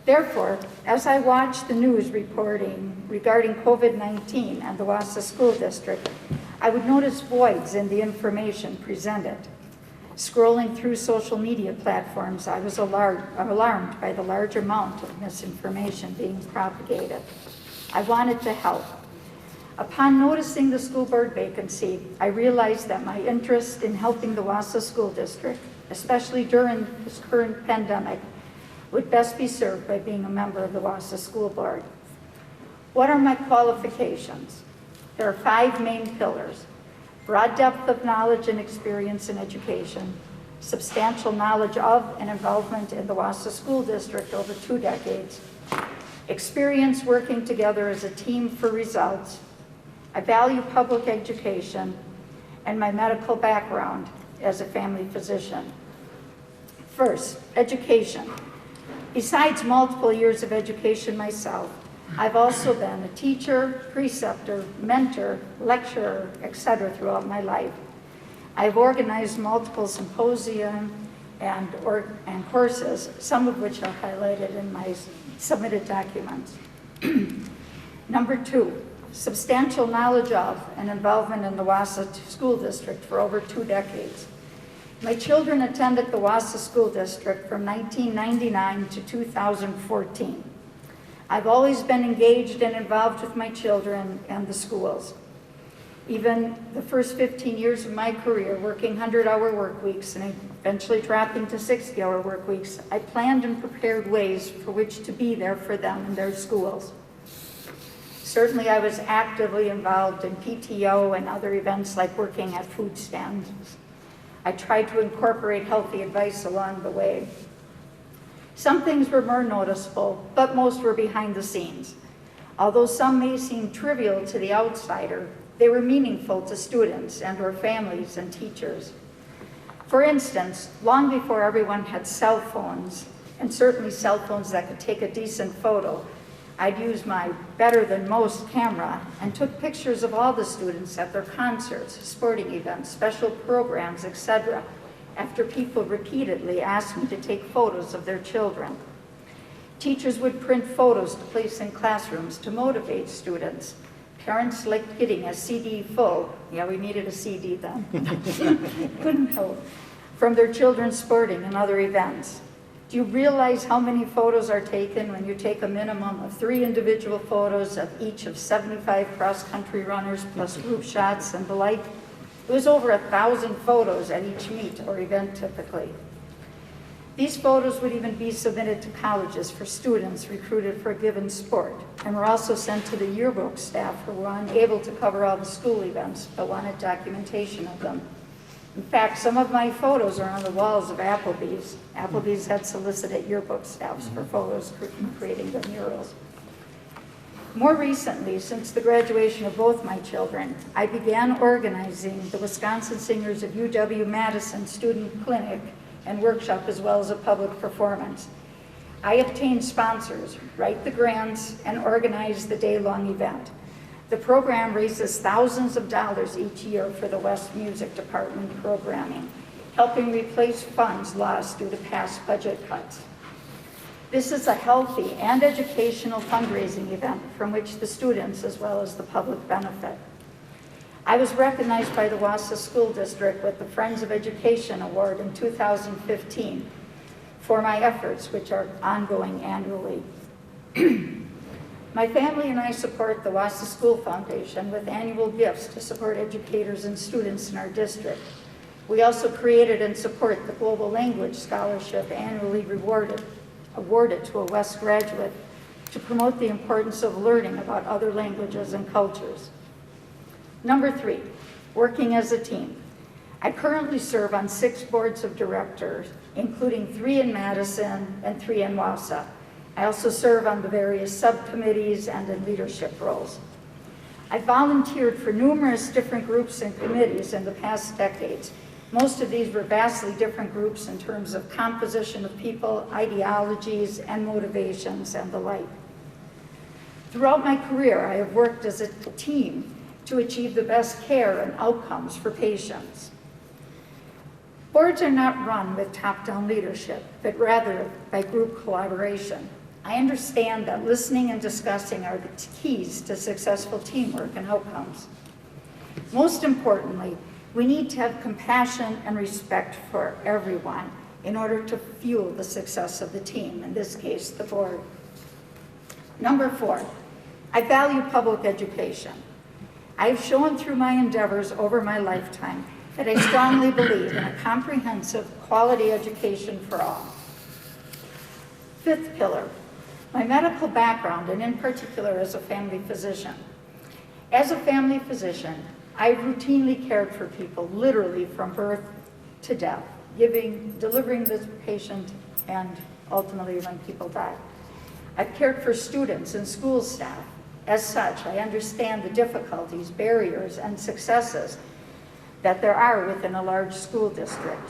Therefore, as I watch the news reporting regarding COVID-19 and the Wausau School District, I would notice voids in the information presented. Scrolling through social media platforms, I was alarmed by the large amount of misinformation being propagated. I wanted to help. Upon noticing the school board vacancy, I realized that my interest in helping the Wausau School District, especially during this current pandemic, would best be served by being a member of the Wausau School Board. What are my qualifications? There are 5 main pillars: broad depth of knowledge and experience in education, substantial knowledge of and involvement in the Wausau School District over 2 decades, experience working together as a team for results. I value public education and my medical background as a family physician. First, education. Besides multiple years of education myself, I've also been a teacher, preceptor, mentor, lecturer, etc. throughout my life. I've organized multiple symposia and courses, some of which are highlighted in my submitted documents. Number 2, substantial knowledge of and involvement in the Wausau School District for over 2 decades. My children attended the Wausau School District from 1999 to 2014. I've always been engaged and involved with my children and the schools. Even the first 15 years of my career, working 100-hour work weeks and eventually dropping to 60-hour work weeks, I planned and prepared ways for which to be there for them in their schools. Certainly, I was actively involved in PTO and other events like working at food stands. I tried to incorporate healthy advice along the way. Some things were more noticeable, but most were behind the scenes. Although some may seem trivial to the outsider, they were meaningful to students and/or families and teachers. For instance, long before everyone had cell phones, and certainly cell phones that could take a decent photo, I'd use my better than most camera and took pictures of all the students at their concerts, sporting events, special programs, etc., after people repeatedly asked me to take photos of their children. Teachers would print photos to place in classrooms to motivate students. Parents liked getting a CD full, yeah, we needed a CD then, couldn't help, from their children's sporting and other events. Do you realize how many photos are taken when you take a minimum of 3 individual photos of each of 75 cross-country runners plus group shots and the like? It was over 1,000 photos at each meet or event typically. These photos would even be submitted to colleges for students recruited for a given sport, and were also sent to the yearbook staff who were unable to cover all the school events but wanted documentation of them. In fact, some of my photos are on the walls of Applebee's. Applebee's had solicited yearbook staffs for photos in creating the murals. More recently, since the graduation of both my children, I began organizing the Wisconsin Singers of UW-Madison Student Clinic and workshop, as well as a public performance. I obtained sponsors, write the grants, and organize the day-long event. The program raises thousands of dollars each year for the West Music Department programming, helping replace funds lost due to past budget cuts. This is a healthy and educational fundraising event from which the students as well as the public benefit. I was recognized by the Wausau School District with the Friends of Education Award in 2015 for my efforts, which are ongoing annually. My family and I support the Wausau School Foundation with annual gifts to support educators and students in our district. We also created and support the Global Language Scholarship annually awarded to a West graduate to promote the importance of learning about other languages and cultures. Number 3, working as a team. I currently serve on 6 boards of directors, including 3 in Madison and 3 in Wausau. I also serve on the various subcommittees and in leadership roles. I volunteered for numerous different groups and committees in the past decades. Most of these were vastly different groups in terms of composition of people, ideologies, and motivations, and the like. Throughout my career, I have worked as a team to achieve the best care and outcomes for patients. Boards are not run with top-down leadership, but rather by group collaboration. I understand that listening and discussing are the keys to successful teamwork and outcomes. Most importantly, we need to have compassion and respect for everyone in order to fuel the success of the team, in this case, the board. Number 4, I value public education. I have shown through my endeavors over my lifetime that I strongly believe in a comprehensive, quality education for all. 5th pillar, my medical background, and in particular as a family physician. As a family physician, I routinely cared for people literally from birth to death, delivering the patient, and ultimately when people die. I've cared for students and school staff. As such, I understand the difficulties, barriers, and successes that there are within a large school district.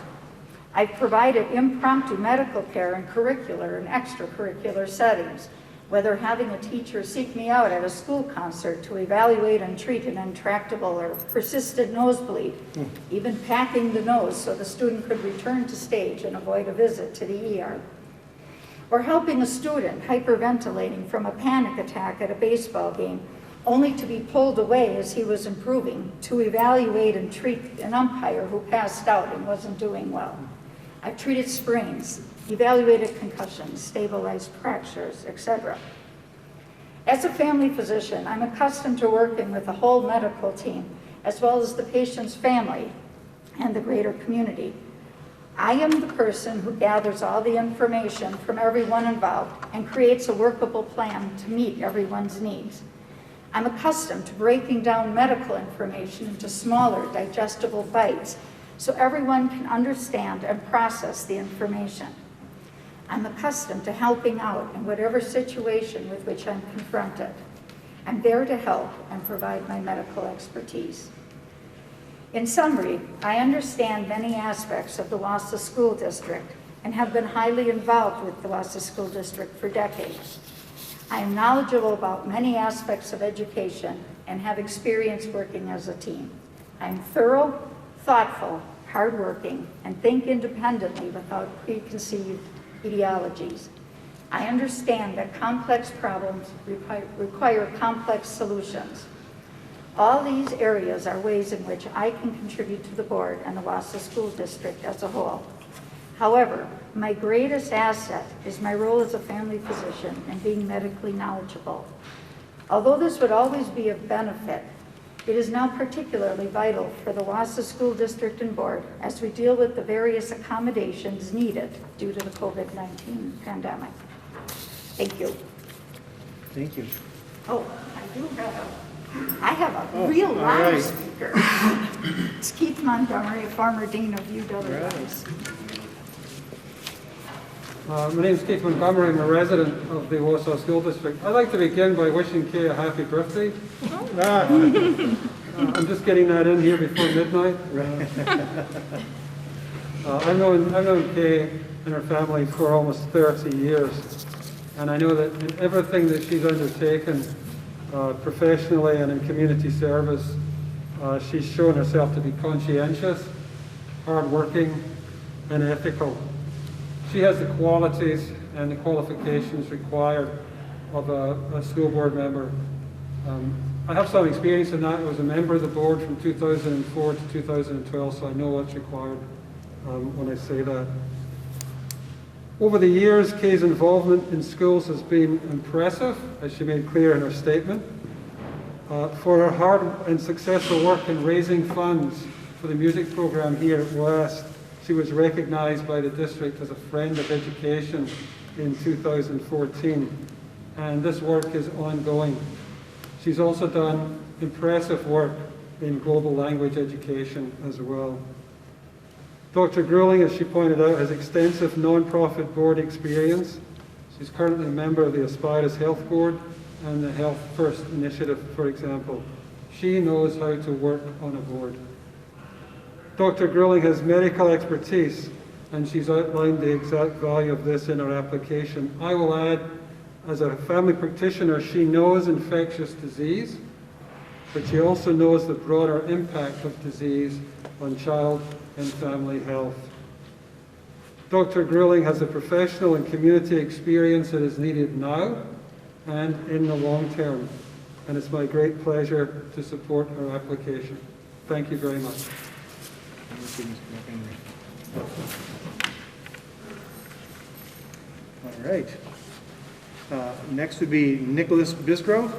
I've provided impromptu medical care in curricular and extracurricular settings, whether having a teacher seek me out at a school concert to evaluate and treat an intractable or persistent nosebleed, even packing the nose so the student could return to stage and avoid a visit to the ER. Or helping a student hyperventilating from a panic attack at a baseball game, only to be pulled away as he was improving to evaluate and treat an umpire who passed out and wasn't doing well. I've treated sprains, evaluated concussions, stabilized fractures, etc. As a family physician, I'm accustomed to working with the whole medical team, as well as the patient's family and the greater community. I am the person who gathers all the information from everyone involved and creates a workable plan to meet everyone's needs. I'm accustomed to breaking down medical information into smaller, digestible bites so everyone can understand and process the information. I'm accustomed to helping out in whatever situation with which I'm confronted. I'm there to help and provide my medical expertise. In summary, I understand many aspects of the Wausau School District and have been highly involved with the Wausau School District for decades. I am knowledgeable about many aspects of education and have experience working as a team. I am thorough, thoughtful, hardworking, and think independently without preconceived ideologies. I understand that complex problems require complex solutions. All these areas are ways in which I can contribute to the board and the Wausau School District as a whole. However, my greatest asset is my role as a family physician and being medically knowledgeable. Although this would always be of benefit, it is now particularly vital for the Wausau School District and board as we deal with the various accommodations needed due to the COVID-19 pandemic. Thank you. Thank you. Oh, I have a real live speaker. It's Keith Montgomery, former dean of UW. My name is Keith Montgomery. I'm a resident of the Wausau School District. I'd like to begin by wishing Kay a happy birthday. I'm just getting that in here before midnight. I've known Kay and her family for almost 30 years, and I know that in everything that she's undertaken Professionally and in community service, she's shown herself to be conscientious, hardworking, and ethical. She has the qualities and the qualifications required of a school board member. I have some experience in that. I was a member of the board from 2004 to 2012, so I know what's required when I say that. Over the years, Kay's involvement in schools has been impressive, as she made clear in her statement. For her hard and successful work in raising funds for the music program here at West, she was recognized by the district as a Friend of Education in 2014, and this work is ongoing. She's also done impressive work in global language education as well. Dr. Grueling, as she pointed out, has extensive non-profit board experience. She's currently a member of the Aspirus Health Board and the Health First Initiative, for example. She knows how to work on a board. Dr. Grueling has medical expertise, and she's outlined the exact value of this in her application. I will add, as a family practitioner, she knows infectious disease, but she also knows the broader impact of disease on child and family health. Dr. Grueling has the professional and community experience that is needed now and in the long term, and it's my great pleasure to support her application. Thank you very much. All right. Next would be Nicholas Bisgrove.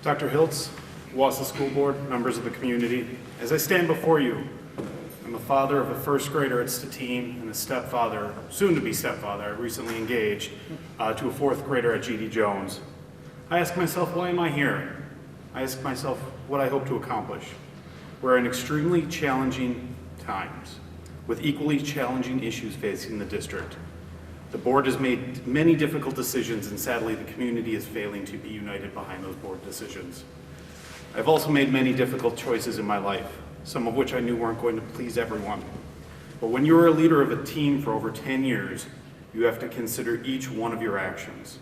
Dr. Hiltz, Wausau School Board, members of the community, as I stand before you, I'm a father of a first grader at Stettin and a stepfather, soon to be stepfather, I recently engaged, to a fourth grader at G.D. Jones. I ask myself, why am I here? I ask myself what I hope to accomplish. We're in extremely challenging times, with equally challenging issues facing the district. The board has made many difficult decisions, and sadly the community is failing to be united behind those board decisions. I've also made many difficult choices in my life, some of which I knew weren't going to please everyone. But when you're a leader of a team for over 10 years, you have to consider each one of your actions,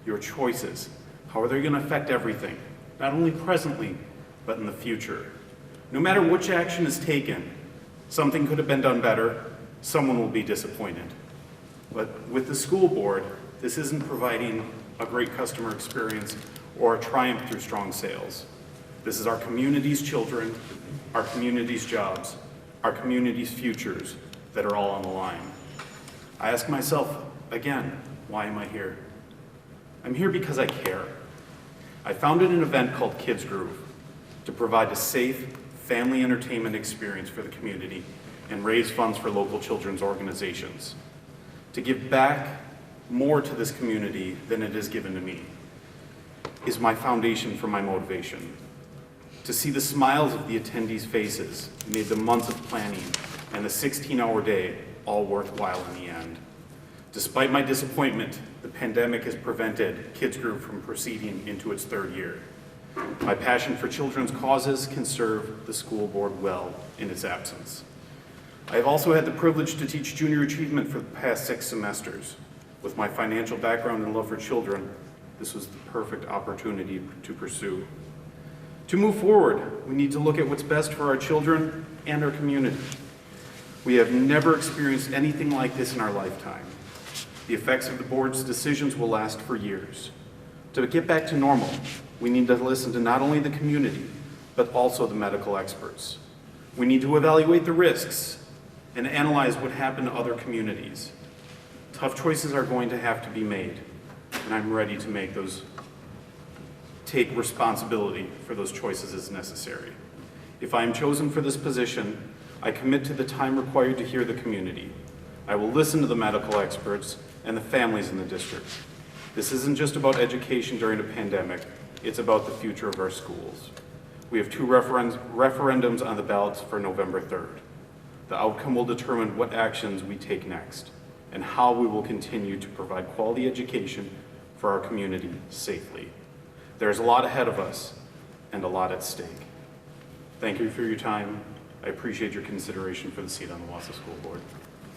your choices. How are they going to affect everything, not only presently, but in the future? No matter which action is taken, something could have been done better, someone will be disappointed. But with the school board, this isn't providing a great customer experience or a triumph through strong sales. This is our community's children, our community's jobs, our community's futures that are all on the line. I ask myself, again, why am I here? I'm here because I care. I founded an event called Kids Groove to provide a safe family entertainment experience for the community and raise funds for local children's organizations. To give back more to this community than it has given to me is my foundation for my motivation. To see the smiles of the attendees' faces made the months of planning and the 16-hour day all worthwhile in the end. Despite my disappointment, the pandemic has prevented Kids Group from proceeding into its third year. My passion for children's causes can serve the school board well in its absence. I have also had the privilege to teach junior achievement for the past 6 semesters. With my financial background and love for children, this was the perfect opportunity to pursue. To move forward, we need to look at what's best for our children and our community. We have never experienced anything like this in our lifetime. The effects of the board's decisions will last for years. To get back to normal, we need to listen to not only the community, but also the medical experts. We need to evaluate the risks and analyze what happened to other communities. Tough choices are going to have to be made, and I'm ready to make those, take responsibility for those choices as necessary. If I am chosen for this position, I commit to the time required to hear the community. I will listen to the medical experts and the families in the district. This isn't just about education during a pandemic, it's about the future of our schools. We have 2 referendums on the ballots for November 3rd. The outcome will determine what actions we take next and how we will continue to provide quality education for our community safely. There's a lot ahead of us and a lot at stake. Thank you for your time. I appreciate your consideration for the seat on the Wausau School Board.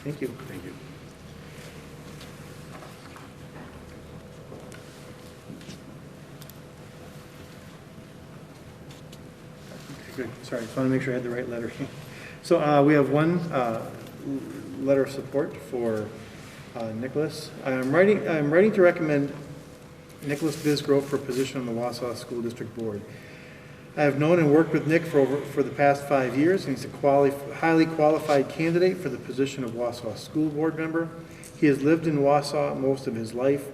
Thank you. Thank you. Okay, good. Sorry, just want to make sure I had the right letter. So we have one letter of support for Nicholas. I'm writing to recommend Nicholas Bisgrove for a position on the Wausau School District Board. I have known and worked with Nick for the past 5 years, and he's a highly qualified candidate for the position of Wausau School Board member. He has lived in Wausau most of his life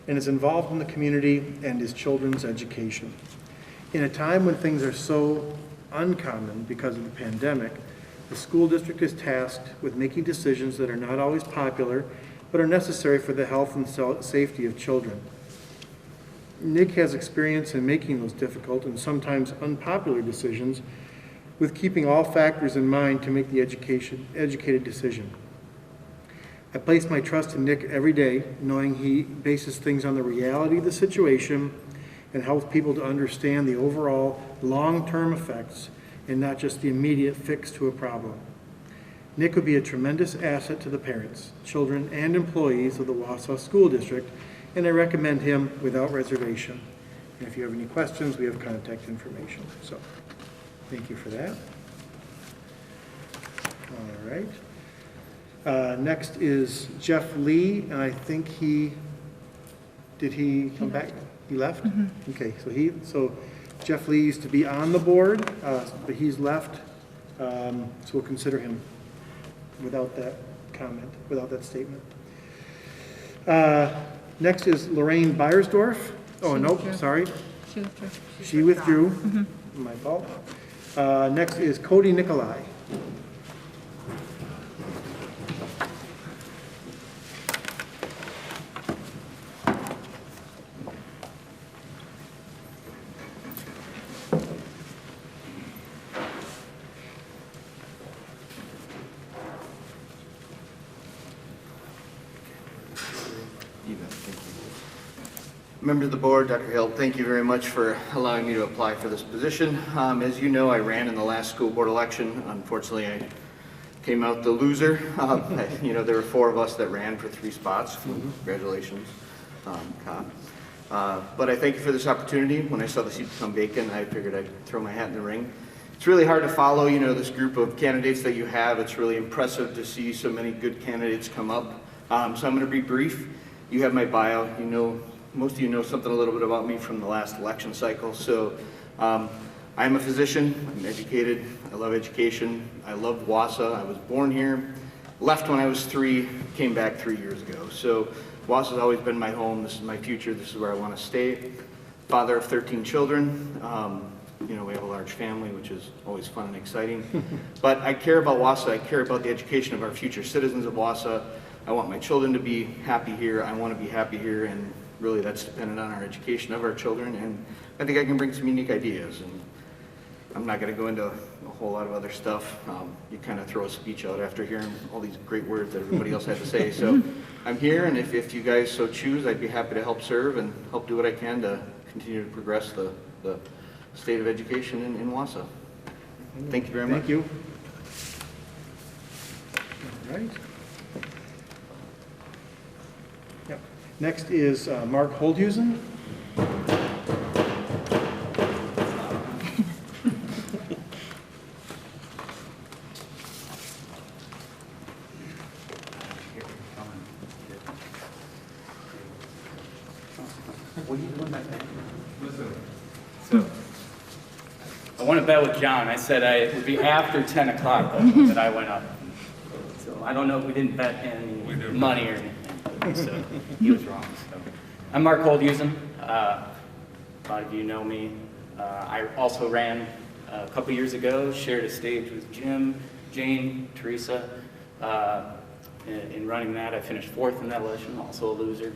and is involved in the community and his children's education. In a time when things are so uncommon because of the pandemic, the school district is tasked with making decisions that are not always popular, but are necessary for the health and safety of children. Nick has experience in making those difficult and sometimes unpopular decisions with keeping all factors in mind to make the educated decision. I place my trust in Nick every day, knowing he bases things on the reality of the situation and helps people to understand the overall long-term effects and not just the immediate fix to a problem. Nick would be a tremendous asset to the parents, children, and employees of the Wausau School District, and I recommend him without reservation. And if you have any questions, we have contact information. So, thank you for that. All right. Next is Jeff Lee, and I think did he come back? He left? Mm-hmm. Okay, so Jeff Lee used to be on the board, but he's left, so we'll consider him without that comment, without that statement. Next is Lorraine Beiersdorf. Oh, nope, sorry. She withdrew. Mm-hmm. My fault. Next is Cody Nicolai. Members of the board, Dr. Hill, thank you very much for allowing me to apply for this position. As you know, I ran in the last school board election. Unfortunately, I came out the loser. There were 4 of us that ran for 3 spots. Congratulations, but I thank you for this opportunity. When I saw the seat become vacant, I figured I'd throw my hat in the ring. It's really hard to follow, this group of candidates that you have. It's really impressive to see so many good candidates come up. So I'm going to be brief. You have my bio. Most of you know something a little bit about me from the last election cycle. So I'm a physician, I'm educated, I love education, I love Wausau. I was born here, left when I was 3, came back 3 years ago. So Wausau's always been my home, this is my future, this is where I want to stay. Father of 13 children, we have a large family, which is always fun and exciting. But I care about Wausau, I care about the education of our future citizens of Wausau. I want my children to be happy here, I want to be happy here, and really that's dependent on our education of our children, and I think I can bring some unique ideas. And I'm not going to go into a whole lot of other stuff. You kind of throw a speech out after hearing all these great words that everybody else had to say. So I'm here, and if you guys so choose, I'd be happy to help serve and help do what I can to continue to progress the state of education in Wausau. Thank you very much. Thank you. All right. Yep. Next is Mark Holdhusen. What are you doing back there? So, I want to bet with John. I said it would be after 10 o'clock that I went up. So I don't know if we didn't bet any money or anything. So he was wrong. So I'm Mark Holdhusen. A lot of you know me. I also ran a couple years ago, shared a stage with Jim, Jane, Teresa. In running that, I finished 4th in that election, also a loser.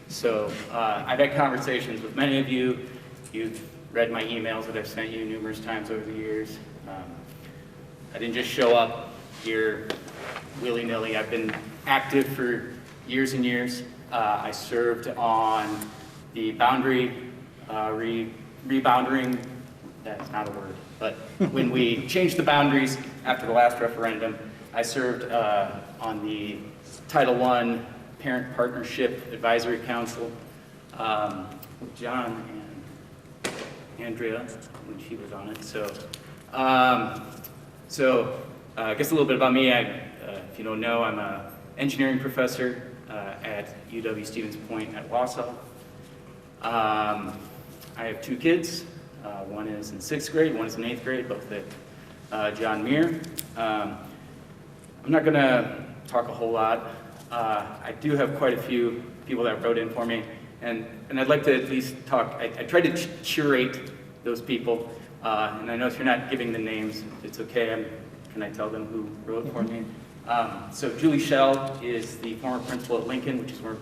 So I've had conversations with many of you. You've read my emails that I've sent you numerous times over the years. I didn't just show up here willy-nilly. I've been active for years and years. I served on the boundary rebounding, that's not a word, but when we changed the boundaries after the last referendum, I served on the Title I Parent Partnership Advisory Council with John and Andrea when she was on it. So, I guess a little bit about me. If you don't know, I'm an engineering professor at UW Stevens Point at Wausau. I have 2 kids. One is in 6th grade, one is in 8th grade, both at John Muir. I'm not going to talk a whole lot. I do have quite a few people that wrote in for me, and I'd like to at least talk. I tried to curate those people, and I know if you're not giving the names, it's okay. Can I tell them who wrote for me? So Julie Schell is the former principal at Lincoln, which is where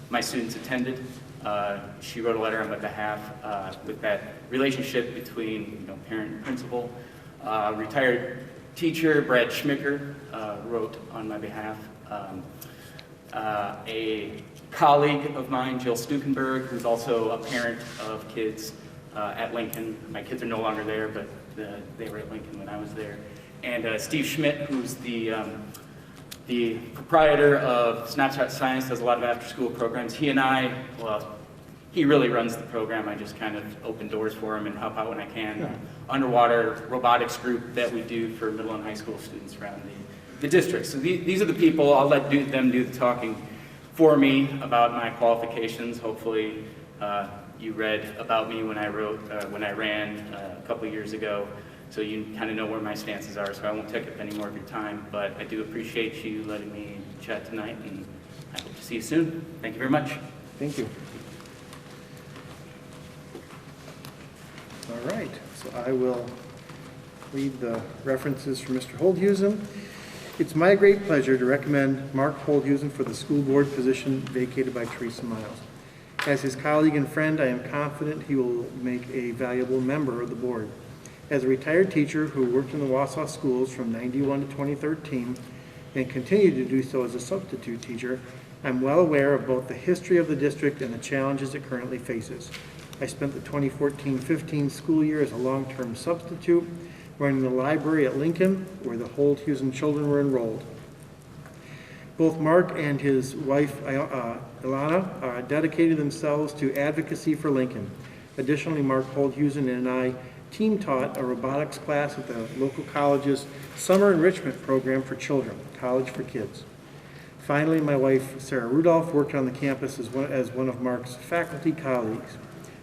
my students attended. She wrote a letter on my behalf with that relationship between parent and principal. Retired teacher Brad Schmicker wrote on my behalf. A colleague of mine, Jill Stukenberg, who's also a parent of kids at Lincoln. My kids are no longer there, but they were at Lincoln when I was there. And Steve Schmidt, who's the proprietor of Snapshot Science, does a lot of after-school programs. He and I, well, he really runs the program. I just kind of open doors for him and help out when I can. Underwater robotics group that we do for middle and high school students around the district. So these are the people. I'll let them do the talking for me about my qualifications. Hopefully you read about me when I ran a couple years ago. So you kind of know where my stances are, so I won't take up any more of your time, but I do appreciate you letting me chat tonight, and I hope to see you soon. Thank you very much. Thank you. All right, so I will read the references from Mr. Holdhusen. It's my great pleasure to recommend Mark Holdhusen for the school board position vacated by Teresa Miles. As his colleague and friend, I am confident he will make a valuable member of the board. As a retired teacher who worked in the Wausau schools from '91 to 2013 and continued to do so as a substitute teacher, I'm well aware of both the history of the district and the challenges it currently faces. I spent the 2014-15 school year as a long-term substitute, running the library at Lincoln, where the Holdhusen children were enrolled. Both Mark and his wife, Ilana, dedicated themselves to advocacy for Lincoln. Additionally, Mark Holdhusen and I team taught a robotics class at the local college's summer enrichment program for children, College for Kids. Finally, my wife, Sarah Rudolph, worked on the campus as one of Mark's faculty colleagues.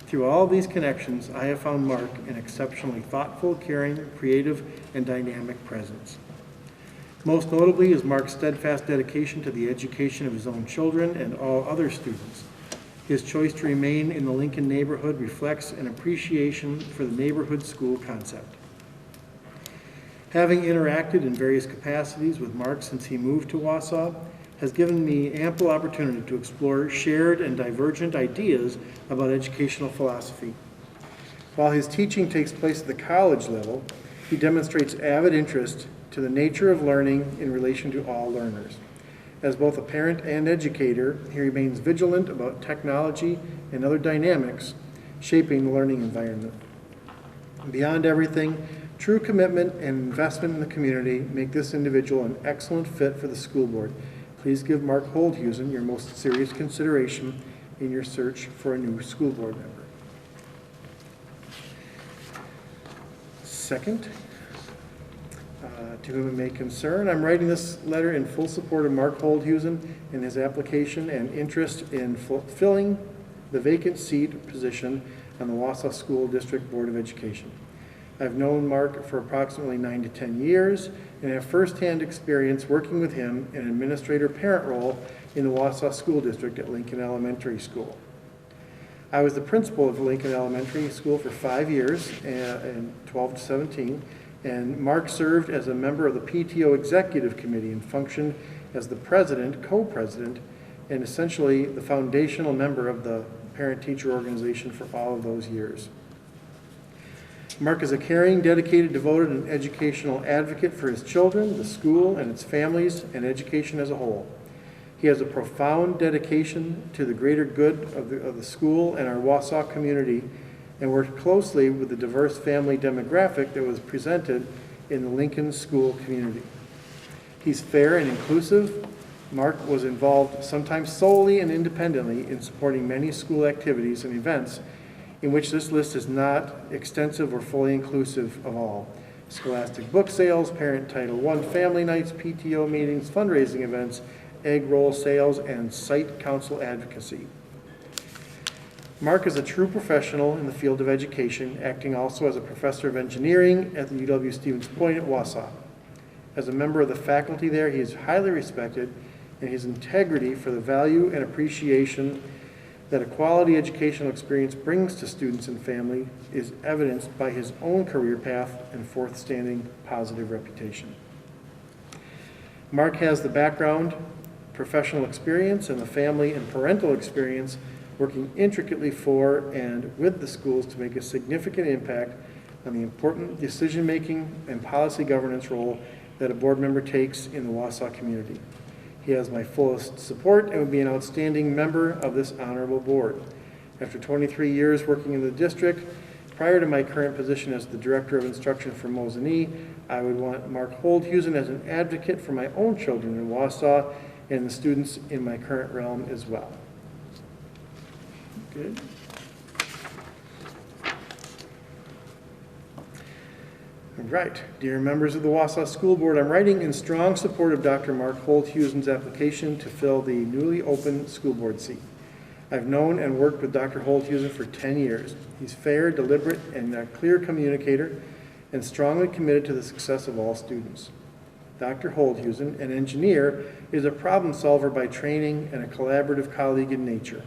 Through all these connections, I have found Mark an exceptionally thoughtful, caring, creative, and dynamic presence. Most notably is Mark's steadfast dedication to the education of his own children and all other students. His choice to remain in the Lincoln neighborhood reflects an appreciation for the neighborhood school concept. Having interacted in various capacities with Mark since he moved to Wausau has given me ample opportunity to explore shared and divergent ideas about educational philosophy. While his teaching takes place at the college level, he demonstrates avid interest to the nature of learning in relation to all learners. As both a parent and educator, he remains vigilant about technology and other dynamics shaping the learning environment. Beyond everything, true commitment and investment in the community make this individual an excellent fit for the school board. Please give Mark Holdhusen your most serious consideration in your search for a new school board member. Second, to whom it may concern, I'm writing this letter in full support of Mark Holdhusen in his application and interest in filling the vacant seat position on the Wausau School District Board of Education. I've known Mark for approximately 9 to 10 years and have firsthand experience working with him in an administrator-parent role in the Wausau School District at Lincoln Elementary School. I was the principal of Lincoln Elementary School for 5 years, in 12 to 17, and Mark served as a member of the PTO Executive Committee and functioned as the president, co-president, and essentially the foundational member of the parent-teacher organization for all of those years. Mark is a caring, dedicated, devoted, and educational advocate for his children, the school, and its families, and education as a whole. He has a profound dedication to the greater good of the school and our Wausau community, and worked closely with the diverse family demographic that was presented in the Lincoln school community. He's fair and inclusive. Mark was involved sometimes solely and independently in supporting many school activities and events in which this list is not extensive or fully inclusive of all. Scholastic book sales, parent Title I family nights, PTO meetings, fundraising events, egg roll sales, and site council advocacy. Mark is a true professional in the field of education, acting also as a professor of engineering at the UW-Stevens Point at Wausau. As a member of the faculty there, he is highly respected, and his integrity for the value and appreciation that a quality educational experience brings to students and family is evidenced by his own career path and forth-standing positive reputation. Mark has the background, professional experience, and the family and parental experience working intricately for and with the schools to make a significant impact on the important decision-making and policy governance role that a board member takes in the Wausau community. He has my fullest support and would be an outstanding member of this honorable board. After 23 years working in the district, prior to my current position as the Director of Instruction for Mosinee, I would want Mark Holdhusen as an advocate for my own children in Wausau and the students in my current realm as well. Good. All right, dear members of the Wausau School Board, I'm writing in strong support of Dr. Mark Holdhusen's application to fill the newly opened school board seat. I've known and worked with Dr. Holdhusen for 10 years. He's fair, deliberate, and a clear communicator, and strongly committed to the success of all students. Dr. Holdhusen, an engineer, is a problem solver by training and a collaborative colleague in nature.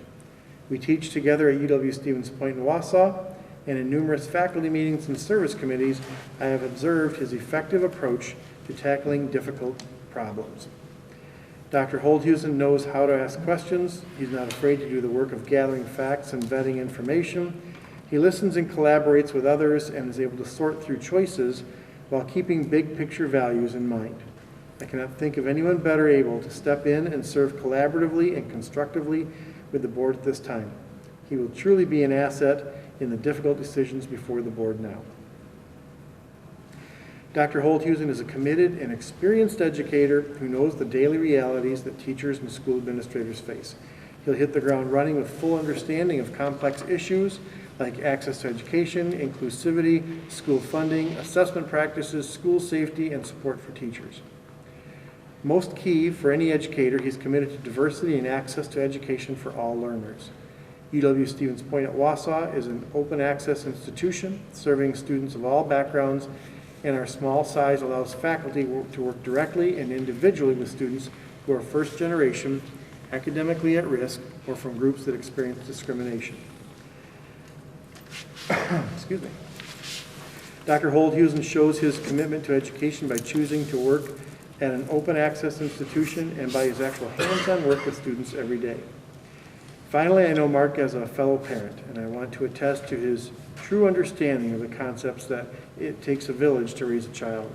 We teach together at UW-Stevens Point in Wausau, and in numerous faculty meetings and service committees, I have observed his effective approach to tackling difficult problems. Dr. Holdhusen knows how to ask questions. He's not afraid to do the work of gathering facts and vetting information. He listens and collaborates with others and is able to sort through choices while keeping big picture values in mind. I cannot think of anyone better able to step in and serve collaboratively and constructively with the board at this time. He will truly be an asset in the difficult decisions before the board now. Dr. Holdhusen is a committed and experienced educator who knows the daily realities that teachers and school administrators face. He'll hit the ground running with full understanding of complex issues like access to education, inclusivity, school funding, assessment practices, school safety, and support for teachers. Most key for any educator, he's committed to diversity and access to education for all learners. UW-Stevens Point at Wausau is an open access institution serving students of all backgrounds, and our small size allows faculty to work directly and individually with students who are first generation, academically at risk, or from groups that experience discrimination. Excuse me. Dr. Holdhusen shows his commitment to education by choosing to work at an open access institution and by his actual hands-on work with students every day. Finally, I know Mark as a fellow parent, and I want to attest to his true understanding of the concepts that it takes a village to raise a child.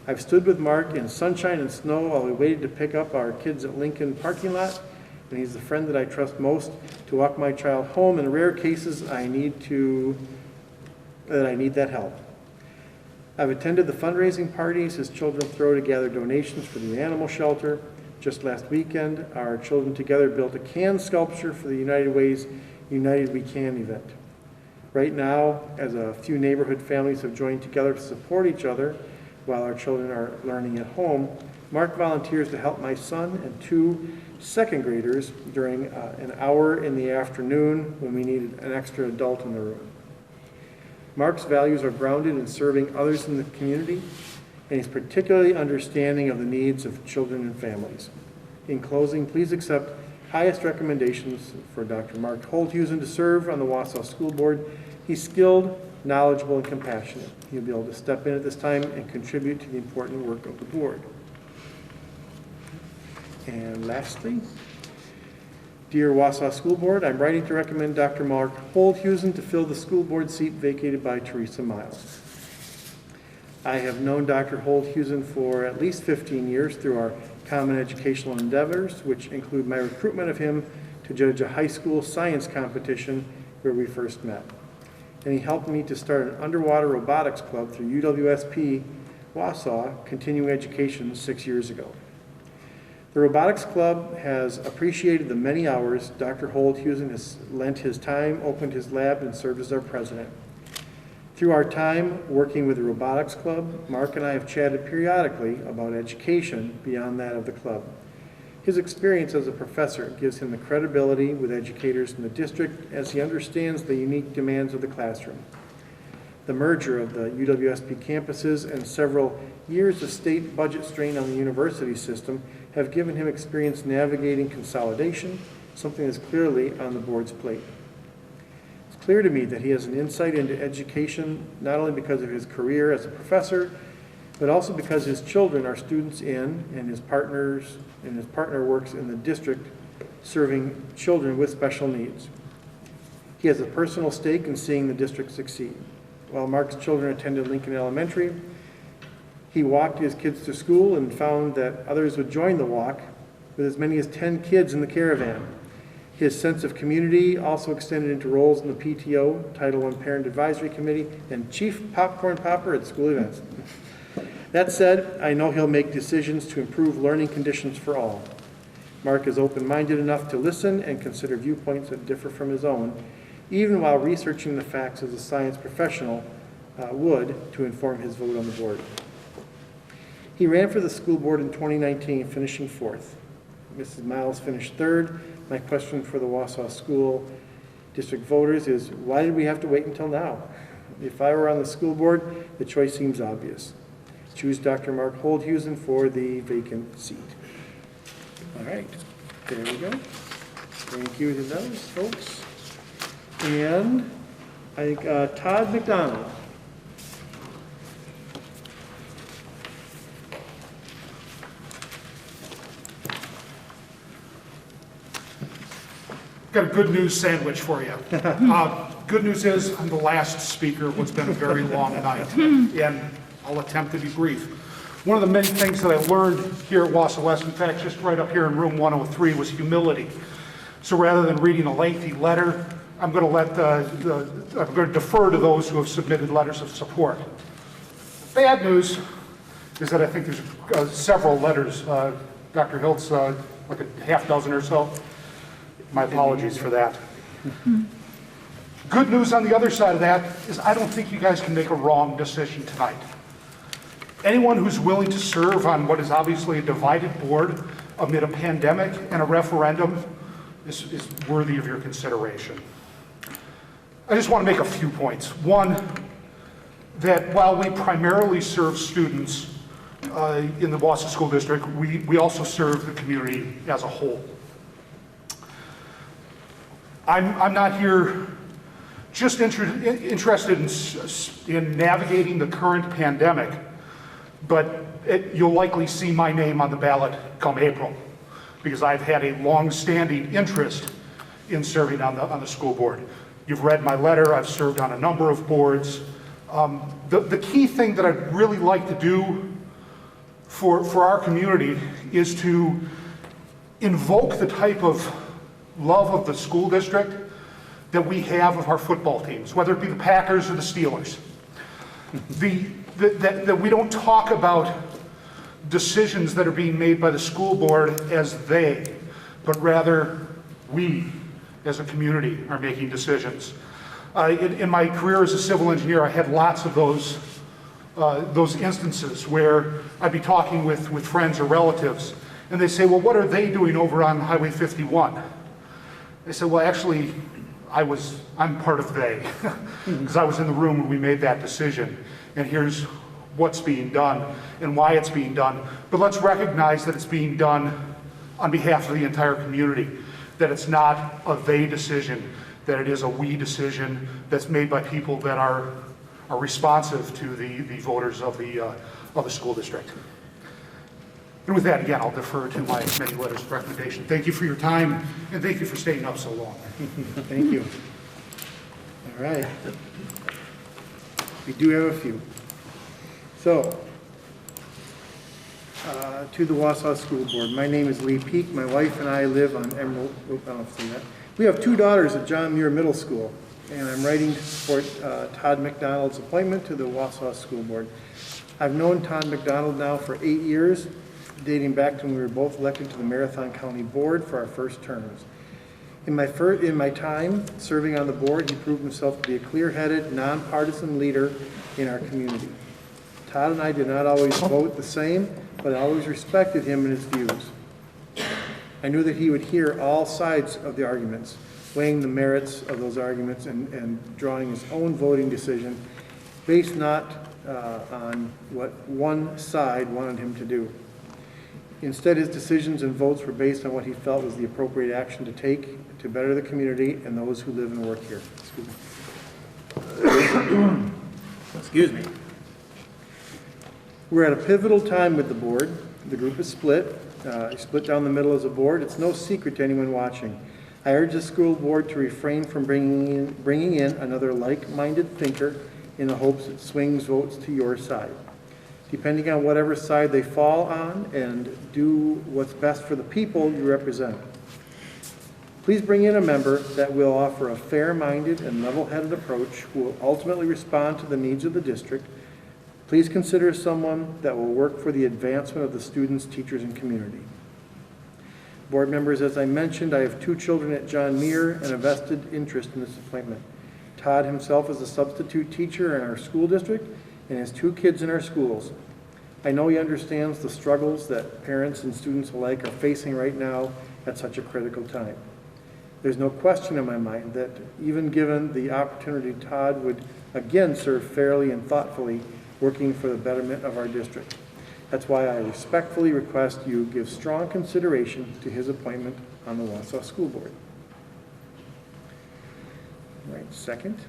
I've stood with Mark in sunshine and snow while we waited to pick up our kids at Lincoln parking lot, and he's the friend that I trust most to walk my child home in rare cases I need that help. I've attended the fundraising parties his children throw to gather donations for the animal shelter. Just last weekend, our children together built a can sculpture for the United Way's United We Can event. Right now, as a few neighborhood families have joined together to support each other while our children are learning at home, Mark volunteers to help my son and 2 second graders during an hour in the afternoon when we needed an extra adult in the room. Mark's values are grounded in serving others in the community, and he's particularly understanding of the needs of children and families. In closing, please accept highest recommendations for Dr. Mark Holdhusen to serve on the Wausau School Board. He's skilled, knowledgeable, and compassionate. He'll be able to step in at this time and contribute to the important work of the board. And lastly, dear Wausau School Board, I'm writing to recommend Dr. Mark Holdhusen to fill the school board seat vacated by Teresa Miles. I have known Dr. Holdhusen for at least 15 years through our common educational endeavors, which include my recruitment of him to judge a high school science competition where we first met. and he helped me to start an underwater robotics club through UWSP Wausau Continuing Education 6 years ago. The Robotics Club has appreciated the many hours Dr. Holdhusen has lent his time, opened his lab, and served as our president. Through our time working with the Robotics Club, Mark and I have chatted periodically about education beyond that of the club. His experience as a professor gives him the credibility with educators in the district as he understands the unique demands of the classroom. The merger of the UWSP campuses and several years of state budget strain on the university system have given him experience navigating consolidation, something that's clearly on the board's plate. It's clear to me that he has an insight into education, not only because of his career as a professor, but also because his children are students in, and his partner works in the district serving children with special needs. He has a personal stake in seeing the district succeed. While Mark's children attended Lincoln Elementary, he walked his kids to school and found that others would join the walk, with as many as 10 kids in the caravan. His sense of community also extended into roles in the PTO, Title I Parent Advisory Committee, and Chief Popcorn Popper at school events. That said, I know he'll make decisions to improve learning conditions for all. Mark is open-minded enough to listen and consider viewpoints that differ from his own, even while researching the facts as a science professional would to inform his vote on the board. He ran for the school board in 2019, finishing 4th. Mrs. Miles finished 3rd. My question for the Wausau School District voters is, why did we have to wait until now? If I were on the school board, the choice seems obvious. Choose Dr. Mark Holdhusen for the vacant seat. All right, there we go. Thank you to those folks. And I think Todd McDonald. Got a good news sandwich for you. Good news is I'm the last speaker. What's been a very long night, and I'll attempt to be brief. One of the many things that I learned here at Wausau West, in fact, just right up here in room 103, was humility. So rather than reading a lengthy letter, I'm going to defer to those who have submitted letters of support. Bad news is that I think there's several letters. Dr. Hiltz, like a half dozen or so. My apologies for that. Good news on the other side of that is I don't think you guys can make a wrong decision tonight. Anyone who's willing to serve on what is obviously a divided board amid a pandemic and a referendum is worthy of your consideration. I just want to make a few points. One, that while we primarily serve students in the Wausau School District, we also serve the community as a whole. I'm not here just interested in navigating the current pandemic, but you'll likely see my name on the ballot come April, because I've had a long-standing interest in serving on the school board. You've read my letter. I've served on a number of boards. The key thing that I'd really like to do for our community is to invoke the type of love of the school district that we have of our football teams, whether it be the Packers or the Steelers. That we don't talk about decisions that are being made by the school board as they, but rather we as a community are making decisions. In my career as a civil engineer, I had lots of those instances where I'd be talking with friends or relatives, and they say, well, what are they doing over on Highway 51? I said, well, actually, I'm part of they, because I was in the room when we made that decision, and here's what's being done and why it's being done. But let's recognize that it's being done on behalf of the entire community, that it's not a they decision, that it is a we decision that's made by people that are responsive to the voters of the school district. And with that, again, I'll defer to my many letters of recommendation. Thank you for your time, and thank you for staying up so long. Thank you. All right. We do have a few. So, to the Wausau School Board. My name is Lee Peak. My wife and I live on Emerald. I don't know if I've seen that. We have 2 daughters at John Muir Middle School. and I'm writing to support Todd McDonald's appointment to the Wausau School Board. I've known Todd McDonald now for 8 years, dating back to when we were both elected to the Marathon County Board for our first terms. In my time serving on the board, he proved himself to be a clear-headed, nonpartisan leader in our community. Todd and I did not always vote the same, but I always respected him and his views. I knew that he would hear all sides of the arguments, weighing the merits of those arguments and drawing his own voting decision based not on what one side wanted him to do. Instead, his decisions and votes were based on what he felt was the appropriate action to take to better the community and those who live and work here. Excuse me. We're at a pivotal time with the board. The group is split. Split down the middle as a board. It's no secret to anyone watching. I urge the school board to refrain from bringing in another like-minded thinker in the hopes it swings votes to your side. Depending on whatever side they fall on, and do what's best for the people you represent. Please bring in a member that will offer a fair-minded and level-headed approach who will ultimately respond to the needs of the district. Please consider someone that will work for the advancement of the students, teachers, and community. Board members, as I mentioned, I have 2 children at John Muir and a vested interest in this appointment. Todd himself is a substitute teacher in our school district and has 2 kids in our schools. I know he understands the struggles that parents and students alike are facing right now at such a critical time. There's no question in my mind that even given the opportunity, Todd would again serve fairly and thoughtfully, working for the betterment of our district. That's why I respectfully request you give strong consideration to his appointment on the Wausau School Board. All right, second.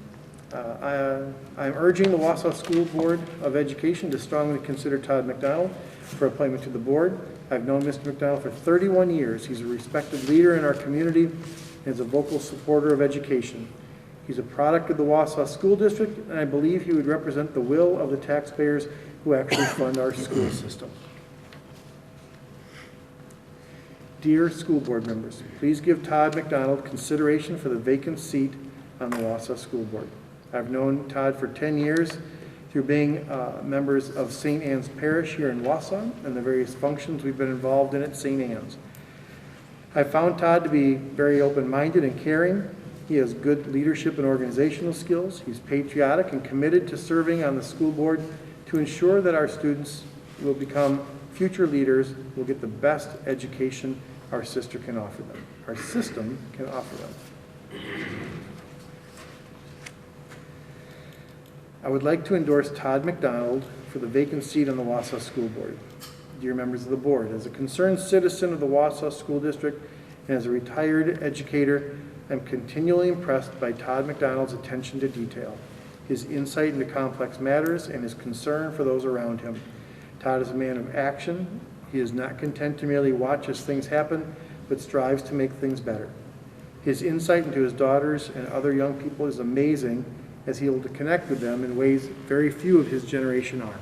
I'm urging the Wausau School Board of Education to strongly consider Todd McDonald for appointment to the board. I've known Mr. McDonald for 31 years. He's a respected leader in our community and is a vocal supporter of education. He's a product of the Wausau School District, and I believe he would represent the will of the taxpayers who actually fund our school system. Dear school board members, please give Todd McDonald consideration for the vacant seat on the Wausau School Board. I've known Todd for 10 years through being members of St. Anne's Parish here in Wausau and the various functions we've been involved in at St. Anne's. I found Todd to be very open-minded and caring. He has good leadership and organizational skills. He's patriotic and committed to serving on the school board to ensure that our students will become future leaders, will get the best education our system can offer them. I would like to endorse Todd McDonald for the vacant seat on the Wausau School Board. Dear members of the board, as a concerned citizen of the Wausau School District and as a retired educator, I'm continually impressed by Todd McDonald's attention to detail, his insight into complex matters, and his concern for those around him. Todd is a man of action. He is not content to merely watch as things happen, but strives to make things better. His insight into his daughters and other young people is amazing, as he is able to connect with them in ways very few of his generation are.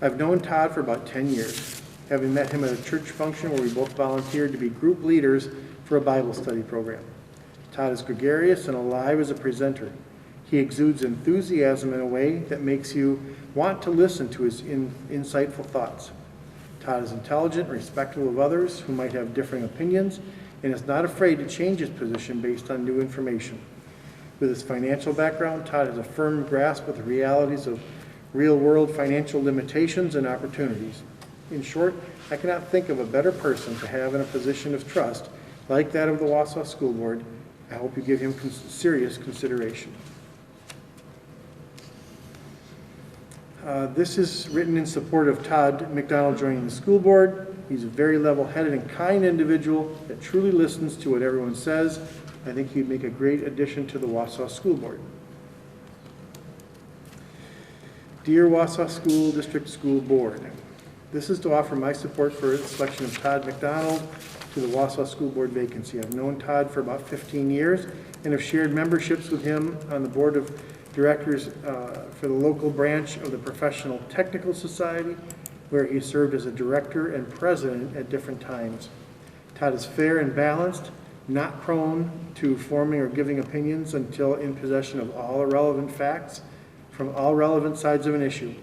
I've known Todd for about 10 years, having met him at a church function where we both volunteered to be group leaders for a Bible study program. Todd is gregarious and alive as a presenter. He exudes enthusiasm in a way that makes you want to listen to his insightful thoughts. Todd is intelligent, respectful of others who might have differing opinions, and is not afraid to change his position based on new information. With his financial background, Todd has a firm grasp of the realities of real-world financial limitations and opportunities. In short, I cannot think of a better person to have in a position of trust like that of the Wausau School Board. I hope you give him serious consideration. This is written in support of Todd McDonald joining the school board. He's a very level-headed and kind individual that truly listens to what everyone says. I think he'd make a great addition to the Wausau School Board. Dear Wausau School District School Board, this is to offer my support for the selection of Todd McDonald to the Wausau School Board vacancy. I've known Todd for about 15 years and have shared memberships with him on the board of directors for the local branch of the Professional Technical Society, where he served as a director and president at different times. Todd is fair and balanced, not prone to forming or giving opinions until in possession of all relevant facts from all relevant sides of an issue.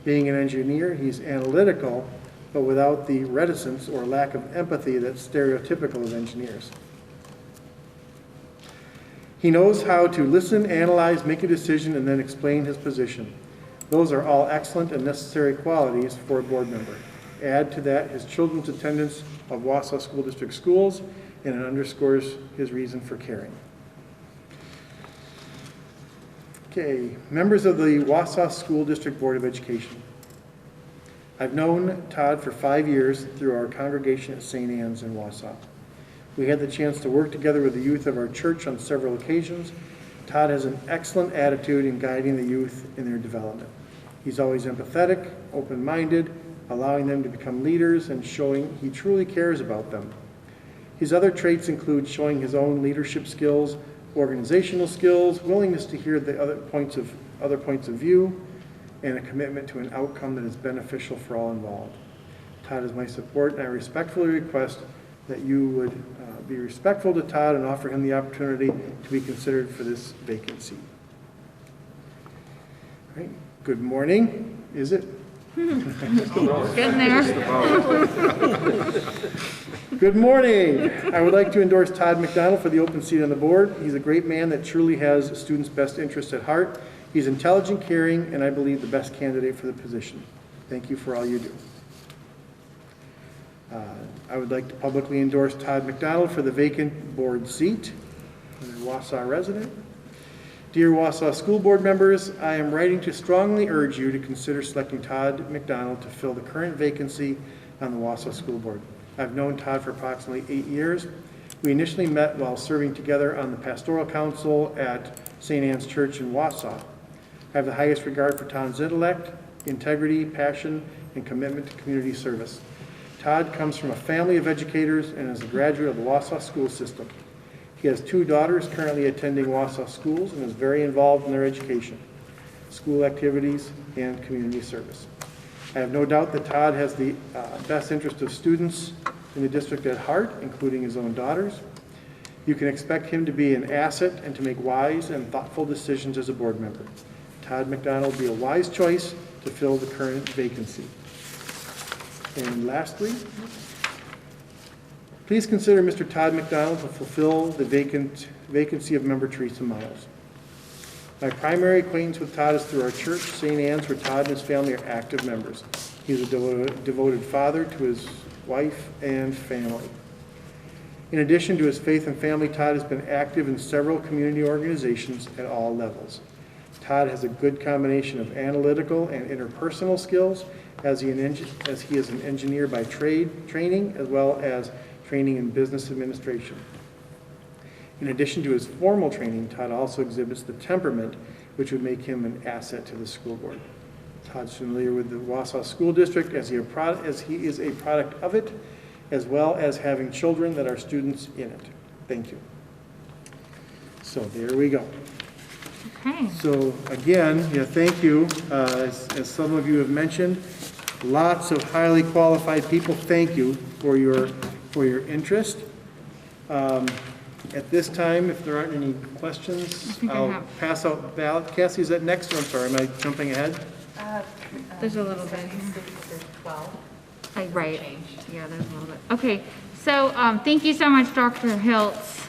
Being an engineer, he's analytical, but without the reticence or lack of empathy that's stereotypical of engineers. He knows how to listen, analyze, make a decision, and then explain his position. Those are all excellent and necessary qualities for a board member. Add to that his children's attendance of Wausau School District schools, and it underscores his reason for caring. Okay, members of the Wausau School District Board of Education. I've known Todd for 5 years through our congregation at St. Anne's in Wausau. We had the chance to work together with the youth of our church on several occasions. Todd has an excellent attitude in guiding the youth in their development. He's always empathetic, open-minded, allowing them to become leaders and showing he truly cares about them. His other traits include showing his own leadership skills, organizational skills, willingness to hear the other points of view, and a commitment to an outcome that is beneficial for all involved. Todd is my support, and I respectfully request that you would be respectful to Todd and offer him the opportunity to be considered for this vacancy. All right. Good morning. Is it? Getting there. Good morning. I would like to endorse Todd McDonald for the open seat on the board. He's a great man that truly has students' best interests at heart. He's intelligent, caring, and I believe the best candidate for the position. Thank you for all you do. I would like to publicly endorse Todd McDonald for the vacant board seat. I'm a Wausau resident. Dear Wausau School Board members, I am writing to strongly urge you to consider selecting Todd McDonald to fill the current vacancy on the Wausau School Board. I've known Todd for approximately 8 years. We initially met while serving together on the Pastoral Council at St. Anne's Church in Wausau. I have the highest regard for Todd's intellect, integrity, passion, and commitment to community service. Todd comes from a family of educators and is a graduate of the Wausau school system. He has 2 daughters currently attending Wausau schools and is very involved in their education, school activities, and community service. I have no doubt that Todd has the best interest of students in the district at heart, including his own daughters. You can expect him to be an asset and to make wise and thoughtful decisions as a board member. Todd McDonald will be a wise choice to fill the current vacancy. And lastly, please consider Mr. Todd McDonald to fulfill the vacancy of member Teresa Miles. My primary acquaintance with Todd is through our church, St. Anne's, where Todd and his family are active members. He's a devoted father to his wife and family. In addition to his faith and family, Todd has been active in several community organizations at all levels. Todd has a good combination of analytical and interpersonal skills as he is an engineer by training, as well as training in business administration. In addition to his formal training, Todd also exhibits the temperament which would make him an asset to the school board. Todd's familiar with the Wausau School District as he is a product of it, as well as having children that are students in it. Thank you. So there we go. Okay. So again, thank you. As some of you have mentioned, lots of highly qualified people. Thank you for your interest. At this time, if there aren't any questions, I'll pass out the ballot. Cassie, is that next? I'm sorry, am I jumping ahead? There's a little bit here. There's 12. Right. Yeah, there's a little bit. Okay. So thank you so much, Dr. Hiltz,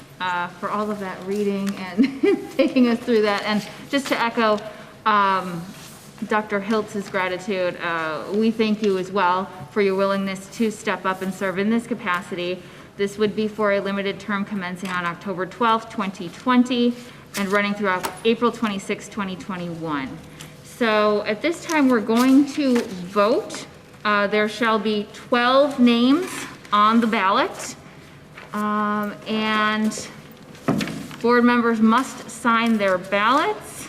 for all of that reading and taking us through that. And just to echo Dr. Hiltz's gratitude, we thank you as well for your willingness to step up and serve in this capacity. This would be for a limited term commencing on October 12th, 2020, and running throughout April 26, 2021. So at this time, we're going to vote. There shall be 12 names on the ballot, and board members must sign their ballots.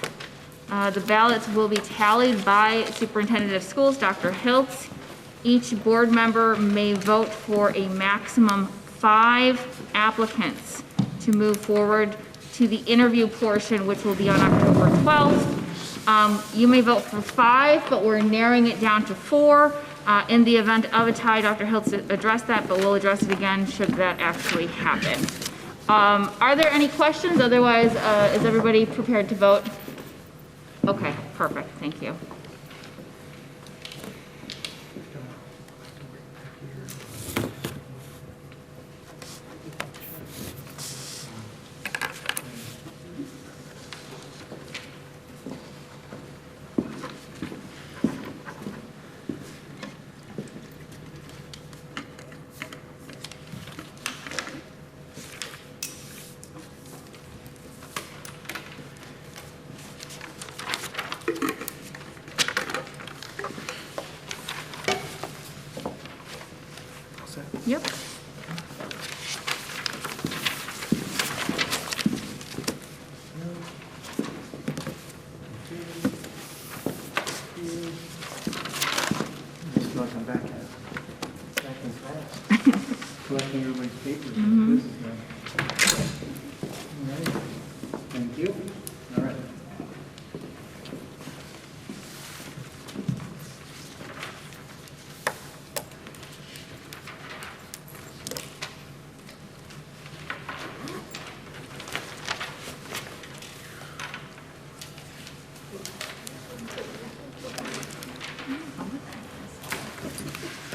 The ballots will be tallied by Superintendent of Schools, Dr. Hiltz. Each board member may vote for a maximum 5 applicants to move forward to the interview portion, which will be on October 12th. You may vote for 5, but we're narrowing it down to 4. In the event of a tie, Dr. Hiltz addressed that, but we'll address it again should that actually happen. Are there any questions? Otherwise, is everybody prepared to vote? Okay, perfect, thank you. Yep. Just not come back in fast. Collecting everybody's papers. This is done. All right. Thank you. All right.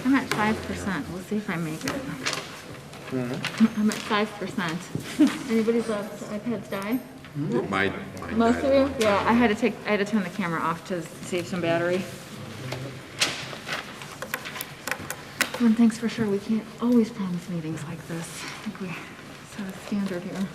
I'm at 5%. We'll see if I make it. I'm at 5%. Anybody's iPads die? Mine Most died. of you? Yeah, I had to turn the camera off to save some battery. One thing's for sure, we can't always promise meetings like this. I think we set a standard here.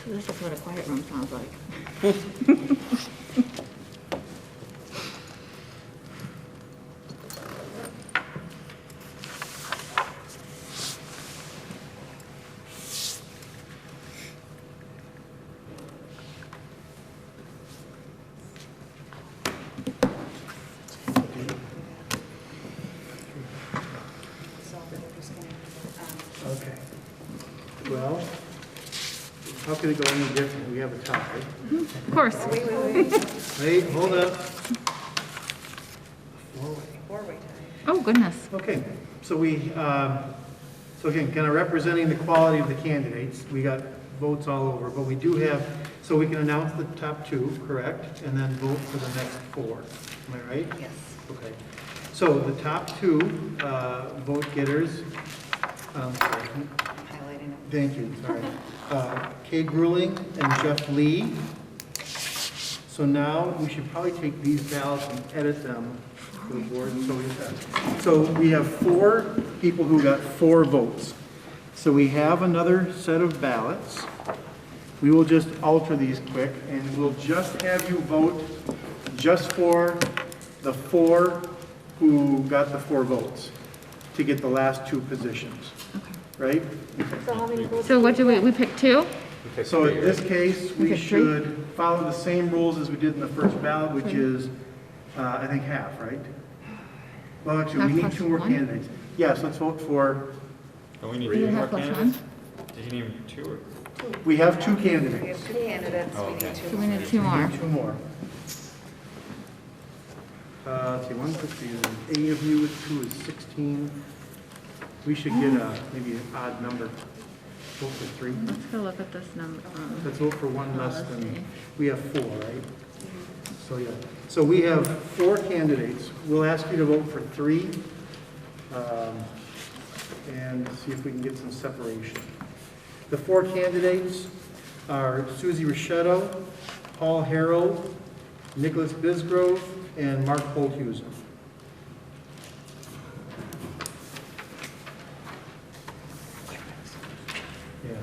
So this is what a quiet room sounds like. Okay. Well, how could it go any different? We have a tie. Of course. Wait, hold up. Oh, goodness. Okay, so so again, kind of representing the quality of the candidates, we got votes all over, but we do have, so we can announce the top two, correct? And then vote for the next four. Am I right? Yes. Okay. So the top two vote getters, sorry. Highlighting them. Thank you, sorry. Kay Grueling and Jeff Lee. So now we should probably take these ballots and edit them for the board. So we have four people who got 4 votes. So we have another set of ballots. We will just alter these quick and we'll just have you vote just for the 4 who got the 4 votes to get the last 2 positions. Right? So how many votes? So what do we pick 2? So in this case, we Okay, 3. should follow the same rules as we did in the first ballot, which is, I think, half, right? Well, actually, we Half need plus 2 more 1? candidates. Yes, let's vote for, Don't we need Three 2 and a more half plus candidates? Did you need 2 or? we have 2 We candidates. have 2 candidates, Oh, we okay. need 2 So we more. need 2 We more. need 2 more. Let's see, 1, 2, 3, 8 of you, 2 is 16. We should get maybe an odd number. Vote for 3. Let's go look at this number. Let's vote for 1 less let's than, see. we have 4, right? So, yeah. So we have 4 candidates. We'll ask you to vote for 3 and see if we can get some separation. The 4 candidates are Susie Richetto, Paul Harold, Nicholas Bisgrove, and Mark Holthusen. Yeah.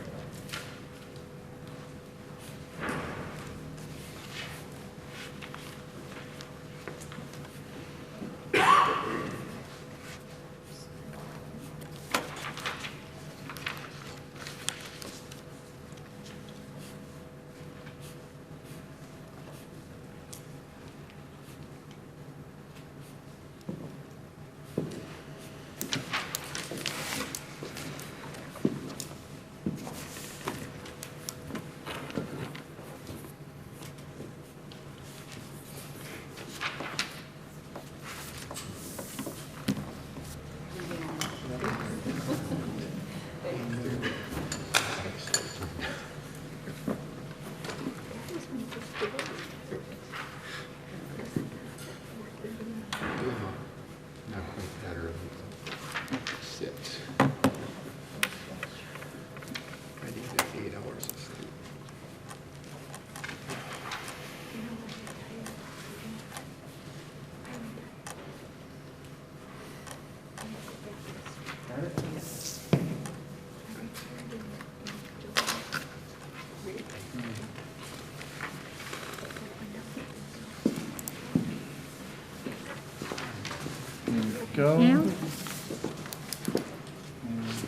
Go. Yeah.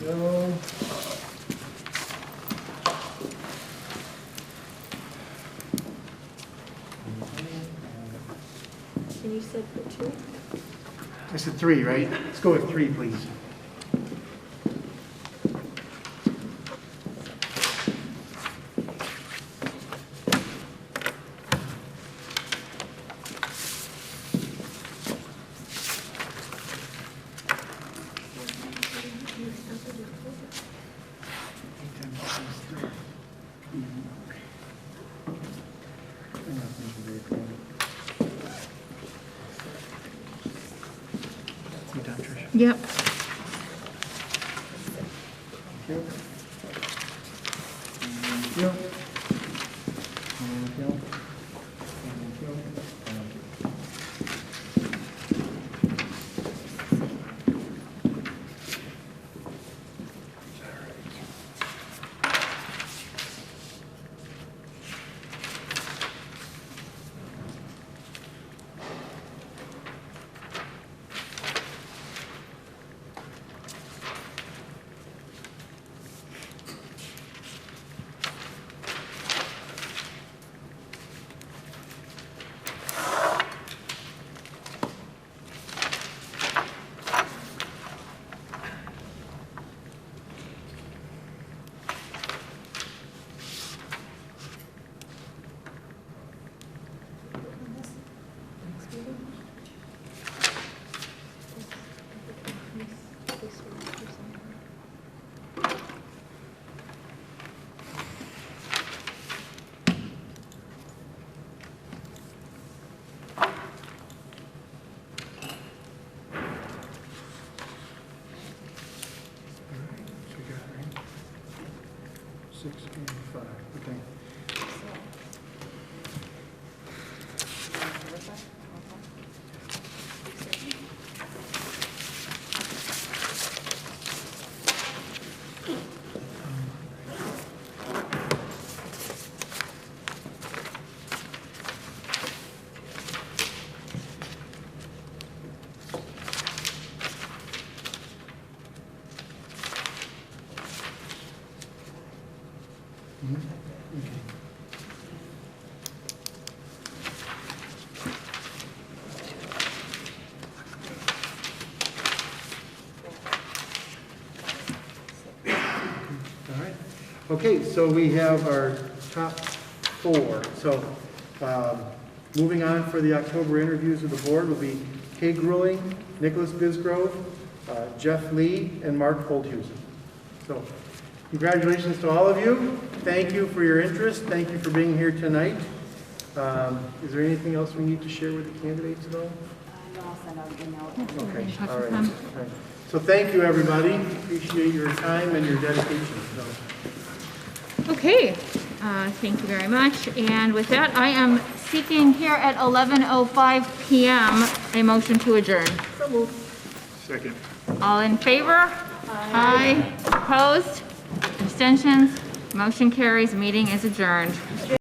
Go. And you said for 2? I said 3, right? Let's go with 3, please. Yep. Thank you. Thank you. Thank you. Okay. Okay, so we have our top 4. So moving on for the October interviews of the board will be Kay Grueling, Nicholas Bisgrove, Jeff Lee, and Mark Holthusen. So congratulations to all of you. Thank you for your interest. Thank you for being here tonight. Is there anything else we need to share with the candidates at all? No, I'll send out an email. Okay, Talk all with right. them. All right. So thank you, everybody. Appreciate your time and your dedication. So. Okay, thank you very much. And with that, I am seeking here at 11:05 p.m. a motion to adjourn. So moved. Second. All in favor? Aye. Opposed? Abstentions? Motion carries. Meeting is adjourned.